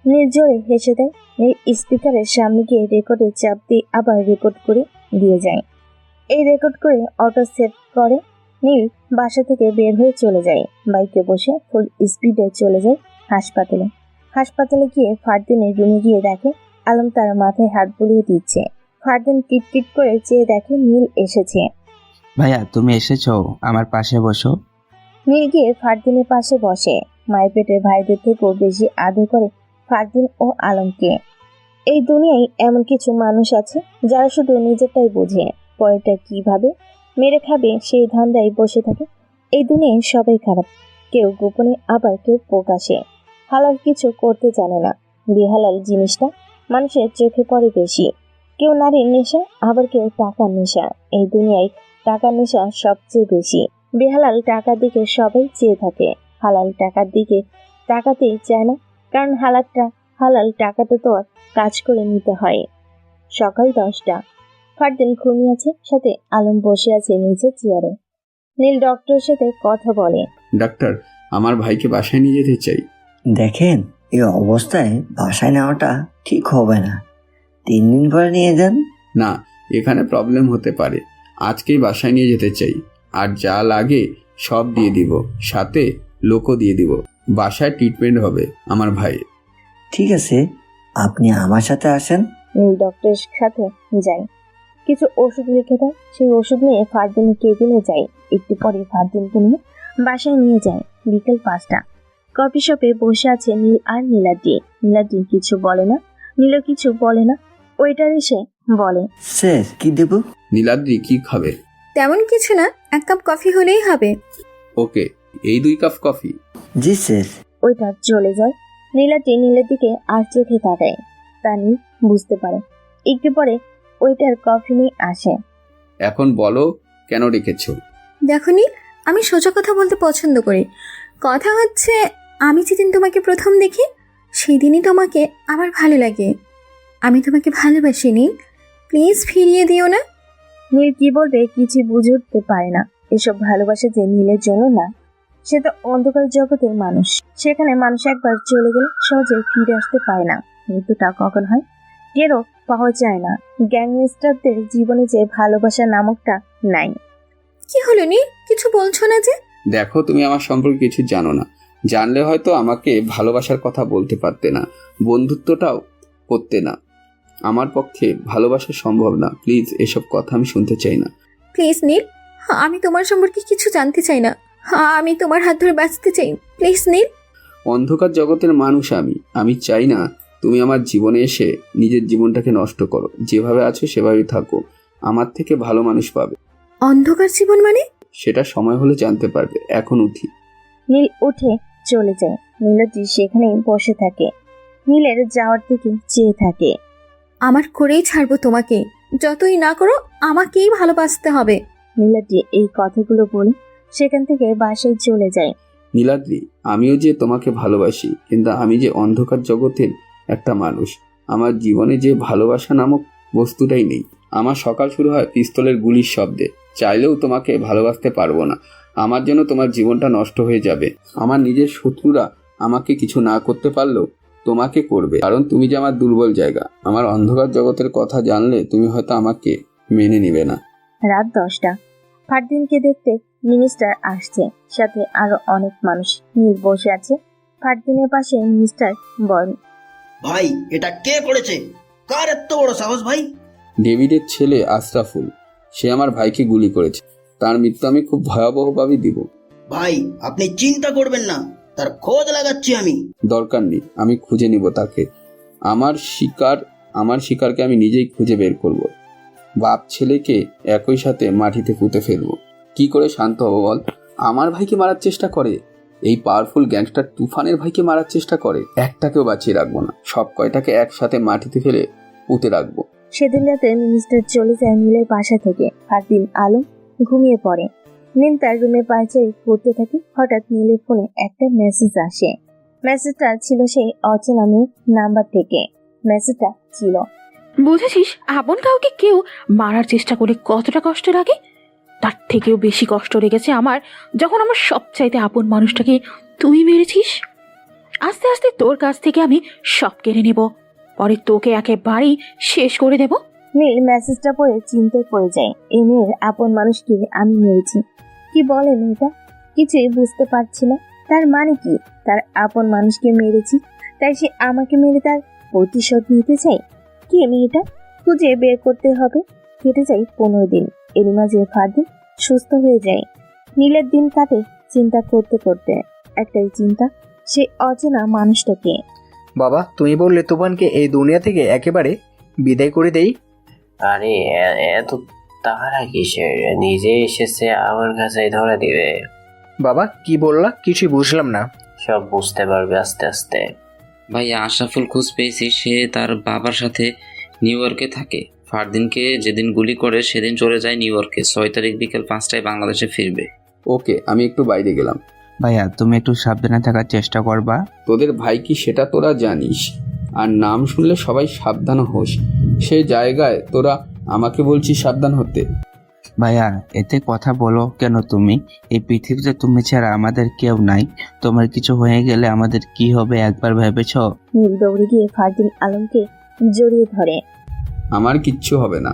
নীল জোরে হেসে দেয়। নীল স্পিকারের সামনে গিয়ে রেকর্ডে চাপ দিয়ে আবার রেকর্ড করে দিয়ে যায়। এই রেকর্ড করে অটো সেট করে নীল বাসা থেকে বের হয়ে চলে যায়। বাইকে বসে ফুল স্পিডে চলে যায় হাসপাতালে। হাসপাতালে গিয়ে ফারদিনের রুমে গিয়ে দেখে আলম তার মাথায় হাত বুলিয়ে দিচ্ছে। ফারদিন কিটকিট করে চেয়ে দেখে নীল এসেছে। ভাইয়া, তুমি এসেছো, আমার পাশে বসো। নীল গিয়ে ফারদিনের পাশে বসে। মায়ের পেটের ভাইদের থেকেও বেশি আদর করে ফারদিন ও আলমকে। এই দুনিয়ায় এমন কিছু মানুষ আছে যারা শুধু নিজেরটাই বোঝে, পরেরটা কিভাবে মেরে খাবে সেই ধান্দায় বসে থাকে। এই দুনিয়ায় সবাই খারাপ, কেউ গোপনে আবার কেউ প্রকাশে। হালাল কিছু করতে জানে না। বেহালাল জিনিসটা মানুষের চোখে পড়ে বেশি। কেউ নারীর নেশা, আবার কেউ টাকার নেশা। এই দুনিয়ায় টাকার নেশা সবচেয়ে বেশি। বেহালাল টাকার দিকে সবাই চেয়ে থাকে, হালাল টাকার দিকে তাকাতেই চায় না, কারণ হালাল টাকাটা তো কাজ করে নিতে হয়। সকাল 10টা। ফারদিন ঘুমিয়ে আছে, সাথে আলম বসে আছে নিচের চেয়ারে। নীল ডক্টরের সাথে কথা বলে। ডাক্তার, আমার ভাইকে বাসায় নিয়ে যেতে চাই। দেখেন, এই অবস্থায় বাসায় নেওয়াটা ঠিক হবে না, 3 দিন পরে নিয়ে যান। না, এখানে প্রবলেম হতে পারে। আজকেই বাসায় নিয়ে যেতে চাই, আর যা লাগে সব দিয়ে দিব, সাথে লোকও দিয়ে দিব। বাসায় ট্রিটমেন্ট হবে আমার ভাই। ঠিক আছে, আপনি আমার সাথে আসেন। নীল ডক্টরের সাথে যায়, কিছু ওষুধ লিখে দেয়। সেই ওষুধ নিয়ে ফারদিনের কেবিনে যায়। একটু পরে ফারদিনকে নিয়ে বাসায় নিয়ে যায়। বিকেল 5টা। কফি শপে বসে আছে নীল আর নীলাদ্রি। নীলাদ্রি কিছু বলে না, নীলও কিছু বলে না। ওয়েটার এসে বলে, স্যার কি দেব? নীলাদ্রি কি খাবে? তেমন কিছু না, 1 কাপ কফি হলেই হবে। ওকে, এই 2 কাপ কফি। জি স্যার। ওয়েটার চলে যায়। নীলাদ্রি নীলের দিকে আর চোখে তাকায়। তা নীল বুঝতে পারে। একটু পরে ওয়েটার কফি নিয়ে আসে। এখন বলো কেন রেখেছো? দেখো নীল, আমি সোজা কথা বলতে পছন্দ করি। কথা হচ্ছে, আমি যেদিন তোমাকে প্রথম দেখি সেদিনই তোমাকে আমার ভালো লাগে। আমি তোমাকে ভালোবাসি নীল, প্লিজ ফিরিয়ে দিও না। নীল কি বলবে কিছু বুঝে উঠতে পারে না। এসব ভালোবাসা যে নীলের জন্য না, সে তো অন্ধকার জগতের মানুষ। সেখানে মানুষ একবার চলে গেলে সহজে ফিরে আসতে পারে না। মৃত্যুটা কখন হয় টেরও পাওয়া যায় না। গ্যাংস্টারদের জীবনে যে ভালোবাসা নামকটা নাই। কি হলো নীল, কিছু বলছো না যে? দেখো, তুমি আমার সম্পর্কে কিছু জানো না। জানলে হয়তো আমাকে ভালোবাসার কথা বলতে পারতে না, বন্ধুত্বটাও করতে না। আমার পক্ষে ভালোবাসা সম্ভব না। প্লিজ, এসব কথা আমি শুনতে চাই না। প্লিজ নীল, আমি তোমার সম্পর্কে কিছু জানতে চাই না। আমি তোমার হাত ধরে বাঁচতে চাই। প্লিজ নীল। অন্ধকার জগতের মানুষ আমি চাই না তুমি আমার জীবনে এসে নিজের জীবনটাকে নষ্ট করো। যেভাবে আছো সেভাবেই থাকো, আমার থেকে ভালো মানুষ পাবে। অন্ধকার জীবন মানে? সেটা সময় হলে জানতে পারবে। এখন উঠি। নীল উঠে চলে যায়। নীলাদ্রি সেখানেই বসে থাকে, নীলের যাওয়ার দিকে চেয়ে থাকে। আমার করেই ছাড়বো তোমাকে, যতই না করো আমাকেই ভালোবাসতে হবে। নীলাদ্রি এই কথাগুলো বলে সেখান থেকে বাসায় চলে যায়। নীলাদ্রি, আমিও যে তোমাকে ভালোবাসি, কিন্তু আমি যে অন্ধকার জগতের একটা মানুষ। আমার জীবনে যে ভালোবাসা নামক বস্তুটাই নেই। আমার সকাল শুরু হয় পিস্তলের গুলির শব্দে। চাইলেও তোমাকে ভালোবাসতে পারবো না। আমার জন্য তোমার জীবনটা নষ্ট হয়ে যাবে। আমার নিজের শত্রুরা আমাকে কিছু না করতে পারলেও তোমাকে করবে, কারণ তুমি যে আমার দুর্বল জায়গা। আমার অন্ধকার জগতের কথা জানলে তুমি হয়তো আমাকে মেনে নিবে না। রাত 10টা। ফারদিনকে দেখতে মিনিস্টার আসছে, সাথে আরো অনেক মানুষ। নীল বসে আছে ফারদিনের পাশে। মিনিস্টার বল, ভাই এটা কে করেছে? কার এত বড় সাহস ভাই? ডেভিডের ছেলে আশরাফুল, সে আমার ভাইকে গুলি করেছে। তার মৃত্যু আমি খুব ভয়াবহভাবে দিব। ভাই আপনি চিন্তা করবেন না, তার খোঁজ লাগাচ্ছি আমি। দরকার নেই, আমি খুঁজে নিব তাকে। আমার শিকারকে আমি নিজেই খুঁজে বের করব। বাপ ছেলেকে একই সাথে মাটিতে পুঁতে ফেলবো। কি করে শান্ত হবো বল? আমার ভাইকে মারার চেষ্টা করে, এই পাওয়ারফুল গ্যাংস্টার তুফানের ভাইকে মারার চেষ্টা করে। একটাকেও বাঁচিয়ে রাখবো না, সব কয়টাকে একসাথে মাটিতে ফেলে পুঁতে রাখবো। সেদিন রাতে মিনিস্টার চলে যায় নীলের বাসা থেকে। ফারদিন আলম ঘুমিয়ে পড়ে। নীল তার রুমে পায়চারি করতে থাকে। হঠাৎ নীলের ফোনে একটা মেসেজ আসে। মেসেজটা ছিল সেই অচেনা মেয়ের নাম্বার থেকে। মেসেজটা ছিল, বুঝেছিস, আপন কাউকে কেউ মারার চেষ্টা করে কতটা কষ্ট লাগে? তার থেকেও বেশি কষ্ট লেগেছে আমার, যখন আমার সবচাইতে আপন মানুষটাকে তুই মেরেছিস। আস্তে আস্তে তোর কাছ থেকে আমি সব কেড়ে নেব, পরে তোকে একেবারেই শেষ করে দেব। নীল মেসেজটা পড়ে চিন্তায় পড়ে যায়। এই মেয়ের আপন মানুষকে আমি মেরেছি। কি বলে মেয়েটা? কিছুই বুঝতে পারছি না। তার মানে কি? তার আপন মানুষকে মেরেছি, তাই সে আমাকে মেরে তার প্রতিশোধ নিতে চায়? কে মেয়েটা? খুঁজে বের করতে হবে। কেটে যায় 15 দিন। এর মাঝে ফারদিন সুস্থ হয়ে যায়। নীলের দিন কাটে চিন্তা করতে করতে। একটাই চিন্তা, সে অচেনা মানুষটাকে। বাবা, তুমি বললে তুফানকে এই দুনিয়া থেকে একেবারে বিদায় করে দেই। আরে এত তাহারা কিসের? নিজে এসেছে আমার কাছে ধরে দিবে। বাবা কি বললা? কিছুই বুঝলাম না। সব বুঝতে পারবে আস্তে আস্তে। ভাইয়া, আশরাফুল খোঁজ পেয়েছি, সে তার বাবার সাথে নিউ ইয়র্কে থাকে। ফারদিনকে যেদিন গুলি করে সেদিন চলে যায় নিউ ইয়র্কে। 6 তারিখ বিকেল 5টায় বাংলাদেশে ফিরবে। ওকে, আমি একটু বাইরে গেলাম। ভাইয়া, তুমি একটু সাবধানে থাকার চেষ্টা করবা। তোদের ভাই কি সেটা তোরা জানিস, আর নাম শুনলে সবাই সাবধান হোস। সে জায়গায় তোরা আমাকে বলছিস সাবধান হতে। ভাইয়া, এতে কথা বলো কেন তুমি? এই পৃথিবীতে তুমি ছাড়া আমাদের কেউ নাই। তোমার কিছু হয়ে গেলে আমাদের কি হবে একবার ভেবেছ? নীল দৌড়ে গিয়ে ফারদিন আলমকে জড়িয়ে ধরে। আমার কিচ্ছু হবে না,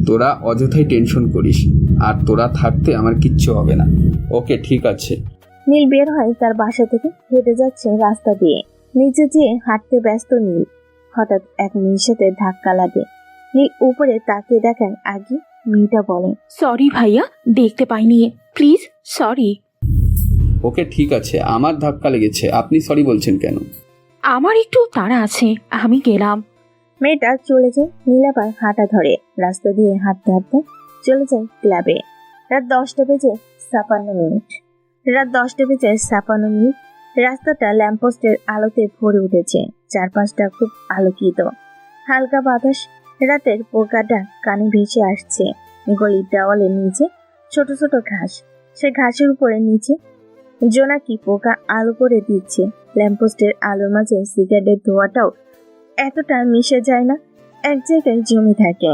তোরা অযথাই টেনশন করিস। আর তোরা থাকতে আমার কিচ্ছু হবে না। ওকে, ঠিক আছে। নীল বের হয় তার বাসা থেকে। হেঁটে যাচ্ছে রাস্তা দিয়ে। নিচে যেয়ে হাঁটতে ব্যস্ত নীল। হঠাৎ এক মেয়ের সাথে ধাক্কা লাগে। নীল উপরে তাকিয়ে দেখার আগে মেয়েটা বলে, সরি ভাইয়া, দেখতে পাইনি, প্লিজ সরি। ওকে, ঠিক আছে, আমার ধাক্কা লেগেছে, আপনি সরি বলছেন কেন? আমার একটু তাড়া আছে, আমি গেলাম। মেয়েটা চলে যায়। নীল আবার হাঁটা ধরে। রাস্তা দিয়ে হাঁটতে হাঁটতে চলে যায় ক্লাবে। রাত 10টা বেজে 56 মিনিট। রাস্তাটা ল্যাম্পপোস্টের আলোতে ভরে উঠেছে। চারপাশটা খুব আলোকিত। হালকা বাতাস, রাতের পোকাটা কানে ভেসে আসছে। গলির দেওয়ালের নিচে ছোট ছোট ঘাস। সে ঘাসের উপরে নিচে জোনাকি পোকা আলো করে দিচ্ছে। ল্যাম্পপোস্টের আলোর মাঝে সিগারেটের ধোঁয়াটাও এতটা মিশে যায় না, এক জায়গায় জমে থাকে।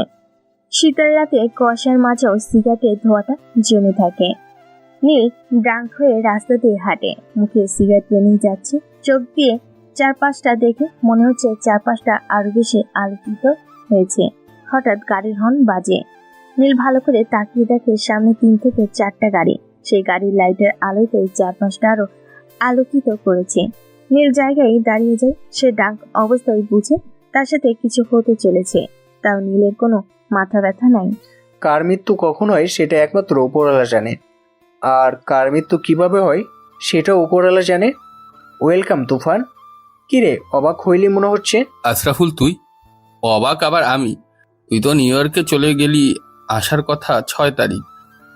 শীতের রাতে কুয়াশার মাঝেও সিগারেটের ধোঁয়াটা জমে থাকে। নীল ডাঙ্ক হয়ে রাস্তা দিয়ে হাঁটে, মুখে সিগারেট নিয়ে যাচ্ছে। চোখ দিয়ে চারপাশটা দেখে মনে হচ্ছে চারপাশটা আরো বেশি আলোকিত হয়েছে। হঠাৎ গাড়ির হর্ন বাজে। নীল ভালো করে তাকিয়ে দেখে সামনে 3 থেকে 4টা গাড়ি। সেই গাড়ির লাইটের আলোতে চারপাশটা আরো আলোকিত করেছে। নীল জায়গায় দাঁড়িয়ে যায়। সে ডাক অবস্থায় বুঝে তার সাথে কিছু হতে চলেছে। তাও নীলের কোনো মাথা ব্যথা নাই। কার মৃত্যু কখন হয় সেটা একমাত্র উপরওয়ালা জানে, আর কার মৃত্যু কিভাবে হয় সেটা উপরওয়ালা জানে। ওয়েলকাম তুফান। কিরে, অবাক হইলি মনে হচ্ছে? আশরাফুল, তুই? অবাক আবার আমি? তুই তো নিউ ইয়র্কে চলে গেলি, আসার কথা 6 তারিখ।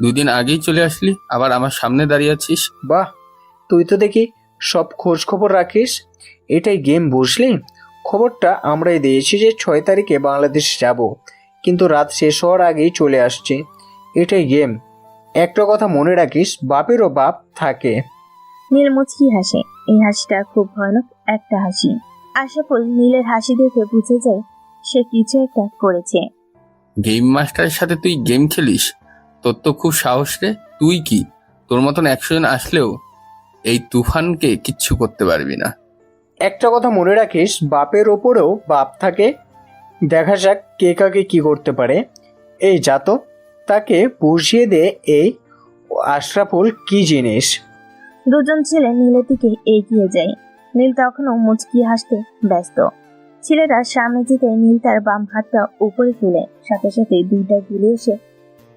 2 দিন আগেই চলে আসলি, আবার আমার সামনে দাঁড়িয়ে আছিস। বাহ, তুই তো দেখি সব খোঁজ খবর রাখিস। এটাই গেম, বুঝলি? খবরটা আমরাই দিয়েছি যে 6 তারিখে বাংলাদেশ যাব, কিন্তু রাত শেষ হওয়ার আগেই চলে আসছে। এটাই গেম। একটা কথা মনে রাখিস, বাপেরও বাপ থাকে। নীল মুচকি হাসে। এই হাসিটা খুব ভয়ানক একটা হাসি। আশাফুল নীলের হাসি দেখে বুঝে যায় সে কিছু একটা করেছে। গেম মাস্টারের সাথে তুই গেম খেলিস? তোর তো খুব সাহস রে। তুই কি, তোর মতন 100 জন আসলেও এই তুফানকে কিচ্ছু করতে পারবি না। একটা কথা মনে রাখিস, বাপের ওপরেও বাপ থাকে। দেখা যাক কে কাকে কি করতে পারে। এই যাতো, তাকে বুঝিয়ে দে এই আশরাফুল কি জিনিস। দুজন ছেলে নীলের দিকে এগিয়ে যায়। নীল তখনও মুচকি হাসতে ব্যস্ত। ছেলেরা সামনে যেতে নীল তার বাম হাতটা উপরে তুলে সাথে সাথে 2টা গুলি এসে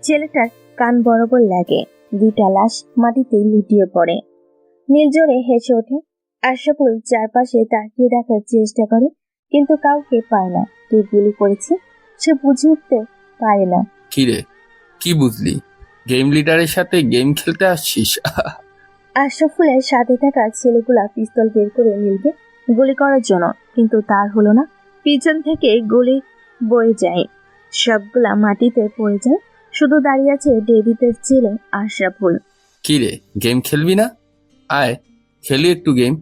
ছেলেটার কান বরাবর লাগে। 2টা লাশ মাটিতে লুটিয়ে পড়ে। নীল জোরে হেসে ওঠে। আশরাফুল চারপাশে তাকিয়ে দেখার চেষ্টা করে, কিন্তু কাউকে পায় না। কে গুলি করেছে সে বুঝে উঠতে পারে না। কি রে, কি বুঝলি? গেম লিডারের সাথে গেম খেলতে আসছিস? আশরাফুলের সাথে থাকা ছেলেগুলা পিস্তল বের করে নীলকে গুলি করার জন্য, কিন্তু তার হলো না। পিছন থেকে গুলি বয়ে যায়, সবগুলা মাটিতে পড়ে যায়। শুধু দাঁড়িয়ে আছে ডেভিডের ছেলে আশরাফুল। কি রে, গেম খেলবি না? আয় খেলি একটু গেম।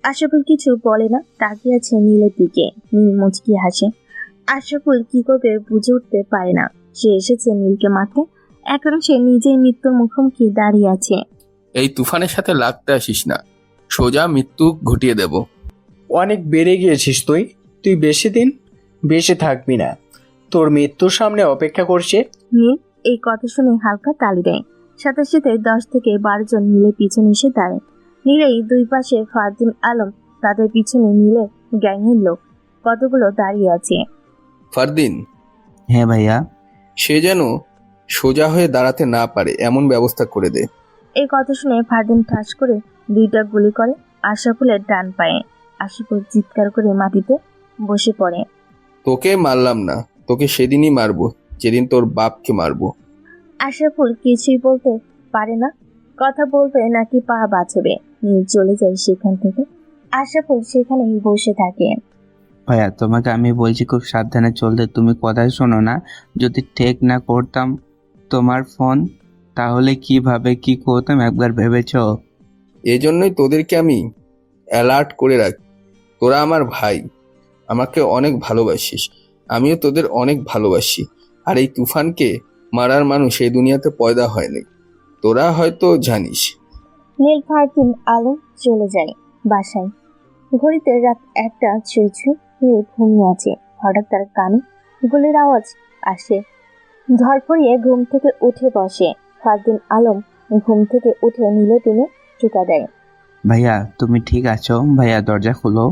আশরাফুল কিছু বলে না, তাকিয়ে আছে নীলের দিকে। নীল মুচকি হাসে। আশরাফুল কি করবে বুঝে উঠতে পারে না। সে এসেছে নীলকে মারতে, এখন সে নিজেই মৃত্যুর মুখোমুখি দাঁড়িয়ে আছে। এই তুফানের সাথে লাগতে আসিস না, সোজা মৃত্যু ঘটিয়ে দেব। অনেক বেড়ে গিয়েছিস তুই। তুই বেশি দিন বেঁচে থাকবি না। তোর মৃত্যুর সামনে অপেক্ষা করছে। নীল এই কথা শুনে হালকা তালি দেয়। সাথে সাথে 10 থেকে 12 জন নীলের পিছনে এসে দাঁড়ায়। নীলেই 2 পাশে ফারদিন আলম, তাদের পিছনে নীলের গ্যাংয়ের লোক কতগুলো দাঁড়িয়ে আছে। ফারদিন? হ্যাঁ ভাইয়া। সে যেন সোজা হয়ে দাঁড়াতে না পারে এমন ব্যবস্থা করে দে। এই কথা শুনে ফারদিন ঠাস করে 2টা গুলি করে আশরাফুলের ডান পায়ে। আশরাফুল চিৎকার করে মাটিতে বসে পড়ে। তোকে মারলাম না, তোকে সেদিনই মারবো যেদিন তোর বাপকে মারবো। আশরাফুল কিছুই বলতে পারে না। কথা বলতে নাকি পা বাঁচবে। নীল চলে যায় সেখান থেকে। আশরাফুল সেখানেই বসে থাকে। ভাইয়া, তোমাকে আমি বলছি খুব সাবধানে চলতে, তুমি কথাই শোনো না। যদি ঠিক না করতাম তোমার ফোন, তাহলে কিভাবে কি করতাম একবার ভেবেছ? এজন্যই তোদেরকে আমি অ্যালার্ট করে রাখি। তোরা আমার ভাই, আমাকে অনেক ভালোবাসিস, আমিও তোদের অনেক ভালোবাসি। আর এই তুফানকে মারার মানুষ এই দুনিয়াতে পয়দা হয়নি, তোরা হয়তো জানিস। নীল ফারদিন আলম চলে যায় বাসায়। ঘড়িতে রাত 1টা ছুঁই। নীল ঘুমিয়ে আছে। হঠাৎ তার কানে গুলির আওয়াজ আসে। ধরফড়িয়ে ঘুম থেকে উঠে বসে। ফারদিন আলম ঘুম থেকে উঠে নীলের রুমে ঢুকা দেয়। ভাইয়া, তুমি ঠিক আছো? ভাইয়া, দরজা খুলো।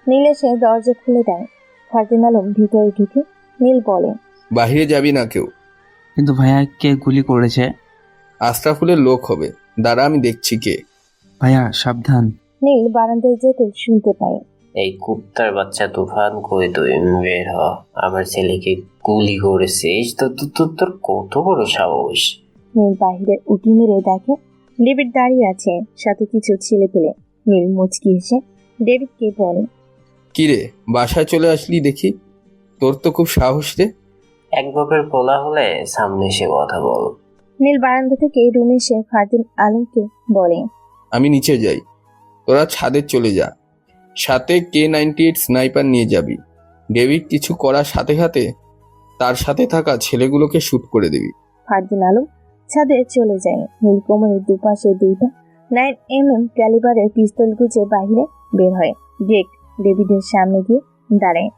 নীল এসে দরজা খুলে দেয়। ফারদিন আলম ভিতরে ঢুকে নীল বলে, বাহিরে যাবি না কেউ। কিন্তু ভাইয়া, কে গুলি করেছে? আশরাফুলের লোক হবে, দাঁড়া আমি দেখছি কে। ভাইয়া সাবধান। নীল বারান্দায় যেতে শুনতে পায়, এই কুত্তার বাচ্চা তুফান, কই তুই? বের হ। আমার ছেলেকে গুলি করেছিস? তোর কত বড় সাহস? নীল বাহিরের উঁকি মেরে দেখে ডেভিড দাঁড়িয়ে আছে, সাথে কিছু ছেলে পেলে। নীল মুচকি এসে ডেভিডকে বলে, কিরে, বাসায় চলে আসলি দেখি। তোর তো খুব সাহস রে। এক বাপের পোলা হলে সামনে এসে কথা বল। নীল বারান্দা থেকে রুমে এসে ফারদিন আলমকে বলে, আমি নিচে যাই, তোরা ছাদে চলে যা। সাথে K98 স্নাইপার নিয়ে যাবি। ডেভিড কিছু করার সাথে সাথে তার সাথে থাকা ছেলেগুলোকে শুট করে দিবি। ফারদিন আলম ছাদে চলে যায়। নীল কোমরের দুপাশে 2টা 9mm ক্যালিবারের পিস্তল গুজে বাইরে বের হয়। ডিরেক্ট ডেভিডের সামনে গিয়ে দাঁড়ায়।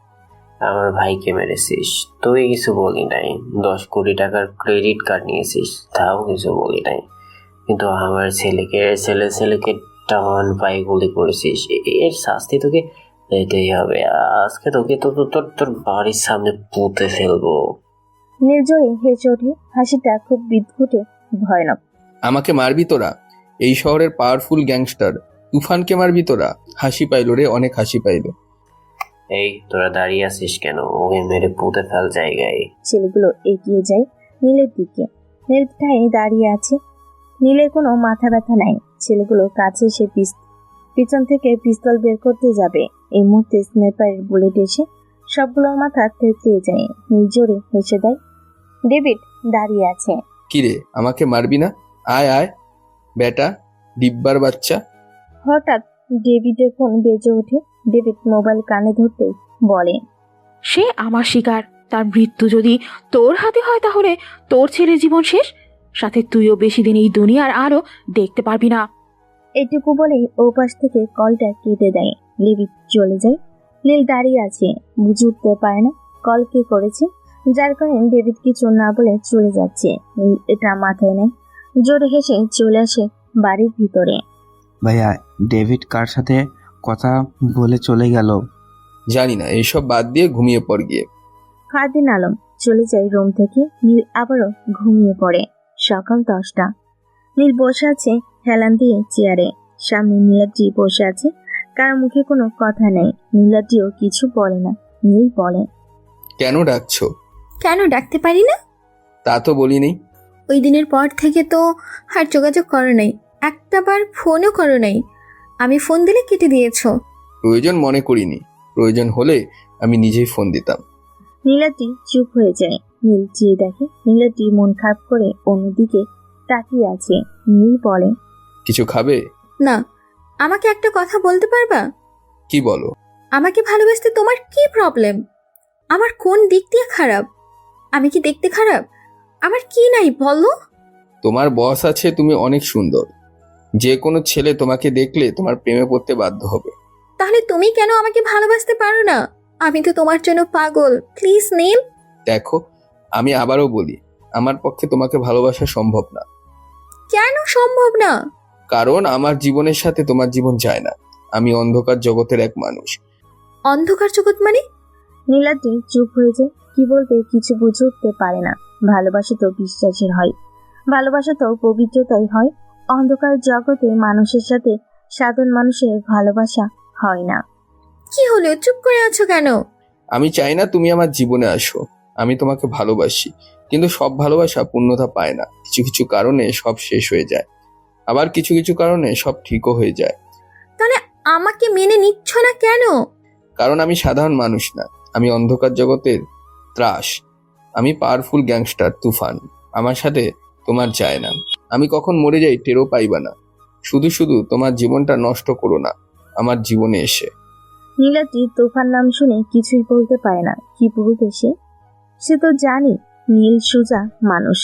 আমার ভাইকে মেরেছিস, তুই কিছু বলি নাই। 10 কোটি টাকার ক্রেডিট কার্ড নিয়েছিস, তাও কিছু বলি নাই। কিন্তু আমার ছেলেকে টান পায়ে গুলি করেছিস, এর শাস্তি তোকে দিতেই হবে। আজকে তোকে তোর বাড়ির সামনে পুঁতে ফেলবো। নির্জরে হেসে ওঠে, হাসিটা খুব বিদ্ঘুটে ভয়ানক। আমাকে মারবি তোরা? এই শহরের পাওয়ারফুল গ্যাংস্টার তুফানকে মারবি তোরা? হাসি পাইলো রে, অনেক হাসি পাইলো। এই তোরা দাঁড়িয়ে আছিস কেন? ওকে মেরে পুঁতে ফেল জায়গায়। ছেলেগুলো এগিয়ে যায় নীলের দিকে। নীল ঠায় দাঁড়িয়ে আছে। নীলের কোনো মাথা ব্যথা নাই। ছেলেগুলো কাছে এসে পিছন থেকে পিস্তল বের করতে যাবে, এই মুহূর্তে স্নাইপারের বুলেট এসে সবগুলোর মাথা থেতলিয়ে যায়। নীল জোরে হেসে দেয়। ডেভিড দাঁড়িয়ে আছে। কিরে, আমাকে মারবি না? আয় আয় বেটা, ডিব্বার বাচ্চা। হঠাৎ ডেভিডের ফোন বেজে ওঠে। ডেভিড মোবাইল কানে ধরতে বলে, সে আমার শিকার, তার মৃত্যু যদি তোর হাতে হয় তাহলে তোর ছেলের জীবন শেষ, সাথে তুইও বেশি দিন এই দুনিয়ার আরো দেখতে পারবি না। এটুকু বলেই ওপাশ থেকে কলটা কেটে দেয়। ডেভিড চলে যায়। নীল দাঁড়িয়ে আছে, বুঝে উঠতে পারে না কল কে করেছে, যার কারণে ডেভিড কিছু না বলে চলে যাচ্ছে। নীল এটা মাথায় নেয়, জোরে হেসে চলে আসে বাড়ির ভিতরে। ভাইয়া, ডেভিড কার সাথে কথা বলে চলে গেল? জানি না, এইসব বাদ দিয়ে ঘুমিয়ে পড় গিয়ে। ফারদিন আলম চলে যায় রুম থেকে। নীল আবারও ঘুমিয়ে পড়ে। সকাল 10টা। নীল বসে আছে হেলান দিয়ে চেয়ারে। সামনে নীলাদ্রি বসে আছে, কার মুখে কোনো কথা নেই। নীলাদ্রিও কিছু বলে না। নীল বলে, কেন ডাকছো? কেন ডাকতে পারি না? তা তো বলি নেই। ওই দিনের পর থেকে তো আর যোগাযোগ করো নাই, একটাবার ফোনও করো নাই। আমি ফোন দিলে কেটে দিয়েছো। প্রয়োজন মনে করিনি, প্রয়োজন হলে আমি নিজেই ফোন দিতাম। নীলাদ্রি চুপ হয়ে যায়। নীল চেয়ে দেখে নীলাদ্রি মন খারাপ করে অন্যদিকে তাকিয়ে আছে। নীল বলে, কিছু খাবে? না। আমাকে একটা কথা বলতে পারবা? কি বলো? আমাকে ভালোবাসতে তোমার কি প্রবলেম? আমার কোন দিক দিয়ে খারাপ? আমি কি দেখতে খারাপ? আমার কি নাই বলো? তোমার বস আছে, তুমি অনেক সুন্দর। যে কোনো ছেলে তোমাকে দেখলে তোমার প্রেমে পড়তে বাধ্য হবে। তাহলে তুমি কেন আমাকে ভালোবাসতে পারো না? আমি তো তোমার জন্য পাগল। প্লিজ নীল। দেখো, আমি আবারও বলি, আমার পক্ষে তোমাকে ভালোবাসা সম্ভব না। কেন সম্ভব না? কারণ আমার জীবনের সাথে তোমার জীবন যায় না। আমি অন্ধকার জগতের এক মানুষ। অন্ধকার জগৎ মানে? নীলাদ্রি চুপ হয়ে যায়। কি বলবে কিছু বুঝে উঠতে পারে না। ভালোবাসা তো বিশ্বাসের হয়, ভালোবাসা তো পবিত্রতাই হয়। অন্ধকার জগতে মানুষের সাথে সাধারণ মানুষের ভালোবাসা হয় না। কি হলো, চুপ করে আছো কেন? আমি চাই না তুমি আমার জীবনে আসো। আমি তোমাকে ভালোবাসি, কিন্তু সব ভালোবাসা পূর্ণতা পায় না। কিছু কিছু কারণে সব শেষ হয়ে যায়, আবার কিছু কিছু কারণে সব ঠিকও হয়ে যায়। তাহলে আমাকে মেনে নিচ্ছ না কেন? কারণ আমি সাধারণ মানুষ না, আমি অন্ধকার জগতের ত্রাস। আমি পাওয়ারফুল গ্যাংস্টার তুফান। আমার সাথে তোমার যায় না। আমি কখন মরে যাই টেরও পাইবা না। শুধু শুধু তোমার জীবনটা নষ্ট করো না আমার জীবনে এসে। নীলাদ্রি তুফান নাম শুনে কিছুই বলতে পারে না। কি বলবে সে তো জানি নীল সোজা মানুষ।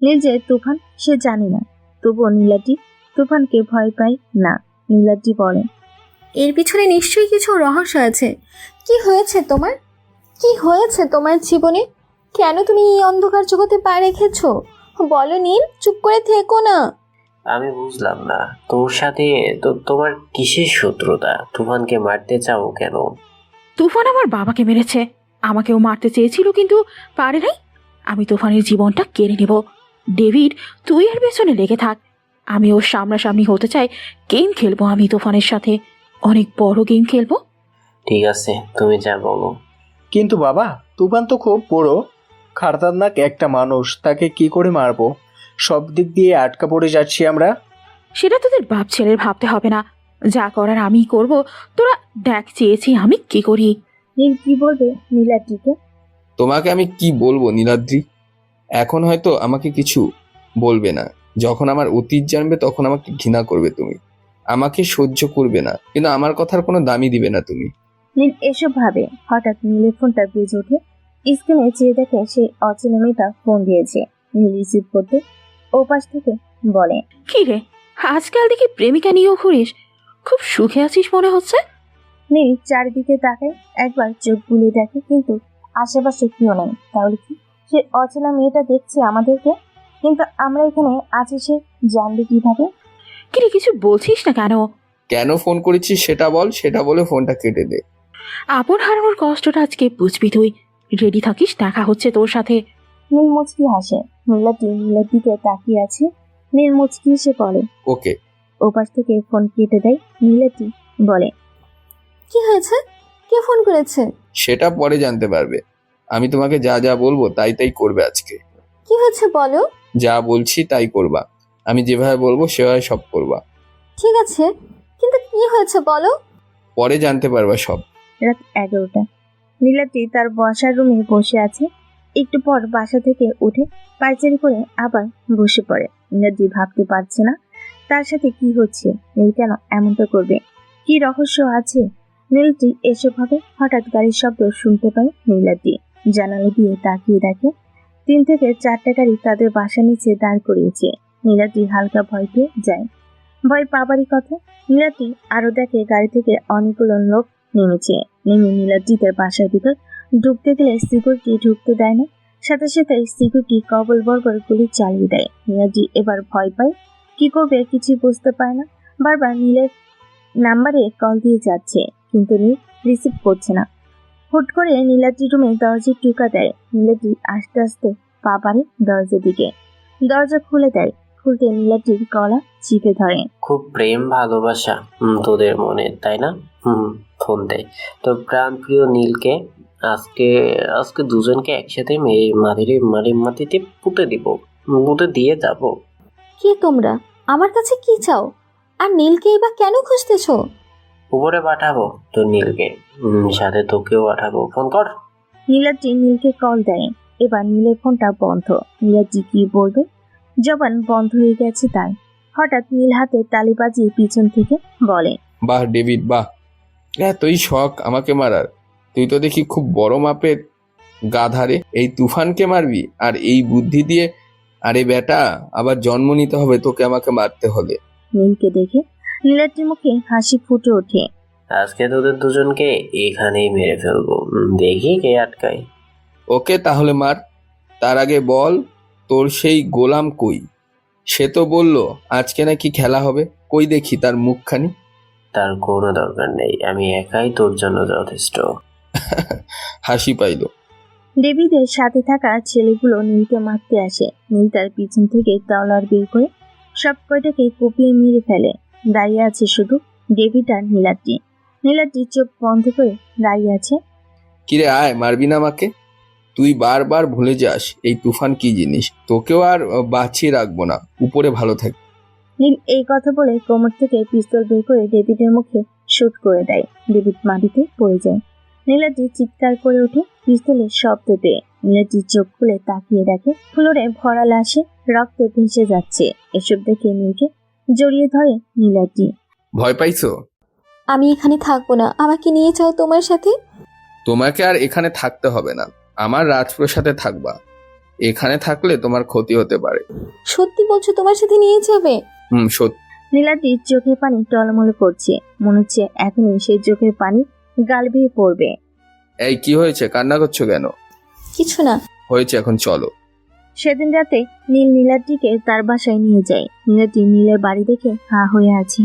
নীল যে তুফান সে জানে না, তবুও নীলাদ্রি তুফানকে ভয় পায় না। নীলাদ্রি বলে, এর পিছনে নিশ্চয়ই কিছু রহস্য আছে। কি হয়েছে তোমার? কি হয়েছে তোমার জীবনে? কেন তুমি এই অন্ধকার জগতে পা রেখেছো? বলো নীল, চুপ করে থেকো না। আমি বুঝলাম না, তোর সাথে তোমার কিসের শত্রুতা? তুফানকে মারতে চাও কেন? তুফান আমার বাবাকে মেরেছে, আমাকেও মারতে চেয়েছিল কিন্তু পারে নাই। আমি তুফানের জীবনটা কেড়ে নেব। ডেভিড, তুই এর পেছনে লেগে থাক। আমি ওর সামনাসামনি হতে চাই। গেম খেলবো আমি তুফানের সাথে, অনেক বড় গেম খেলবো। ঠিক আছে, তুমি যা বলো। কিন্তু বাবা, তুফান তো খুব বড়, খাতারনাক একটা মানুষ, তাকে কি করে মারবো? সব দিক দিয়ে আটকা পড়ে যাচ্ছি আমরা। সেটা তোদের বাপ ছেলের ভাবতে হবে না, যা করার আমি করব। তোরা দেখ চেয়েছি আমি কি করি। নীল কি বলবে নীলাদ্রিকে? তোমাকে আমি কি বলবো নীলাদ্রি? এখন হয়তো আমাকে কিছু বলবে না, যখন আমার অতীত জানবে তখন আমাকে ঘৃণা করবে তুমি, আমাকে সহ্য করবে না, কিন্তু আমার কথার কোনো দামই দিবে না তুমি। নীল এসব ভাবে। হঠাৎ নীলের ফোনটা বেজে ওঠে। স্ক্রিনে চেয়ে দেখে সেই অচেনা মেয়েটা ফোন দিয়েছে। নীল রিসিভ করতে ওপাশ থেকে বলে, কি রে, আজকাল দেখি প্রেমিকা নিয়েও ঘুরিস? খুব সুখে আছিস মনে হচ্ছে। নীল চারিদিকে তাকায়, একবার চোখ বুলিয়ে দেখে কিন্তু আশেপাশে কেউ নেই। তাহলে কি সে অচেনা মেয়েটা দেখছে আমাদেরকে? কিন্তু আমরা এখানে আছি, সে জানবে কিভাবে? কিরে কিছু বলছিস না কেন? কেন ফোন করেছিস সেটা বল, সেটা বলে ফোনটা কেটে দে। আপন হারানোর কষ্টটা আজকে বুঝবি তুই। রেডি থাকিস, দেখা হচ্ছে তোর সাথে। নীল মুচকি হাসে। নীলাটি নীলের দিকে তাকিয়ে আছে। নীল মুচকি হেসে বলে, ওকে। ওপাশ থেকে ফোন কেটে দেয়। নীলাটি বলে, কি হয়েছে? কে ফোন করেছে? সেটা পরে জানতে পারবে। আমি তোমাকে যা যা বলবো তাই তাই করবে আজকে। কি হয়েছে বলো। যা বলছি তাই করবা। আমি যেভাবে বলবো সেভাবে সব করবা। ঠিক আছে, কিন্তু কি হয়েছে বলো। পরে জানতে পারবা সব। রাত 11টা। নীলাটি তার বসার রুমে বসে আছে। একটু পর বাসা থেকে উঠে পায়চারি করে আবার বসে পড়ে। নীলাটি ভাবতে পারছে না তার সাথে কি হচ্ছে, নীল কেন এমনটা করবে, কি রহস্য আছে। নীলটি এসব ভাবে হঠাৎ গাড়ির শব্দ শুনতে পায়। নীলাটি জানালা দিয়ে তাকিয়ে দেখে 3 থেকে 4টা গাড়ি তাদের বাসা নিচে দাঁড় করিয়েছে। নীলাটি হালকা ভয় পেয়ে যায়। ভয় পাবারই কথা। নীলাটি আরো দেখে গাড়ি থেকে অনেকগুলো লোক নেমেছে। নেমে নীলাটি তার বাসার ভিতর ঢুকতে গেলে সিকিউরিটি ঢুকতে দেয় না। সাথে সাথে সিকিউরিটি কবল বর্বর গুলি চালিয়ে দেয়। নীলাটি এবার ভয় পায়, কি করবে কিছু বুঝতে পারে না। বারবার নীলের নাম্বারে কল দিয়ে যাচ্ছে কিন্তু নীল রিসিভ করছে না। হুট করে নীলাটি রুমে দরজা টুকা দেয়। নীলাটি আস্তে আস্তে পা বাড়ে দরজার দিকে। দরজা খুলে দেয়। খুলতে নীলাটির গলা চিপে ধরে। খুব প্রেম ভালোবাসা তোদের মনে, তাই না? ফোন দে তোর প্রাণ প্রিয় নীলকে। আজকে আজকে দুজনকে একসাথে মাটিতে পুঁতে দিয়ে যাব। কে তোমরা? আমার কাছে কি চাও? আর নীলকে এবার কেন খুঁজতেছো? উপরে পাঠাবো তোর নীলকে, সাথে তোকেও পাঠাবো। ফোন কর। নীলাটি নীলকে কল দেয়। এবার নীলের ফোনটা বন্ধ। নীলাটি কি বলবে, জবান বন্ধ হয়ে গেছে তার। হঠাৎ নীল হাতে তালি বাজিয়ে পিছন থেকে বলে, বাহ ডেভিড বাহ, এতই শখ আমাকে মারার। তুই তো দেখি খুব বড় মাপের গাধারে। এই তুফানকে মারবি আর এই বুদ্ধি দিয়ে? আরে বেটা, আবার জন্ম নিতে হবে তোকে আমাকে মারতে হলে। নীলকে দেখে নীলাটির মুখে হাসি ফুটে ওঠে। আজকে তোদের দুজনকে এখানেই মেরে ফেলবো, দেখি কে আটকায়। ওকে তাহলে মার। তার আগে বল তোর সেই গোলাম কই? সে তো বললো আজকে নাকি খেলা হবে। কই দেখি তার মুখখানি। তার কোনো দরকার নেই, আমি একাই তোর জন্য যথেষ্ট। হাসি পাইল। ডেভিডের সাথে থাকা ছেলেগুলো নীলকে মারতে আসে। নীল তার পিছন থেকে তলোয়ার বের করে সব কয়টাকে কুপিয়ে মেরে ফেলে। দাঁড়িয়ে আছে শুধু ডেভিড আর নীলাটি। নীলাটি চোখ বন্ধ করে দাঁড়িয়ে আছে। কিরে আয়, মারবি না আমাকে? তুই বারবার ভুলে যাস এই তুফান কি জিনিস। তোকেও আর বাঁচিয়ে রাখবো না, উপরে ভালো থাকি। নীল এই কথা বলে কোমর থেকে পিস্তল বের করে ডেভিডের মুখে শুট করে দেয়। ডেভিড মাটিতে পড়ে যায়। নীলাটি চিৎকার করে ওঠে পিস্তলের শব্দ পেয়ে। নীলাটি চোখ খুলে তাকিয়ে দেখে ফ্লোরে ভরা লাশে রক্তে ভেসে যাচ্ছে। এসব দেখে নীলকে জড়িয়ে ধরে নীলাটি। ভয় পাইছো? আমি এখানে থাকবো না, আমাকে নিয়ে যাও তোমার সাথে। তোমাকে আর এখানে থাকতে হবে না, আমার রাজপ্রাসাদে থাকবা। এখানে থাকলে তোমার ক্ষতি হতে পারে। সত্যি বলছো তোমার সাথে নিয়ে যাবে? সত্যি। নীলাটির চোখে পানি টলমল করছে। মনে হচ্ছে এখনই সেই চোখের পানি গাল বেয়ে পড়বে। এই কি হয়েছে, কান্না করছো কেন? কিছু না। হয়েছে, এখন চলো। সেদিন রাতে নীল নীলাটিকে তার বাসায় নিয়ে যায়। নীলাটি নীলের বাড়ি দেখে হা হয়ে আছে।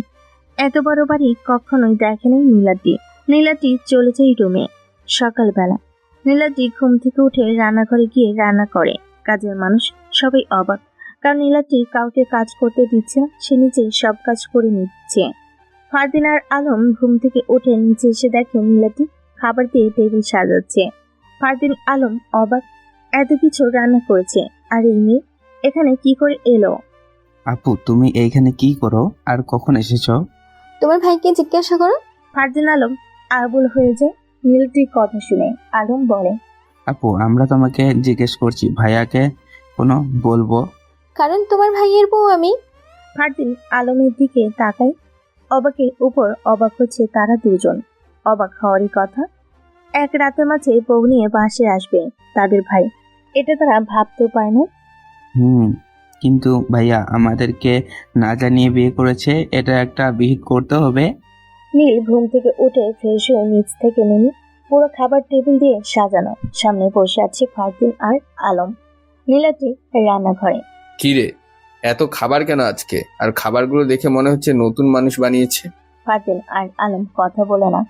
এত বড় বাড়ি কখনোই দেখেনি নীলাটি। নীলাটি চলে যায় রুমে। সকালবেলা নীলাটি ঘুম থেকে উঠে রান্নাঘরে গিয়ে রান্না করে। কাজের মানুষ সবাই অবাক, কারণ নীলাটি কাউকে কাজ করতে দিচ্ছে না, সে নিজে সব কাজ করে নিচ্ছে। ফারদিন আর আলম ঘুম থেকে উঠে নিচে এসে দেখে নীলাটি খাবার দিয়ে টেবিল সাজাচ্ছে। ফারদিন আলম অবাক, এত কিছু রান্না করেছে আর এই মেয়ে এখানে কি করে এলো? আপু তুমি এইখানে কি করো আর কখন এসেছো? তোমার ভাইকে জিজ্ঞাসা করো। ফারদিন আলম আবুল হয়ে যায় নীলটির কথা শুনে। আলম বলে, আপু আমরা তোমাকে জিজ্ঞেস করছি, ভাইয়াকে কোনো বলবো? কারণ তোমার ভাইয়ের বউ আমি। ফারদিন আলমের দিকে তাকায়। অবাকের উপর অবাক হচ্ছে তারা দুজন। অবাক হওয়ারই কথা, এক রাতের মাঝে বউ নিয়ে বাসে আসবে তাদের ভাই, এটা তারা ভাবতেও পায় না। কিন্তু ভাইয়া আমাদেরকে না জানিয়ে বিয়ে করেছে, এটা একটা বিহিত করতে হবে। নীল ঘুম থেকে উঠে ফ্রেশ হয়ে নিচ থেকে নেমে পুরো খাবার টেবিল দিয়ে সাজানো, সামনে বসে আছে ফারদিন আর আলম। নীলাদ্রি রান্নাঘরে। কি রে, এত খাবার কেন আজকে? আর খাবারগুলো দেখে মনে হচ্ছে নতুন মানুষ বানিয়েছে। ফারদিন আর আলম কথা বলে না।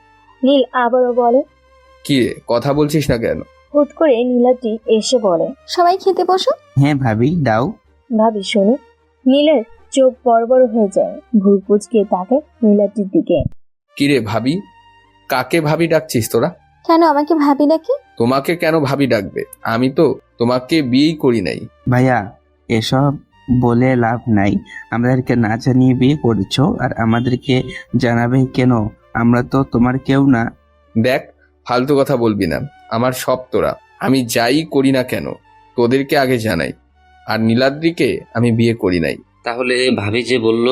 নীল আবারও বলে, কি রে, কথা বলছিস না কেন? হুট করে নীলাদ্রি এসে বলে, সবাই খেতে বসো। হ্যাঁ ভাবি, দাও। ভাবি শুনে নীলের চোখ বড় বড় হয়ে যায়, ভুল কুচকে তাকে নীলাদ্রির দিকে। কি রে ভাবি, কাকে ভাবি ডাকছিস তোরা? কেন আমাকে ভাবি নাকি? তোমাকে কেন ভাবি ডাকবে? আমি তো তোমাকে বিয়েই করি নাই। ভাইয়া, এসব বলে লাভ নাই। আমাদেরকে না জানিয়ে বিয়ে করেছো আর আমাদেরকে জানাবে কেন? আমরা তো তোমার কেউ না। দেখ, ফালতু কথা বলবি না। আমার সব তোরা। আমি যাই করি না কেন তোদেরকে আগে জানাই। আর নীলাদ্রিকে আমি বিয়ে করি নাই। তাহলে ভাবি যে বলল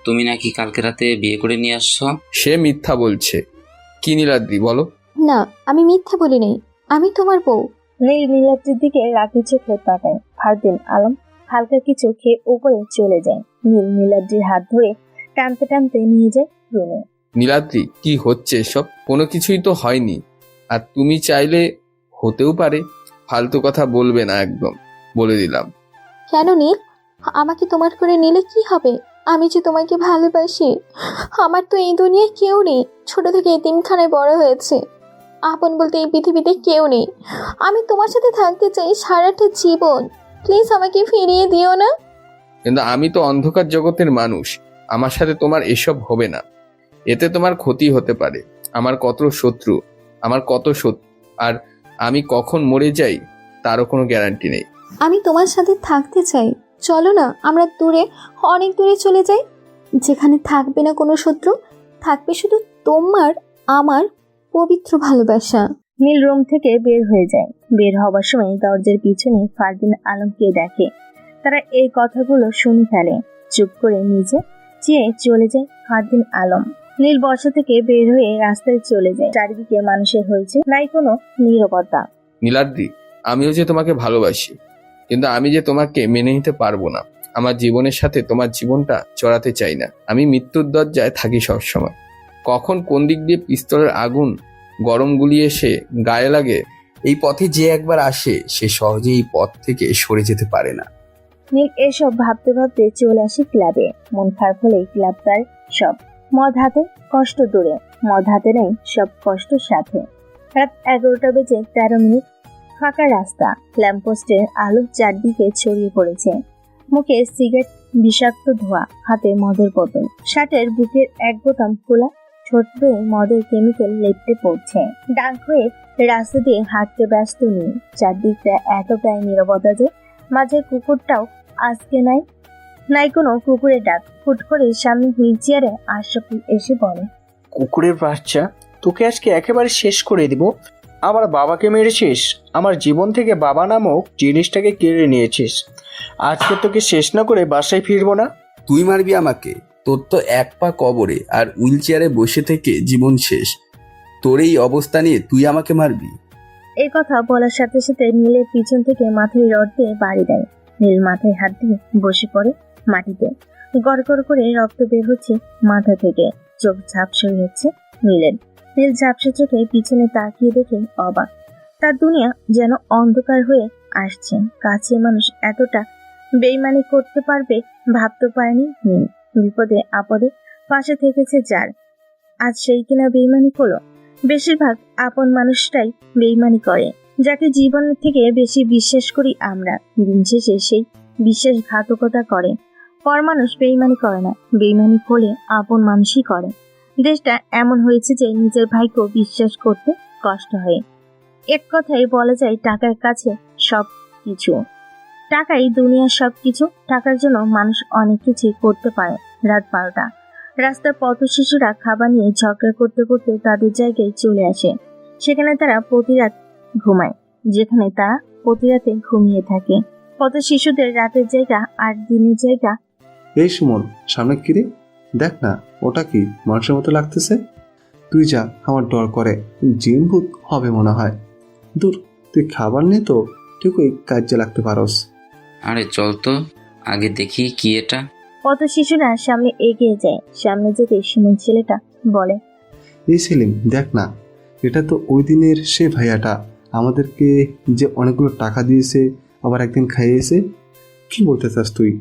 তুমি নাকি কালকে রাতে বিয়ে করে নিয়ে আসছো? সে মিথ্যা বলছে। কি নীলাদ্রি, বলো। না, আমি মিথ্যা বলি নাই, আমি তোমার বউ। নীল নীলাদ্রির দিকে রাগি চোখে তাকায়। ফারদিন আলম হালকা কিছু খেয়ে উপরে চলে যায়। নীল নীলাদ্রির হাত ধরে টানতে টানতে নিয়ে যায় রুমে। নীলাদ্রি, কি হচ্ছে এসব? কোনো কিছুই তো হয়নি। আর তুমি চাইলে হতেও পারে। ফালতু কথা বলবে না একদম, বলে দিলাম। কেন নীল? আমাকে তোমার করে নিলে কি হবে? আমি যে তোমাকে ভালোবাসি। আমার তো এই দুনিয়ায় কেউ নেই। ছোট থেকে এতিমখানায় বড় হয়েছে। আপন বলতে এই পৃথিবীতে কেউ নেই। আমি তোমার সাথে থাকতে চাই সারাটা জীবন। প্লিজ আমাকে ফিরিয়ে দিও না। কিন্তু আমি তো অন্ধকার জগতের মানুষ। আমার সাথে তোমার এসব হবে না। এতে তোমার ক্ষতি হতে পারে। আমার কত শত্রু, আর আমি কখন মরে যাই তারও কোনো গ্যারান্টি নেই। আমি তোমার সাথে থাকতে চাই। চলো না, আমরা দূরে, অনেক দূরে চলে যাই, যেখানে থাকবে না কোনো শত্রু, থাকবে শুধু তোমার আমার পবিত্র ভালোবাসা। নীল রুম থেকে বের হয়ে যায়। বের হবার সময় দরজার পিছনে ফারদিন আলমকে দেখে। তারা এই কথাগুলো শুনে ফেলে। চুপ করে নিজে চেয়ে চলে যায় ফারদিন আলম। নীল বর্ষা থেকে বের হয়ে রাস্তায় চলে যায়। চারিদিকে মানুষের হয়েছে, নাই কোনো নীরবতা। নীলাদ্রি, আমিও যে তোমাকে ভালোবাসি, কিন্তু আমি যে তোমাকে মেনে নিতে পারবো না। আমার জীবনের সাথে তোমার জীবনটা চড়াতে চাই না। আমি মৃত্যুর দরজায় থাকি সবসময়। কখন কোন দিক দিয়ে পিস্তলের আগুন গরম গুলি এসে গায়ে লাগে, এই পথে যে একবার আসে সে সহজেই এই পথ থেকে সরে যেতে পারে না। নীল এসব ভাবতে ভাবতে চলে আসে ক্লাবে। মন খারাপ হলেই ক্লাব তার সব। মদ হাতে, কষ্ট দূরে। মদ হাতে নেই, সব কষ্ট সাথে। রাত 11টা বেজে 13 মিনিট। ফাঁকা রাস্তা, ল্যাম্পপোস্টের আলো চারদিকে ছড়িয়ে পড়েছে। মুখে সিগারেট, বিষাক্ত ধোঁয়া, হাতে মদের বোতল। শার্টের বুকের এক বোতাম খোলা, ঠোঁট বেয়ে মদের কেমিক্যাল লেপটে পড়ছে। ডাক হয়ে রাস্তা দিয়ে হাঁটতে ব্যস্ত নেই। চারদিকটা এতটাই নীরবতা যে মাঝের কুকুরটাও আজকে নাই কোনো কুকুরের ডাক। হুট করে সামনে হুইল চেয়ারে আশরাফুল এসে বলে, কুকুরের বাচ্চা, তোকে আজকে একেবারে শেষ করে দিব। আমার বাবাকে মেরেছিস, আমার জীবন থেকে বাবা নামক জিনিসটাকে কেড়ে নিয়েছিস। আজকে তোকে শেষ না করে বাসায় ফিরবো না। তুই মারবি আমাকে? তোর তো এক পা কবরে আর হুইল চেয়ারে বসে থেকে জীবন শেষ। তোর এই অবস্থা নিয়ে তুই আমাকে মারবি? এই কথা বলার সাথে সাথে নীলের পিছন থেকে মাথায় রড দিয়ে বাড়ি দেয়। নীল মাথায় হাত দিয়ে বসে পড়ে মাটিতে। গড়গড় করে রক্ত বের হচ্ছে মাথা থেকে। চোখ ঝাপসা হচ্ছে নীলের। নীল ঝাপসা চোখে পিছনে তাকিয়ে দেখে অবাক। তার দুনিয়া যেন অন্ধকার হয়ে আসছে। কাছে মানুষ এতটা বেইমানি করতে পারবে ভাবতে পারেনি নীল। বিপদে আপদে পাশে থেকেছে যার, আজ সেই কিনা বেইমানি করলো। বেশিরভাগ আপন মানুষটাই বেইমানি করে, যাকে জীবনের থেকে বেশি বিশ্বাস করি আমরা। দিন শেষে সেই বিশ্বাসঘাতকতা করে। পর মানুষ বেইমানি করে না, বেইমানি করলে আপন মানুষই করে। দেশটা এমন হয়েছে যে নিজের ভাইকেও বিশ্বাস করতে কষ্ট হয়। এক কথায় বলা যায়, টাকার কাছে সব কিছু। টাকাই দুনিয়ার সব কিছু। টাকার জন্য মানুষ অনেক কিছু করতে পারে। রাত 12টা। রাস্তার পথ শিশুরা খাবার নিয়ে ঝগড়া করতে করতে তাদের জায়গায় চলে আসে। সেখানে তারা প্রতি রাত ঘুমায়, যেখানে তারা প্রতি রাতে ঘুমিয়ে থাকে। পথ শিশুদের রাতের জায়গা আর দিনের জায়গা। এই সুমন, সামনে কিরে? দেখ না, ওটা কি মানুষের মতো লাগতেছে? তুই যা, আমার ডর করে। জিন ভূত হবে মনে হয়। দূর, তুই খাবার নিয়ে তো ঠিক ওই কাজে লাগতে পারস। আরে চল তো, আগে দেখি কি এটা। পথ শিশুরা সামনে এগিয়ে যায়। সামনে যেতে সুমন ছেলেটা বলে, এই সেলিম দেখ না, এটা তো ওই দিনের সে ভাইয়াটা আমাদেরকে যে অনেকগুলো টাকা দিয়েছে, আবার একদিন খাইয়েছে। কি বলতে চাস তুই?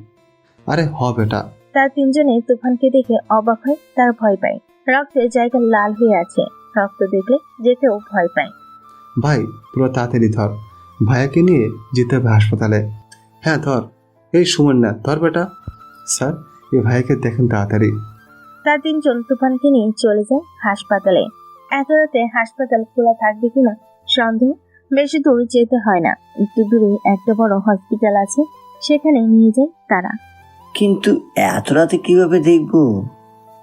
আরে বেটা। তার তিনজনে তুফানকে দেখে অবাক হয়, তার ভয় পায়। রক্তের জায়গা লাল হয়ে আছে, রক্ত দেখলে যেতেও ভয় পায়। ভাই তোরা তাড়াতাড়ি ধর, ভাইয়াকে নিয়ে যেতে হবে হাসপাতালে। হ্যাঁ ধর, এই সুমন না, ধর বেটা। স্যার, এই ভাইয়াকে দেখেন তাড়াতাড়ি। তার তিনজন তুফানকে নিয়ে চলে যায় হাসপাতালে। এত রাতে হাসপাতাল খোলা থাকবে কিনা সন্দেহ। বেশি দূর যেতে হয় না, একটু দূরে একটা বড় হসপিটাল আছে, সেখানে নিয়ে যায় তারা। কিন্তু এত রাতে কিভাবে দেখবো?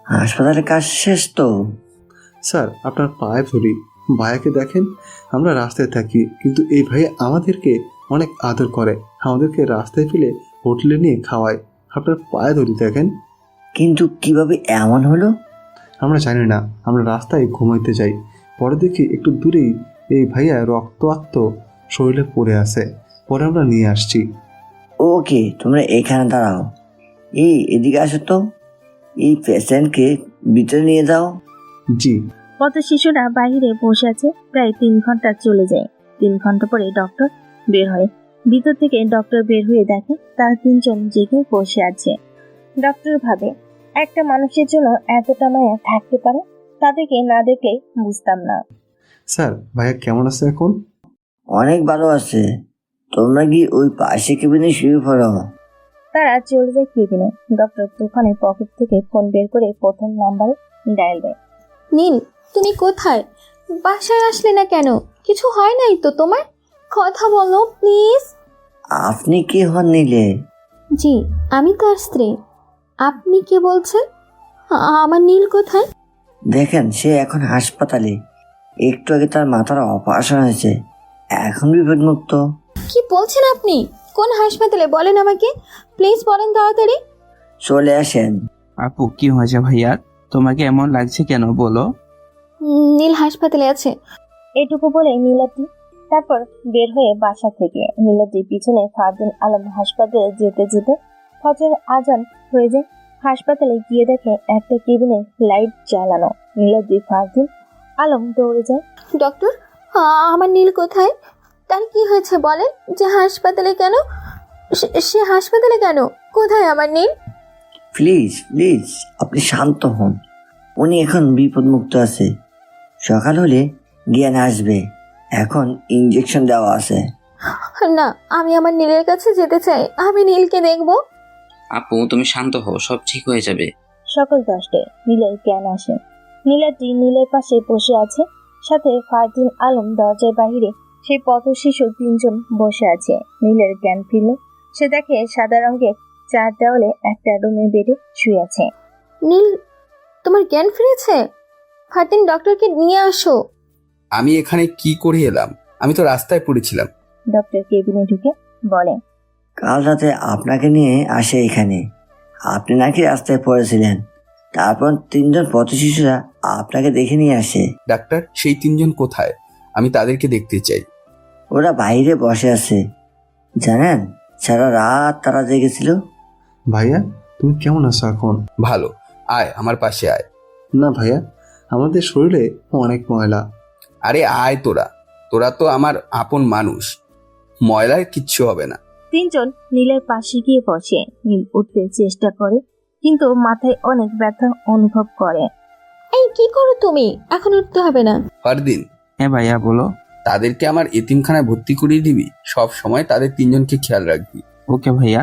হাসপাতালের কাজ শেষ তো। স্যার আপনার পায়ে ধরি, ভাইয়াকে দেখেন। আমরা রাস্তায় থাকি, কিন্তু এই ভাইয়া আমাদেরকে অনেক আদর করে, আমাদেরকে রাস্তায় ফেলে হোটেলে নিয়ে খাওয়ায়। আপনার পায়ে ধরি, দেখেন। কিন্তু কিভাবে এমন হলো? আমরা জানি না, আমরা রাস্তায় ঘুমাইতে যাই, পরে দেখি একটু দূরেই এই ভাইয়া রক্তাক্ত শরীরে পড়ে আছে, পরে আমরা নিয়ে আসছি। ওকে, তোমরা এখানে দাঁড়াও। এদিকে আসো তো, এই পেশেন্টকে ভিতরে নিয়ে যাও। জি। কত শিশুরা বাইরে বসে আছে, প্রায় 3 ঘন্টা চলে যায়। 3 ঘন্টা পরে ডক্টর বের হয়। ভিতর থেকে ডক্টর বের হয়ে দেখে তার তিনজন জেগে বসে আছে। ডক্টর ভাবে, একটা মানুষের জন্য এতটা মায়া থাকতে পারে? তাদেরকে না দেখলে বুঝতাম না। স্যার, ভাইয়া কেমন আছে এখন? অনেক ভালো আছে। তোমরা কি ওই পাশে কেবিনে শুয়ে পড়ো। তারা চলে যায় কেবিনে। ডক্টর তুফানের পকেট থেকে ফোন বের করে প্রথম নাম্বারে ডায়াল দেয়। নীল, তুমি কোথায়? বাসায় আসলে না কেন? কিছু হয় নাই তো তোমার? কথা বলো প্লিজ। আপনি কি হন নিলে? জি, আমি তার স্ত্রী। আপনি কে বলছেন? আমার নীল কোথায়? দেখেন, সে এখন হাসপাতালে। একটু আগে তার মাথার অপারেশন হয়েছে, এখন বিপদমুক্ত। কি বলছেন আপনি? কোন হাসপাতালে বলেন আমাকে, প্লিজ বলেন তাড়াতাড়ি। চলে আসেন। আপু, কি হয়েছে ভাইয়া? তোমাকে এমন লাগছে কেন বলো? নীল হাসপাতালে আছে। এটুকু বলে নীলাদ্রি তারপর বের হয়ে বাসা থেকে। নীলাদ্রির পিছনে ফারদিন আলম হাসপাতালে যেতে যেতে ফজর আজান হয়ে যায়। হাসপাতালে গিয়ে দেখে একটা কেবিনে লাইট জ্বালানো। নীলাদ্রি ফারদিন আলম দৌড়ে যায়। ডক্টর, আমার নীল কোথায়? তার কি হয়েছে বলেন? যে হাসপাতালে কেন? সে হাসপাতালে কেন? কোথায় আমার নীল? প্লিজ প্লিজ, আপনি শান্ত হন। উনি এখন বিপদমুক্ত আছে, সকাল হলে জ্ঞান আসবে। এখন ইঞ্জেকশন দেওয়া আছে। না, আমি আমার নীলের কাছে যেতে চাই। আমি নীলকে দেখবো। আপু, তুমি শান্ত হও, সব ঠিক হয়ে যাবে। সকাল 10টায় নীলের জ্ঞান আসে। নীলাদ্রি নীলের পাশে বসে আছে, সাথে ফারদিন আলম দরজার বাহিরে সেই পথ শিশু 3 জন বসে আছে। নীলের জ্ঞান ফিরলে সে দেখে সাদা রঙের 4 দেওয়ালে একটা রুমে বেডে শুয়ে আছে। নীল, তোমার জ্ঞান ফিরেছে? ফারদিন, ডক্টরকে নিয়ে আসো। আমি এখানে কি করে এলাম? আমি তো রাস্তায় পড়েছিলাম। ডক্টর কেবিনে ঢুকে বলে, কাল রাতে আপনাকে নিয়ে আসে এখানে। আপনি নাকি রাস্তায় পড়েছিলেন, তারপর 3 জন পথ শিশুরা আপনাকে দেখে নিয়ে আসে। ডাক্তার, সেই 3 জন কোথায়? আমি তাদেরকে দেখতে চাই। ওরা বাইরে বসে আছে, জানেন, সারা রাত তারা জেগেছিল। ভাইয়া, তুমি কেমন আছো এখন? ভালো, আয় আমার পাশে আয়। না ভাইয়া, আমাদের শরীরে অনেক ময়লা। আরে আয়, তোরা তো আমার আপন মানুষ, ময়লার কিচ্ছু হবে না। 3 জন নীলের পাশে গিয়ে বসে। নীল উঠতে চেষ্টা করে, কিন্তু মাথায় অনেক ব্যথা অনুভব করে। এই কি করো তুমি? এখন উঠতে হবে না। ফারদিন। হ্যাঁ ভাইয়া, বলো। তাদেরকে আমার এতিমখানায় ভর্তি করিয়ে দিবি, সব সময় তাদের 3 জনকে খেয়াল রাখবি। ওকে ভাইয়া।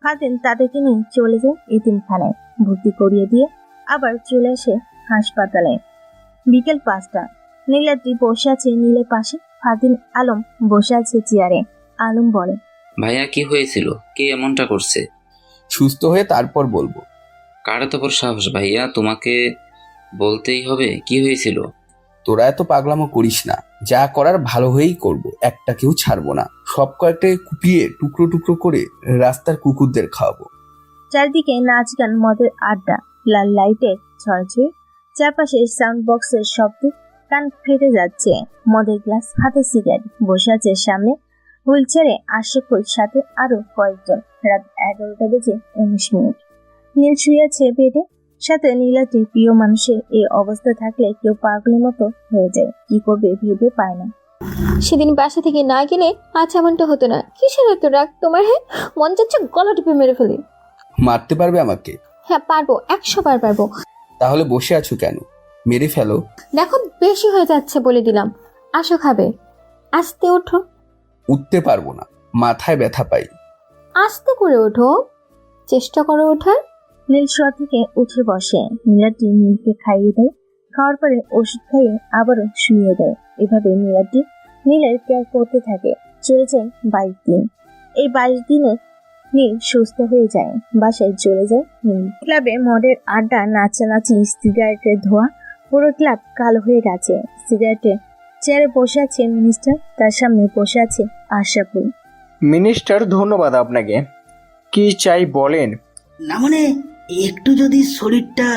ফারদিন তাদেরকে নিয়ে চলে যায় এতিমখানায়, ভর্তি করিয়ে দিয়ে আবার চলে আসে হাসপাতালে। বিকেল 5টা। নীলাদ্রি বসে আছে নীলের পাশে, ফারদিন আলম বসে আছে চেয়ারে। আলম বলে, ভাইয়া, কি হয়েছিল? কে এমনটা করছে? সুস্থ হয়ে তারপর বলবো। কার এত বড় সাহস ভাইয়া? তোমাকে বলতেই হবে কি হয়েছিল। তোরা এত পাগলামো করিস না, যা করার ভালো হয়েই করব, একটা কেউ ছাড়বো না। সব কয়েকটাকে কুপিয়ে টুকরো টুকরো করে রাস্তার কুকুরদের খাওয়াবো। চারদিকে নাচ গান, মদের আড্ডা, লাল লাইটের ঝলঝল, চারপাশে সাউন্ড বক্সের শব্দে কান ফেটে যাচ্ছে। মদের গ্লাস, হাতে সিগারেট, বসে আছে সামনে হুইল চেয়ারে আশরাফুল, সাথে আরো কয়েকজন। রাত 11টা বেজে 19 মিনিট। নীল শুয়ে আছে বেডে, সাথে নীলাটির প্রিয় মানুষের এই অবস্থা থাকলে কেউ পাগলের মতো হয়ে যায়, কি করবে ভেবে পায় না। সেদিন বাসা থেকে না গেলে আজ এমনটা হতো না। কিসের এত রাগ তোমার? হ্যাঁ, মন চাচ্ছে গলা টিপে মেরে ফেলি। মারতে পারবে আমাকে? হ্যাঁ পারবো, 100 বার পারবো। তাহলে বসে আছো কেন? মেরে ফেলো। দেখো বেশি হয়ে যাচ্ছে বলে দিলাম। আসো খাবে। আস্তে ওঠো। উঠতে পারবো না, মাথায় ব্যথা পাই। আস্তে করে ওঠো, চেষ্টা করো ওঠার। নীল শোয়া থেকে উঠে বসে। নীলাটি নীলকে খাইয়ে দেয়, খাওয়ার পরে ওষুধ খাইয়ে আবারও শুয়ে দেয়। এভাবে নীলাটি নীলের কেয়ার করতে থাকে। চলে যায় 22 দিন। এই 22 দিনে নীল সুস্থ হয়ে যায়। বাসায় চলে যায় নীল। ক্লাবে মদের আড্ডা, নাচানাচি, সিগারেটের ধোয়া, পুরো ক্লাব কালো হয়ে গেছে। সিগারেটে চেয়ারে বসে আছে মিনিস্টার, তার সামনে বসে আছে আশরাফুল। মিনিস্টার ধন্যবাদ আপনাকে। কি চাই বলেন। না মানে একটু যদি শরীরটা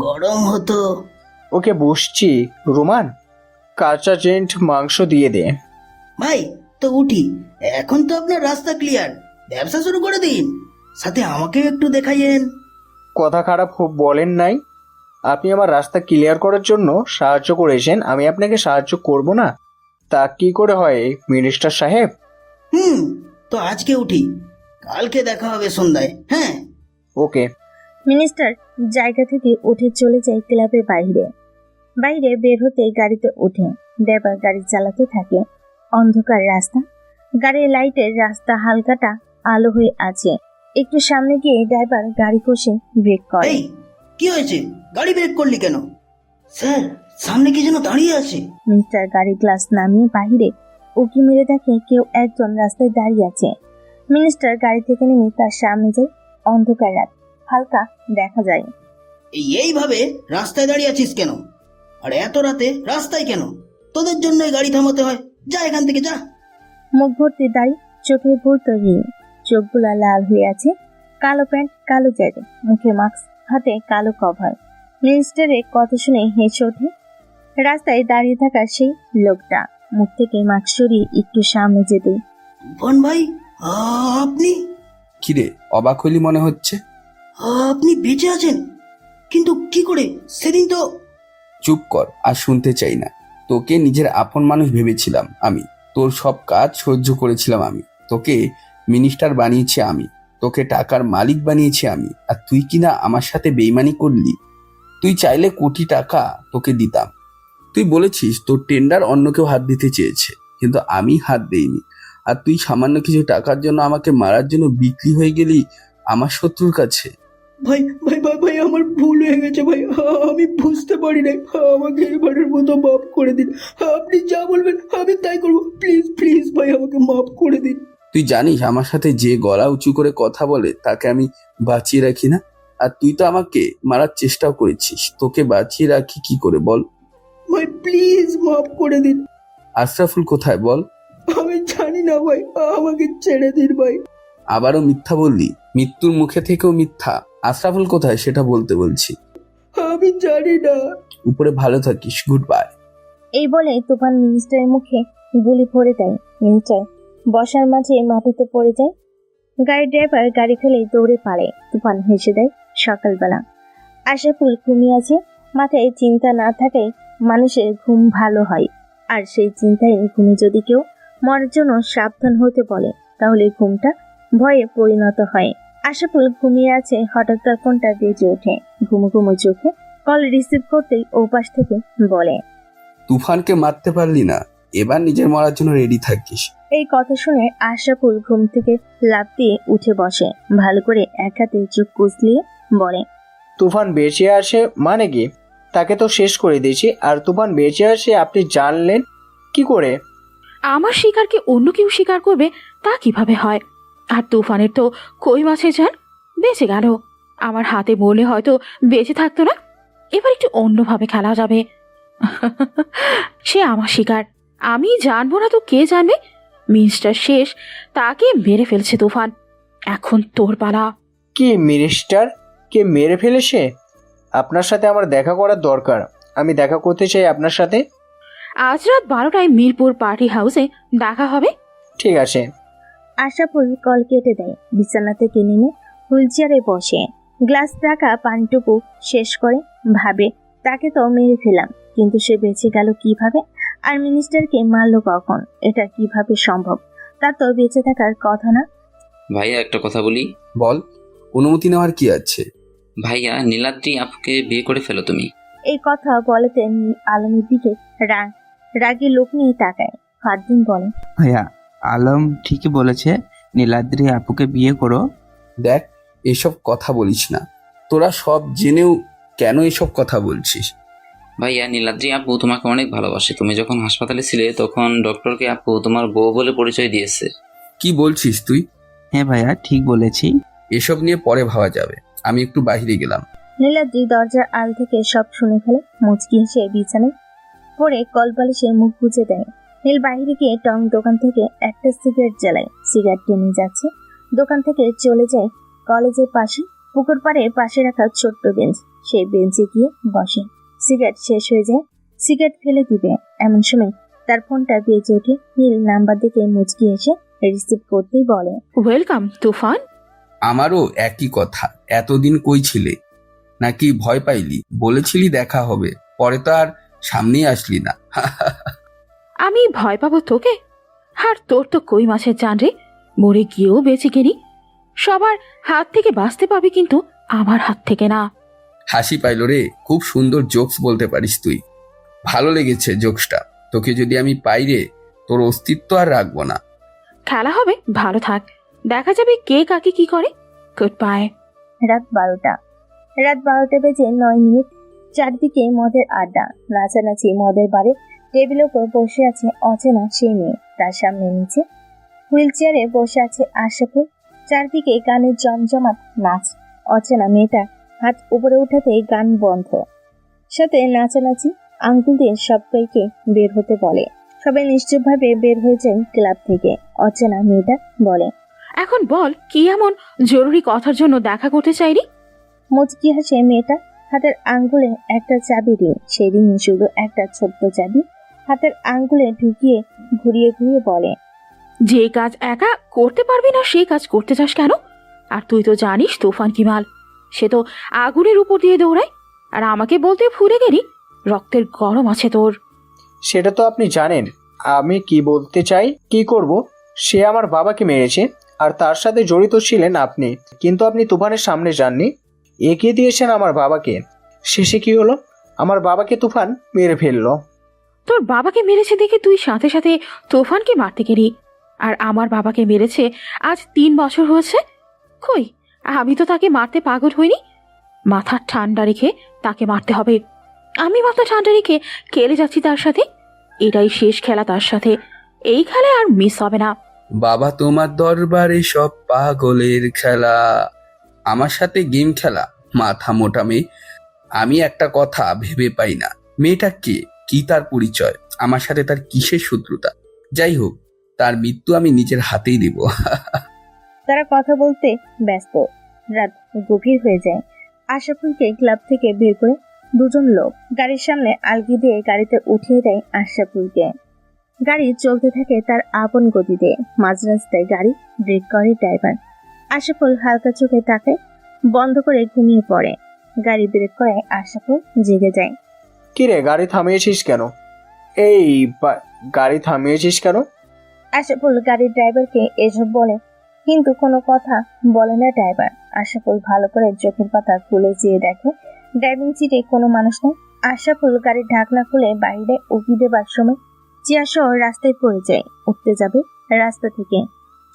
গরম হতো। ওকে বসছি। রোমান, কাঁচা চেন্ট মাংস দিয়ে দে। ভাই তো উঠি, এখন তো আপনার রাস্তা ক্লিয়ার, ব্যবসা শুরু করে দিন, সাথে আমাকেও একটু দেখাইয়েন। কথা খারাপ বলেন নাই। আপনি আমার রাস্তা ক্লিয়ার করার জন্য সাহায্য করেছেন, আমি আপনাকে সাহায্য করব না? তা কি করে হয় মিনিস্টার সাহেব? তো আজকে উঠি, কালকে দেখা হবে সন্ধ্যায়। হ্যাঁ ওকে। মিনিস্টার জায়গা থেকে উঠে চলে যায় ক্লাবের বাইরে। বাইরে বের হতে গাড়িতে ওঠে। ড্রাইভার গাড়ি চালাতে থাকে। অন্ধকার রাস্তা, গাড়ির লাইটের রাস্তা হালকাটা আলো হয়ে আছে। একটু সামনে গিয়ে ড্রাইভার গাড়ি কষে ব্রেক করে। কি হয়েছে, গাড়ি ব্রেক করলি কেন? স্যার সামনে কি যেন দাঁড়িয়ে আছে। মিস্টার গাড়ি গ্লাস নামিয়ে বাহিরে উকি মেরে দেখে কেউ একজন রাস্তায় দাঁড়িয়ে আছে। মিনিস্টার গাড়ি থেকে নেমে তার সামনে যায়। অন্ধকার রাত, হালকা দেখা যায়। এইভাবে রাস্তায় দাঁড়িয়ে আছিস কেন? আর এত রাতে রাস্তায় কেন? তোদের জন্যই গাড়ি থামাতে হয়, যা এখান থেকে যা। মুখ ভর্তি দাড়ি, চোখে ভর্তি ঋণ, চোখগুলা লাল হয়ে আছে। কালো প্যান্ট, কালো জ্যাকেট, মুখে মাস্ক, হাতে কালো কভার। মিনিস্টারের কথা শুনে হেসে ওঠে রাস্তায় দাঁড়িয়ে থাকা সেই লোকটা। মুখ থেকে মাস্ক সরিয়ে একটু সামনে যেতে। তুফান ভাই, আপনি? কিরে, অবাক হইলি মনে হচ্ছে? আপনি বেঁচে আছেন? কিন্তু কি করে? সেদিন তো। চুপ কর, আর শুনতে চাই না। তোকে নিজের আপন মানুষ ভেবেছিলাম আমি, তোর সব কাজ সহ্য করেছিলাম আমি, তোকে মিনিস্টার বানিয়েছি আমি, তোকে টাকার মালিক বানিয়েছি আমি, আর তুই কিনা আমার সাথে বেইমানি করলি। তুই চাইলে কোটি টাকা তোকে দিতাম। তুই বলেছিস তোর টেন্ডার অন্য কেউ হাত দিতে চেয়েছে, কিন্তু আমি হাত দেইনি। আর তুই সামান্য কিছু টাকার জন্য আমাকে মারার জন্য বিক্রি হয়ে গেলি আমার শত্রুর কাছে। ভাই ভাই ভাই ভাই আমার ভুল হয়ে গেছে ভাই, আমি বুঝতে পারি নাই, আমাকে এবারের মতো মাফ করে দিন। আপনি যা বলবেন আমি তাই করবো, প্লিজ প্লিজ ভাই আমাকে মাফ করে দিন। তুই জানিস আমার সাথে যে গলা উঁচু করে কথা বলে তাকে আমি বাঁচিয়ে রাখি না? আর তুই তো আমাকে মারার চেষ্টাও করেছিস, তোকে বাঁচিয়ে রাখি কি করে বল? ভাই প্লিজ মাফ করে দিন। আশরাফুল কোথায় বল? আমি জানি না ভাই, আমাকে ছেড়ে দিন ভাই। আবারও মিথ্যা বললি, মৃত্যুর মুখে থেকেও মিথ্যা। আশরাফুল কোথায় সেটা বলতে বলছি। আমি জানি না। উপরে ভালো থাকিস, গুড বাই। এই বলে তুফান মিনিস্টারের মুখে গুলি ভরে দেয়। মিনিস্টার বসার মাঝে মাটিতে পড়ে যায়। গাড়ির ড্রাইভার গাড়ি ফেলে দৌড়ে পারে। তুফান হেসে দেয়। সকালবেলা আশরাফুল ঘুমিয়ে আছে। মাথায় চিন্তা না থাকায় মানুষের ঘুম ভালো হয়। আর সেই চিন্তায় ঘুমে যদি কেউ মরার জন্য সাবধান হতে বলে তাহলে ঘুমটা ভয়ে পরিণত হয়। আশরাফুল ঘুমিয়ে আছে, হঠাৎ তার ফোনটা বেজে ওঠে। ঘুমো ঘুমো চোখে কল রিসিভ করতেই ওপাশ থেকে বলে, তুফানকে মারতে পারলি না, এবার নিজের মরার জন্য রেডি থাকিস। এই কথা শুনে আশরাফুল ঘুম থেকে লাফ দিয়ে উঠে বসে। ভালো করে এক হাতে চোখ কুচলিয়ে বলে, তুফান বেঁচে আসে মানে কি? তাকে তো শেষ করে দিয়েছি, আর তুফান বেঁচে আসে আপনি জানলেন কি করে? আমার শিকারকে অন্য কেউ শিকার করবে তা কিভাবে হয়? আর তুফানের তো কই মাছের জান, বেঁচে গেল। আমার হাতে বলে হয়তো বেঁচে থাকতো না। এবার একটু অন্যভাবে খেলা যাবে। সে আমার শিকার, আমি জানবো না তো কে জানবে? মিনিস্টার শেষ, তাকে মেরে ফেলছে তুফান। এখন তোর পালা। কি মিনিস্টার কে মেরে ফেলেছে? আপনার সাথে আমার দেখা করার দরকার, আমি দেখা করতে চাই আপনার সাথে। আজ রাত 12টায় মিরপুর পার্টি হাউসে দেখা হবে। ঠিক আছে। আশরাফুল কল কেটে দেয়। বিছানা থেকে নেমে হুইল চেয়ারে বসে। গ্লাস রাখা পানিটুকু শেষ করে ভাবে তাকে তো মেরে ফেলাম, কিন্তু সে বেঁচে গেল কিভাবে? আর মিনিস্টারকে মারলো কখন? এটা কিভাবে সম্ভব? তার তো বেঁচে থাকার কথা না। ভাইয়া একটা কথা বলি। বল, অনুমতি নেওয়ার কি আছে? ভাইয়া, নীলাদ্রি আপুকে বিয়ে করে ফেলো তুমি। এই কথা বলেতে আলমের দিকে রাগে লোক নিয়ে তাকায়। ফারদিন বলে, ভাইয়া, আলম ঠিকই বলেছে, নীলাদ্রি আপুকে বিয়ে করো। দেখ, এসব কথা বলিস না। তোরা সব জেনেও কেন এসব কথা বলছিস? ভাইয়া, নীলাদ্রি আপু তোমাকে অনেক ভালোবাসে। তুমি যখন হাসপাতালে ছিলে তখন ডক্টরকে আপু তোমার বউ বলে পরিচয় দিয়েছে। কি বলছিস তুই? হ্যাঁ ভাইয়া, ঠিক বলেছি। এসব নিয়ে পরে ভাবা যাবে। আমি একটু বাইরে গেলাম। নীলাদ্রি দরজার আল থেকে সব শুনে ফেলে। মুচকি হেসে বিছানায় পরে কলবালিশে মুখ গুজে দেয়। নীল বাইরে গিয়ে টং দোকান থেকে একটা সিগারেট জ্বালায়। সিগারেট টেনে যাচ্ছে। দোকান থেকে চলে যায় কলেজের পাশে পুকুর পাড়ে পাশে রাখা ছোট্ট বেঞ্চ। সেই বেঞ্চে গিয়ে বসে। সিগারেট শেষ হয়ে যায়। সিগারেট ফেলে দিবে এমন সময় তার ফোনটা বেজে ওঠে। নীল নাম্বার দেখে মুচকি এসে রিসিভ করতেই বলে, ওয়েলকাম তুফান। আমারও একই কথা। এতদিন কই ছিলে? নাকি ভয় পাইলি? বলেছিলি দেখা হবে, পরে তো আর সামনেই আসলি না। আমি ভয় পাবো তোকে? আর তোর তো কই মাছের জান রে, মরে গিয়েও বেঁচে গেলি। সবার হাত থেকে বাঁচতে পাবি, কিন্তু আমার হাত থেকে না। হাসি পাইল রে। খুব সুন্দর জোকস বলতে পারিস তুই। ভালো লেগেছে জোকসটা। তোকে যদি আমি পাই রে, তোর অস্তিত্ব আর রাখবো না। খেলা হবে, ভালো থাক। দেখা যাবে কে কাকে কি করে। Good bye. রাত 12টা বেজে 9 মিনিট। চারদিকে মদের আড্ডা, নাচানাচি। মদের বারে টেবিলের উপর বসে আছে অচেনা সেই মেয়ে। তার সামনে নিচে হুইল চেয়ারে বসে আছে আশরাফুল। চারদিকে গানের জমজমাট নাচ। অচেনা মেয়েটা হাত উপরে উঠাতেই গান বন্ধ, সাথে নাচানাচি। আঙ্গুল দিয়ে সবাইকে বের হতে বলে। সবাই নিশ্চয়ভাবে বের হয়ে যায় ক্লাব থেকে। অচেনা মেয়েটা বলে, এখন বল, কি এমন জরুরি কথার জন্য দেখা করতে চাইলি? মুচকি হাসে মেয়েটা। হাতের আঙ্গুলে একটা চাবি রিং। সেই রিং শুধু একটা ছোট্ট চাবি। হাতের আঙ্গুলে ঢুকিয়ে ঘুরিয়ে ঘুরিয়ে বলে, যে কাজ একা করতে পারবি না সেই কাজ করতে চাস কেন? আর তুই তো জানিস তুফান কি মাল। সে তো আগুনের উপর দিয়ে দৌড়ায়, আর আমাকে বলতে ভুলে গেলি রক্তের গরম আছে তোর। সেটা তো আপনি জানেন। আমি কি বলতে চাই, কি করব? সে আমার বাবাকে মেরেছে, আর তার সাথে জড়িত ছিলেন আপনি। কিন্তু আপনি তুফানের সামনে যাননি, এগিয়ে দিয়েছেন আমার বাবাকে। শেষে কি হলো? আমার বাবাকে তুফান মেরে ফেললো। তোর বাবাকে মেরেছে দেখে তুই সাথে সাথে তুফানকে মারতে গেলি, আর আমার বাবাকে মেরেছে আজ 3 বছর হয়েছে। কই, আমি তো তাকে মারতে পাগল হইনি। মাথা ঠান্ডা রেখে তাকে মারতে হবে। আমি মাথা ঠান্ডা রেখে খেলে যাচ্ছি তার সাথে। এটাই শেষ খেলা তার সাথে। এই খেলায় আর মিস হবে না। বাবা তোমার দরবারে সব পাগলের খেলা, আমার সাথে গেম খেলা। মাথা মোটা মেয়ে। আমি একটা কথা ভেবে পাই না, মেয়েটা কে? কি তার পরিচয়? আমার সাথে তার কিসের শত্রুতা? যাই হোক, তার মৃত্যু আমি নিজের হাতেই দেব। তারা কথা বলতে ব্যস্ত। রাত গভীর হয়ে যায়। আশরাফুলকে ক্লাব থেকে বের করে দুজন লোক গাড়ির সামনে আলগি দিয়ে গাড়িতে উঠিয়ে দেয় আশরাফুলকে। গাড়ি চলতে থাকে তার আপন গতিতে। মাঝ রাস্তায় গাড়ি ব্রেক করে ড্রাইভার। আশরাফুল হালকা চোখে তাকায়, বন্ধ করে ঘুমিয়ে পড়ে। গাড়ি ব্রেক করে আশরাফুল জেগে যায়। কিরে, গাড়ি থামিয়েছিস কেন? গাড়ি থামিয়েছিস কেন? আশরাফুল গাড়ির ড্রাইভারকে এসব বলে, কিন্তু কোনো কথা বলে না ড্রাইভার। আশরাফুল ভালো করে চোখের পাতা খুলে চেয়ে দেখে ড্রাইভিং সিটে কোনো মানুষ নেই। আশরাফুল গাড়ির ঢাকনা খুলে বাইরে উকি দেবার সময় চেয়ার সহ রাস্তায় পড়ে যায়। উঠতে যাবে রাস্তা থেকে,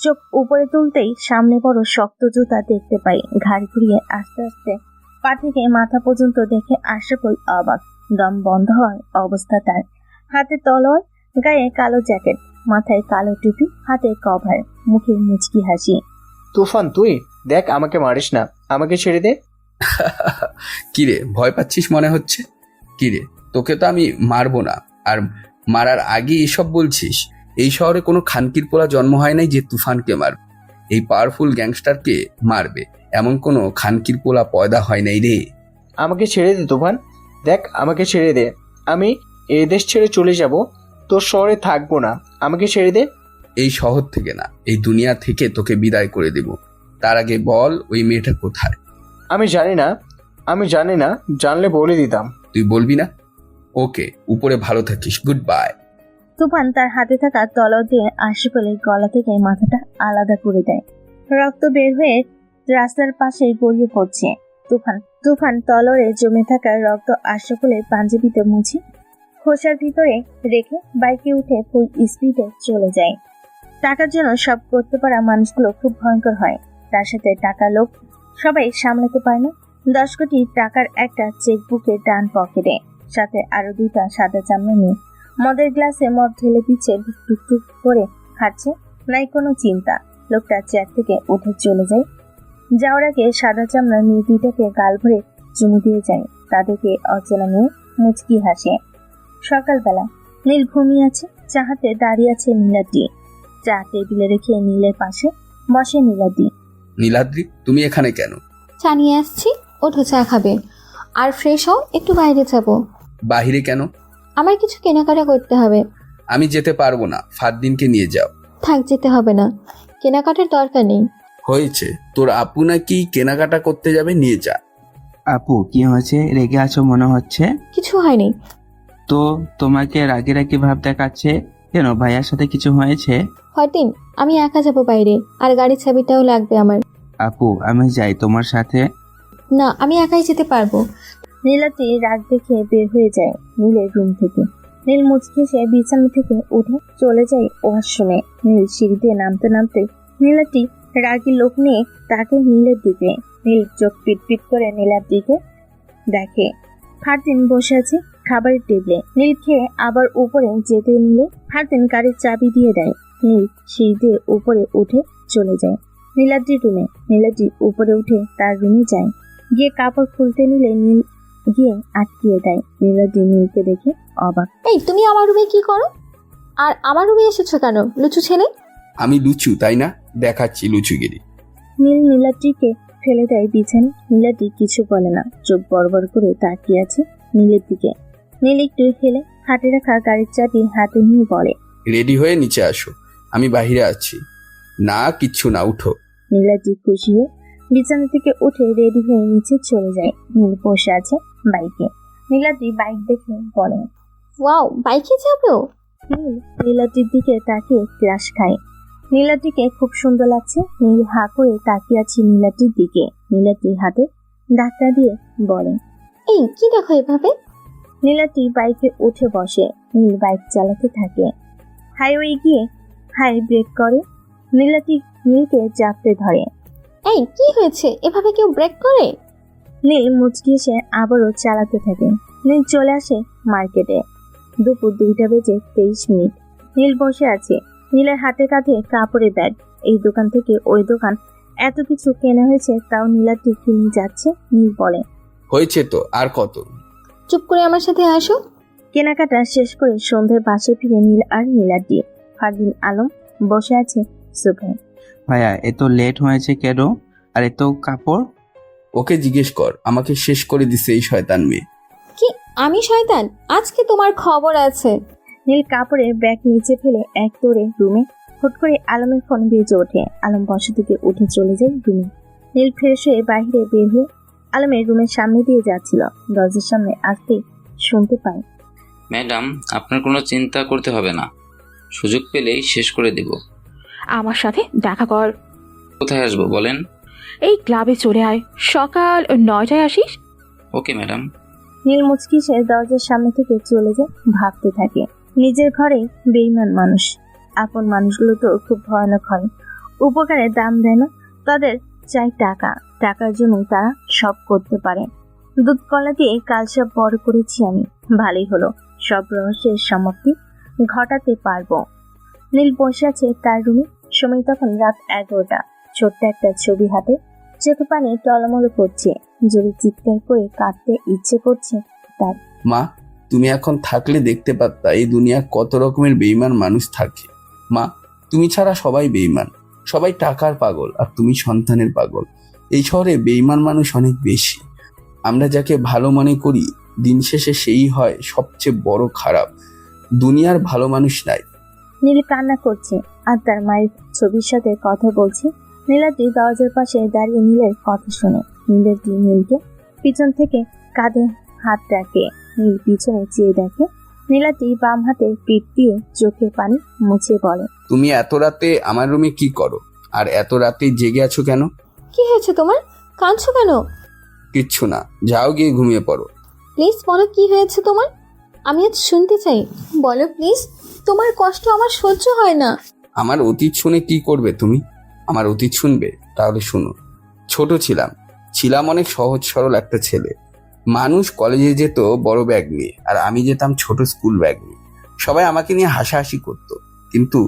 চোখ উপরে তুলতেই সামনে বড় শক্ত জুতা দেখতে পাই। ঘাড় ঘুরিয়ে আস্তে আস্তে পা থেকে মাথা পর্যন্ত দেখে আশরাফুল অবাক। দম বন্ধ হওয়ার অবস্থা তার। হাতে তলোয়ার, গায়ে কালো জ্যাকেট, মাথায় কালো টুপি, হাতে কভার, মুখে মুচকি হাসি। তুফান, তুই দেখ, আমাকে মারিস না, আমাকে ছেড়ে দে। কিরে, ভয় পাচ্ছিস মনে হচ্ছে? কিরে, তোকে তো আমি মারবো না, আর মারার আগে এসব বলছিস? এই শহরে কোনো খানকির পোলা জন্ম হয় নাই যে তুফানকে মারবে। এই পাওয়ারফুল গ্যাংস্টারকে মারবে এমন কোনো খানকির পোলা পয়দা হয় নাই রে। আমাকে ছেড়ে দে তুফান, দেখ আমাকে ছেড়ে দে। আমি এই দেশ ছেড়ে চলে যাব, তোর শহরে থাকবো না। আমাকে ছেড়ে দে। এই শহর থেকে না, এই দুনিয়া থেকে তোকে বিদায় করে দেব। তার আগে বল, ওই মেয়েটা কোথায়? আমি জানি না, জানলে বলে দিতাম। তুই বলবি না? ওকে, উপরে ভালো থাকিস, গুড বাই। তুফান তার হাতে থাকা তলোয়ার দিয়ে আশিফালের গলা থেকে মাথাটা আলাদা করে দেয়। রক্ত বের হয়ে রাস্তার পাশে গড়িয়ে পড়ছে। তুফান তলোয়ারে জমে থাকা রক্ত আশিফালের পাঞ্জাবিতে মুছে খোসার ভিতরে রেখে বাইকে উঠে ফুল স্পিডে চলে যায়। টাকার জন্য সব করতে পারা মানুষগুলো খুব ভয়ঙ্কর হয়। তার সাথে টাকা লোক সবাই সামলাতে পারে না। 10 কোটি টাকার একটা চেকবুকে ডান পকেটে, সাথে আরো 2টা সাদা চামড়া নিয়ে মদের গ্লাসে মদ ঢেলে দিচ্ছে, টুকটুক করে খাচ্ছে। নাই কোনো চিন্তা। লোকটা চেয়ার থেকে উঠে চলে যায়। যাওয়ার আগে সাদা চামড়া মেয়ে 2টাকে গাল ভরে চুমু দিয়ে যায়। তাদেরকে অচেনা মেয়ে মুচকি হাসে। সকালবেলা নীল ঘুমিয়ে আছে, চা হাতে দাঁড়িয়ে আছে নীলাদ্রি। চা টেবিলে রেখে নীলের পাশে বসে নীলাদ্রি। নীলাদ্রি, তুমি এখানে কেন? চা নিয়ে আসছি, ওঠো চা খাবে। আর ফ্রেশ হও, একটু বাইরে যাব। বাহিরে কেন? আমার কিছু কেনাকাটা করতে হবে। আমি যেতে পারবো না, ফারদিনকে নিয়ে যাও। থাক, যেতে হবে না, কেনাকাটার দরকার নেই। হয়েছে, তোর আপু নাকি কেনাকাটা করতে যাবে, নিয়ে যা। আপু কি হয়েছে? রেগে আছো মনে হচ্ছে। কিছু হয়নি। তো তোমাকে রাগে রাগে ভাব দেখাচ্ছে কেন? ভাইয়ার সাথে কিছু হয়েছে? হয়দিন আমি একা যাব বাইরে, আর গাড়ির চাবিটাও লাগবে আমার। আপু আমি যাই তোমার সাথে। না, আমি একাই যেতে পারবো। নীলাদ্রি রাগ দেখে বের হয়ে যায় নীলের রুম থেকে। নীল মুচকি এসে বিছানা থেকে উঠে চলে যায় ওয়াশরুমে। নীল সিঁড়ি দিয়ে নামতে নামতে নীলাদ্রি রাগী লোক নিয়ে তাকে নীলের দিকে। নীল চোখ পিট করে নীলার দিকে দেখে। ফারদিন বসে আছে খাবারের টেবিলে। নীল খেয়ে আবার উপরে যেতে নিলে ফারদিন গাড়ির চাবি দিয়ে দেয়। নীল সিঁড়ি দিয়ে উপরে উঠে চলে যায় নীলাদ্রির রুমে। নীলাদ্রি উপরে উঠে তার রুমে যায়। গিয়ে কাপড় খুলতে নিলে নীল গিয়ে আটকিয়ে দেয়। নীলাদ্রি নীলকে দেখে অবাক। এই, তুমি আমার রুমে কি করো? আর আমার রুমে এসেছো কেন, লুচু ছেলে? আমি লুচু তাই না? দেখাচ্ছি লুচুগিরি। নীল নীলাদ্রিকে ফেলে দেয় বিছানে। নীলাদ্রি কিছু বলে না, চোখ বড় করে তাকিয়ে আছে নীলের দিকে। নীল একটু হেলে হাতে রাখা গাড়ির চাবি হাতে নিয়ে বলে, রেডি হয়ে নিচে আসো, আমি বাহিরে আছি। না কিচ্ছু না, উঠো। নীলাদ্রি খুশি হয়ে বিছানা থেকে উঠে রেডি হয়ে নিচে চলে যায়। নীল বসে আছে বাইকে। নীলাদ্রি বাইক দেখে বলে, ওয়াও, বাইকে যাবো? নীল নীলাদ্রির দিকে তাকিয়ে ক্রাশ খায়। নীলাদ্রিকে খুব সুন্দর লাগছে। নীল হা করে তাকিয়ে আছে নীলাদ্রির দিকে। নীলাদ্রির হাতে ধাক্কা দিয়ে বলে, এই কি দেখো এভাবে? নীলাদ্রি বাইকে উঠে বসে। নীল বাইক চালাতে থাকে। হাইওয়ে গিয়ে হাই ব্রেক করে। নীলাদ্রি নীলকে চাপতে ধরে। এই কি হয়েছে, এভাবে কেউ ব্রেক করে? নীল মুচকি এসে আবারও চালাতে থাকে। নীল চলে আসে মার্কেটে। দুপুর 2:23। নীল বসে আছে। নীলের হাতে কাঁধে কাপড়ের ব্যাগ। এই দোকান থেকে ওই দোকান, এত কিছু কেনা হয়েছে, তাও নীলাদ্রি কিনে যাচ্ছে। নীল বলে, হয়েছে তো, আর কত? চুপ করে আমার সাথে আসো। কেনাকাটা শেষ করে সন্ধ্যায় বাসে ফিরে নীল আর নীলাদ্রি। ফারদিন আলম বসে আছে সোফায়। ভাইয়া এত লেট হয়েছে কেন? আর এত কাপড়? ওকে জিজ্ঞেস কর, আমাকে শেষ করে দিছে এই শয়তান মেয়ে। কি আমি শয়তান? আজকে তোমার খবর আছে। নীল কাপড়ের ব্যাগ নিচে ফেলে এক দৌড়ে রুমে। হুট করে আলমের ফোন বেজে ওঠে। আলম বসা থেকে উঠে চলে যায় রুমে। নীল ফ্রেশ হয়ে বাইরে বের হয়ে আলমের রুমের সামনে দিয়ে যাচ্ছিল। দরজার সামনে আসতেই শুনতে পায়, ম্যাডাম, আপনার কোনো চিন্তা করতে হবে না, সুযোগ পেলেই শেষ করে দেব। আমার সাথে দেখা কর। কোথায় আসবো বলেন? এই ক্লাবে চলে আয়, সকাল 9টায় আসিস। Okay madam. নীল মুচকি সে দরজার সামনে থেকে চলে যায়। ভাবতে থাকে, নিজের ঘরে বেঈমান মানুষ। আপন মানুষগুলো তো খুব ভয়ানক হয়। উপকারের দাম দেয় না, তাদের চাই টাকা। টাকার জন্য তারা সব করতে পারে। দুধ কলা দিয়ে কাল সব বড় করেছি আমি। ভালোই হলো, সব রহস্যের সমাপ্তি ঘটাতে পারবো। নীল বসে আছে তার রুমে। সময় তখন রাত 11টা। ছোট্ট একটা ছবি হাতে, চোখে পানি টলমল করছে। জোরে চিৎকার করে কাঁদতে ইচ্ছে করছে তার। মা, তুমি এখন থাকলে দেখতে পারতা এই দুনিয়া কত রকমের বেঈমান মানুষ থাকে। মা, তুমি ছাড়া সবাই বেঈমান, সবাই টাকার পাগল, আর তুমি সন্তানের পাগল। এই শহরে বেঈমান মানুষ অনেক বেশি। আমরা যাকে ভালো মনে করি, দিন শেষে সেই হয় সবচেয়ে বড় খারাপ। দুনিয়ার ভালো মানুষ নাই। নীল কান্না করছে আর তার মায়ের ছবির সাথে কথা বলছে। নীলাদ্রি দরজার পাশে দাঁড়িয়ে নীলের কথা শুনে। নীলাদ্রি নীলকে পিছন থেকে কাঁধে হাত রাখে। নীল পিছনে চেয়ে দেখে নীলাদ্রি বাম হাতে পিঠ দিয়ে চোখের পানি মুছে বলে, তুমি এত রাতে আমার রুমে কি করো? আর এত রাতে জেগে আছো কেন? কি হয়েছে তোমার? কাঁদছো কেন? কিচ্ছু না, যাও গিয়ে ঘুমিয়ে পড়ো। প্লিজ বলো কি হয়েছে তোমার? আমি আজ শুনতে চাই, বলো প্লিজ। তোমার কষ্ট আমার সহ্য হয় না। আমার অতীত শুনে কি করবে তুমি? আমার অতীত শুনবে? তাহলে শুনো। ছোট ছিলাম অনেক সহজ সরল একটা ছেলে। মানুষ কলেজে যেত বড় ব্যাগ নিয়ে, আর আমি যেতাম ছোট স্কুল ব্যাগ নিয়ে। সবাই আমাকে নিয়ে হাসাহাসি করতো, কিন্তু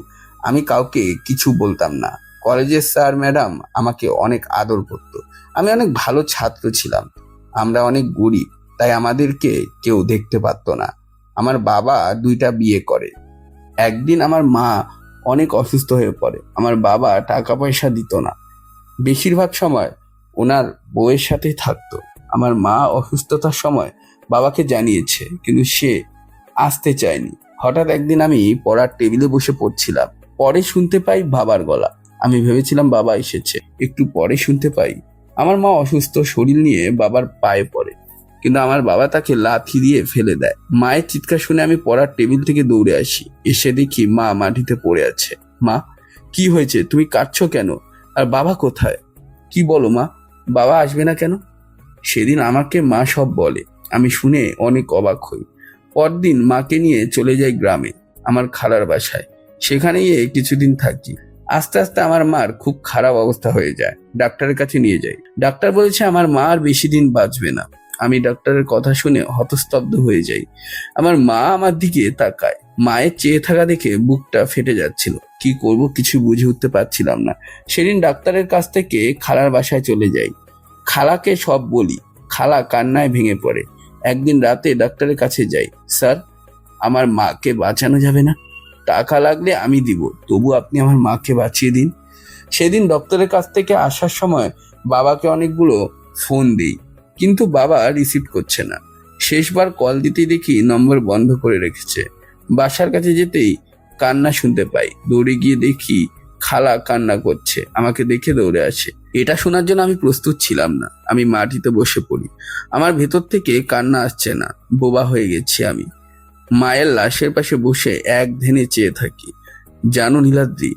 আমি কাউকে কিছু বলতাম না। কলেজের স্যার ম্যাডাম আমাকে অনেক আদর করত। আমি অনেক ভালো ছাত্র ছিলাম। আমরা অনেক গরিব, তাই আমাদেরকে কেউ দেখতে পারতো না। আমার বাবা 2টা বিয়ে করে। একদিন আমার মা অনেক অসুস্থ হয়ে পড়ে। আমার বাবা টাকা পয়সা দিত না, বেশিরভাগ সময় ওনার বউয়ের সাথেই থাকতো। আমার মা অসুস্থতার সময় বাবাকে জানিয়েছে, কিন্তু সে আসতে চায়নি। হঠাৎ একদিন আমি পড়ার টেবিলে বসে পড়ছিলাম, পরে শুনতে পাই বাবার গলা। আমি ভেবেছিলাম বাবা এসেছে। একটু পরে শুনতে পাই আমার মা অসুস্থ শরীর নিয়ে বাবার পায়ে পড়ে, কিন্তু আমার বাবা তাকে লাথি দিয়ে ফেলে দেয়। মায়ের চিৎকার শুনে আমি পড়ার টেবিল থেকে দৌড়ে আসি। এসে দেখি মা মাটিতে পড়ে আছে। মা, কি হয়েছে? তুমি কাঁদছো কেন? আর বাবা কোথায়? কি বলো মা, বাবা আসবে না কেন? সেদিন আমাকে মা সব বলে। আমি শুনে অনেক অবাক হই। পরদিন মাকে নিয়ে চলে যাই গ্রামে, আমার খালার বাসায়। সেখানে গিয়ে কিছুদিন থাকি। আস্তে আস্তে আমার মার খুব খারাপ অবস্থা হয়ে যায়। ডাক্তারের কাছে নিয়ে যাই। ডাক্তার বলেছে আমার মা আর বেশি দিন বাঁচবে না। আমি ডাক্তারের কথা শুনে হতস্তব্ধ হয়ে যাই। আমার মা আমার দিকে তাকায়। মায়ের চেয়ে থাকা দেখে বুকটা ফেটে যাচ্ছিল। কি করব কিছু বুঝে উঠতে পারছিলাম না। সেদিন ডাক্তারের কাছ থেকে খালার বাসায় চলে যাই। খালাকে সব বলি। খালা কান্নায় ভেঙে পড়ে। একদিন রাতে ডাক্তারের কাছে যাই। স্যার, আমার মাকে বাঁচানো যাবে না? টাকা লাগলে আমি দিব, তবু আপনি আমার মাকে বাঁচিয়ে দিন। সেদিন ডক্টরের কাছ থেকে আসার সময় বাবাকে অনেকগুলো ফোন দিই, কিন্তু বাবা রিসিভ করছে না। শেষবার কল দিতেই দেখি নম্বর বন্ধ করে রেখেছে। বাসার কাছে যেতেই কান্না শুনতে পাই। দৌড়ে গিয়ে দেখি খালা কান্না করছে। আমাকে দেখে দৌড়ে আসে। এটা শোনার জন্য আমি প্রস্তুত ছিলাম না। আমি মাটিতে বসে পড়ি। আমার ভেতর থেকে কান্না আসছে না, বোবা হয়ে গেছি আমি। মায়ের লাশের পাশে বসে এক ধ্যানে চেয়ে থাকি। জানো নীলাদ্রি,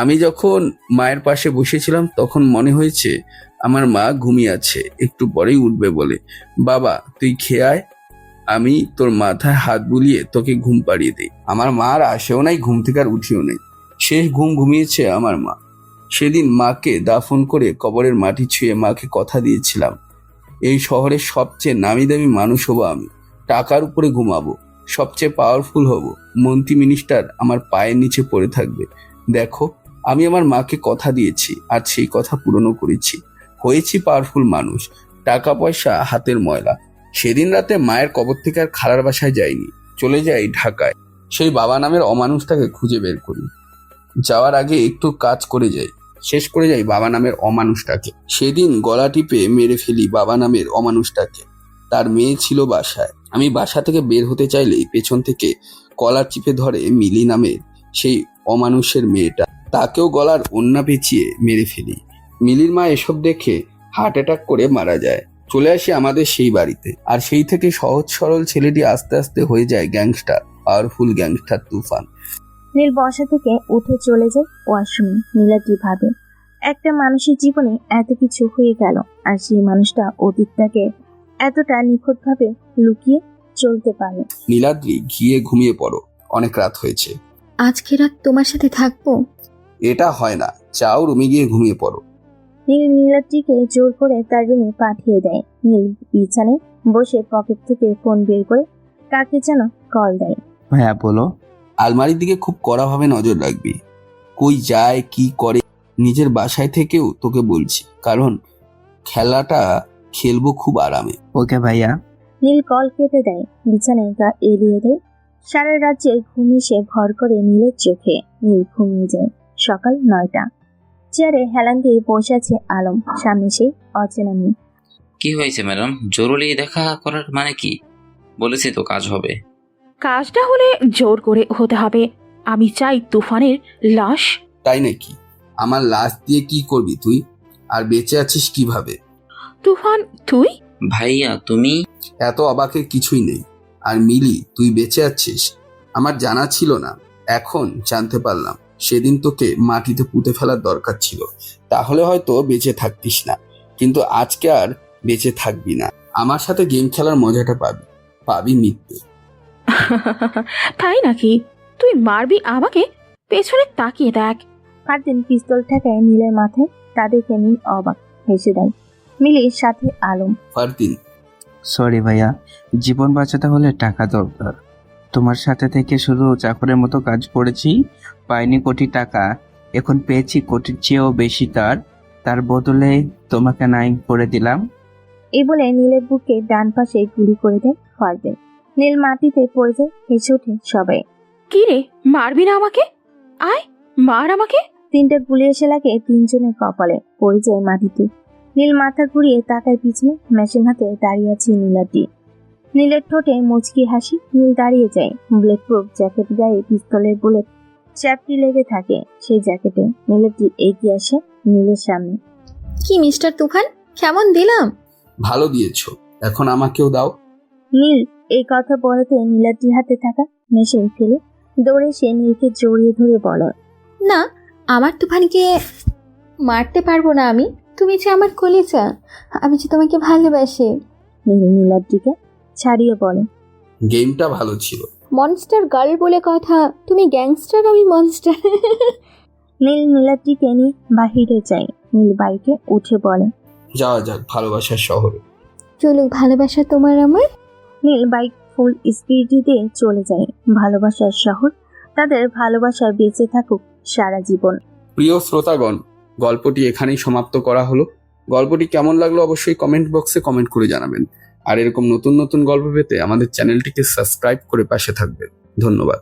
আমি যখন মায়ের পাশে বসেছিলাম তখন মনে হয়েছে আমার মা ঘুমিয়ে আছে, একটু পরেই উঠবে বলে। বাবা, তুই খেয়ে আয়, আমি তোর মাথায় হাত বুলিয়ে তোকে ঘুম পাড়িয়ে দিই। আমার মা আর আসেও নাই, ঘুম থেকে আর উঠিও নাই। শেষ ঘুমিয়েছে আমার মা। সেদিন মাকে দাফন করে কবরের মাটি ছুঁয়ে মাকে কথা দিয়েছিলাম, এই শহরের সবচেয়ে নামি দামি মানুষ হব আমি। টাকার উপরে ঘুমাবো, সবচেয়ে পাওয়ারফুল হব, মন্ত্রী মিনিস্টার আমার পায়ের নিচে পড়ে থাকবে। দেখো, আমি আমার মাকে কথা দিয়েছি, আর সেই কথা পূরণও করেছি। হয়েছি পাওয়ারফুল মানুষ। টাকা পয়সা হাতের ময়লা। সেদিন রাতে মায়ের কবর থেকে আর খালার বাসায় যাইনি, চলে যাই ঢাকায়। সেই বাবা নামের অমানুষটাকে খুঁজে বের করি। যাওয়ার আগে একটু কাজ করে যাই, শেষ করে যাই বাবা নামের অমানুষটাকে। সেদিন গলা টিপে মেরে ফেলি বাবা নামের অমানুষটাকে। তার মেয়ে ছিল বাসায়। আমি বাসা থেকে বের হতে চাইলেই পেছন থেকে কলার চিপে ধরে মিলি নামের সেই অমানুষের মেয়েটা। তাকেও গলার ওন্না পেঁচিয়ে মেরে ফেলি। মিলির মা এসব দেখে হার্ট অ্যাটাক করে মারা যায়। চলে আসি আমাদের সেই বাড়িতে। আর সেই থেকে সহজ সরল ছেলেটি আস্তে আস্তে হয়ে যায় গ্যাংস্টার, পাওয়ারফুল গ্যাংস্টার তুফান। নীল বসা থেকে উঠে চলে যায় ওয়াশরুমে। নীলাদ্রি ভাবে, একটা মানুষের জীবনে এত কিছু হয়ে গেল, আর সেই মানুষটা অতীতটাকে এতটা নিখুঁতভাবে লুকিয়ে চলতে পারে। নীলাদ্রি, গিয়ে ঘুমিয়ে পড়ো, অনেক রাত হয়েছে। আজকে রাত তোমার সাথে থাকবো? এটা হয় না, যাও রুমে গিয়ে ঘুমিয়ে পড়ো। নীল নীলাদ্রিকে জোর করে তার রুমে পাঠিয়ে দেয়। নীল বিছানায় বসে পকেট থেকে ফোন বের করে কাকে যেন কল দেয়। ভাইয়া বলো। আলমারির দিকে খুব কড়াভাবে নজর রাখবি, কই যায় কি করে। নিজের বাসায় থেকেও তোকে বলছি, কারণ খেলাটা খেলবো খুব আরামে। ওকে ভাইয়া। নীল কল কেটে দেয়, বিছানায় গা এলিয়ে দেয়। সারা রাজ্যের ঘুম এসে ভর করে নীলের চোখে। নীল ঘুমিয়ে যায়। সকাল 9টা। চেয়ারে হেলান দিয়ে বসে আছে আলম, সামনে সেই অচেনা মেয়ে। কি হয়েছে ম্যাডাম? জরুরি দেখা করার মানে কি? বলেছি তো কাজ হবে। কাজটা হলে জোর করে হতে হবে। আমি চাই তুফানের লাশ। তাই নাকি? আমার লাশ দিয়ে কি করবি তুই? আর বেঁচে আছিস কিভাবে? তুফান তুই? ভাইয়া তুমি? এত অবাকের কিছুই নেই। আর মিলি, তুই বেঁচে আছিস আমার জানা ছিল না, এখন জানতে পারলাম। সেদিন তোকে মাটিতে পুঁতে ফেলার দরকার ছিল, তাহলে হয়তো বেঁচে থাকতিস না। কিন্তু আজকে আর বেঁচে থাকবি না। আমার সাথে গেম খেলার মজাটা পাবি মৃত্যু। তাই নাকি? তুই মারবি আমাকে? পেছনে তাকিয়ে দেখ। ফারদিন পিস্তল ঠেকায় নীলের মাথায়। তা দেখে নীল অবাক, হেসে দেয়। মিলির সাথে আলম। ফারদিন, সরি ভাইয়া, জীবন বাঁচাতে হলে টাকা দরকার। তোমার সাথে থেকে শুধু চাকরের মতো কাজ করেছি, পাইনি কোটি টাকা, এখন পেয়েছি কোটির চেয়েও বেশি। তার বদলে তোমাকে নাই করে দিলাম। এই বলে নীলের বুকে ডান পাশে গুলি করে দেয় ফারদিন। নীল মাটিতে পড়ে যায়, হেসে ওঠে সবাই। কি রে, মারবি না আমাকে? আয় মার আমাকে। 3টে গুলি এসে লাগে 3জনের কপালে, পড়ে যায় মাটিতে। নীল মাথা ঘুরিয়ে তাকায় পিছনে। মেশিন হাতে দাঁড়িয়ে আছে নীলাটি। নীলের ঠোঁটে মুচকি হাসি। নীল দাঁড়িয়ে যায়। বুলেট প্রুফ জ্যাকেট গায়ে পিস্তলের বুলেট চ্যাপটি লেগে থাকে সেই জ্যাকেটে। নীলাটি এগিয়ে আসে নীলের সামনে। কি মিস্টার তুফান, কেমন দিলাম? ভালো দিয়েছো, এখন আমাকেও দাও। নীল এই কথা বলতে নীলাটির হাতে থাকা মেশিন ফেলে দৌড়ে সে নীলকে জড়িয়ে ধরে বলে, না, আমার তুফানকে মারতে পারবো না আমি। তুমি যে আমার কলিজা, আমি যে তোমাকে ভালোবাসি। নীল নীলাটিকে ছাড়িয়ে বলে, গেমটা ভালো ছিল। মনস্টার গার্ল বলে কথা, তুমি গ্যাংস্টার, আমি মনস্টার। নীল নীলাটিকে নিয়ে বাহিরে যায়। নীল বাইকে উঠে বলে, যাওয়া যাক ভালোবাসার শহরে। চলুক ভালোবাসা তোমার আমার। নীল বাইক ফুল স্পিডে চলে যায় ভালোবাসার শহর। তাদের ভালোবাসা বেঁচে থাকুক সারা জীবন। প্রিয় শ্রোতাগণ, গল্পটি এখানেই সমাপ্ত করা হলো। গল্পটি কেমন লাগলো অবশ্যই কমেন্ট বক্সে কমেন্ট করে জানাবেন। আর এরকম নতুন নতুন গল্প পেতে আমাদের চ্যানেলটিকে সাবস্ক্রাইব করে পাশে থাকবেন। ধন্যবাদ।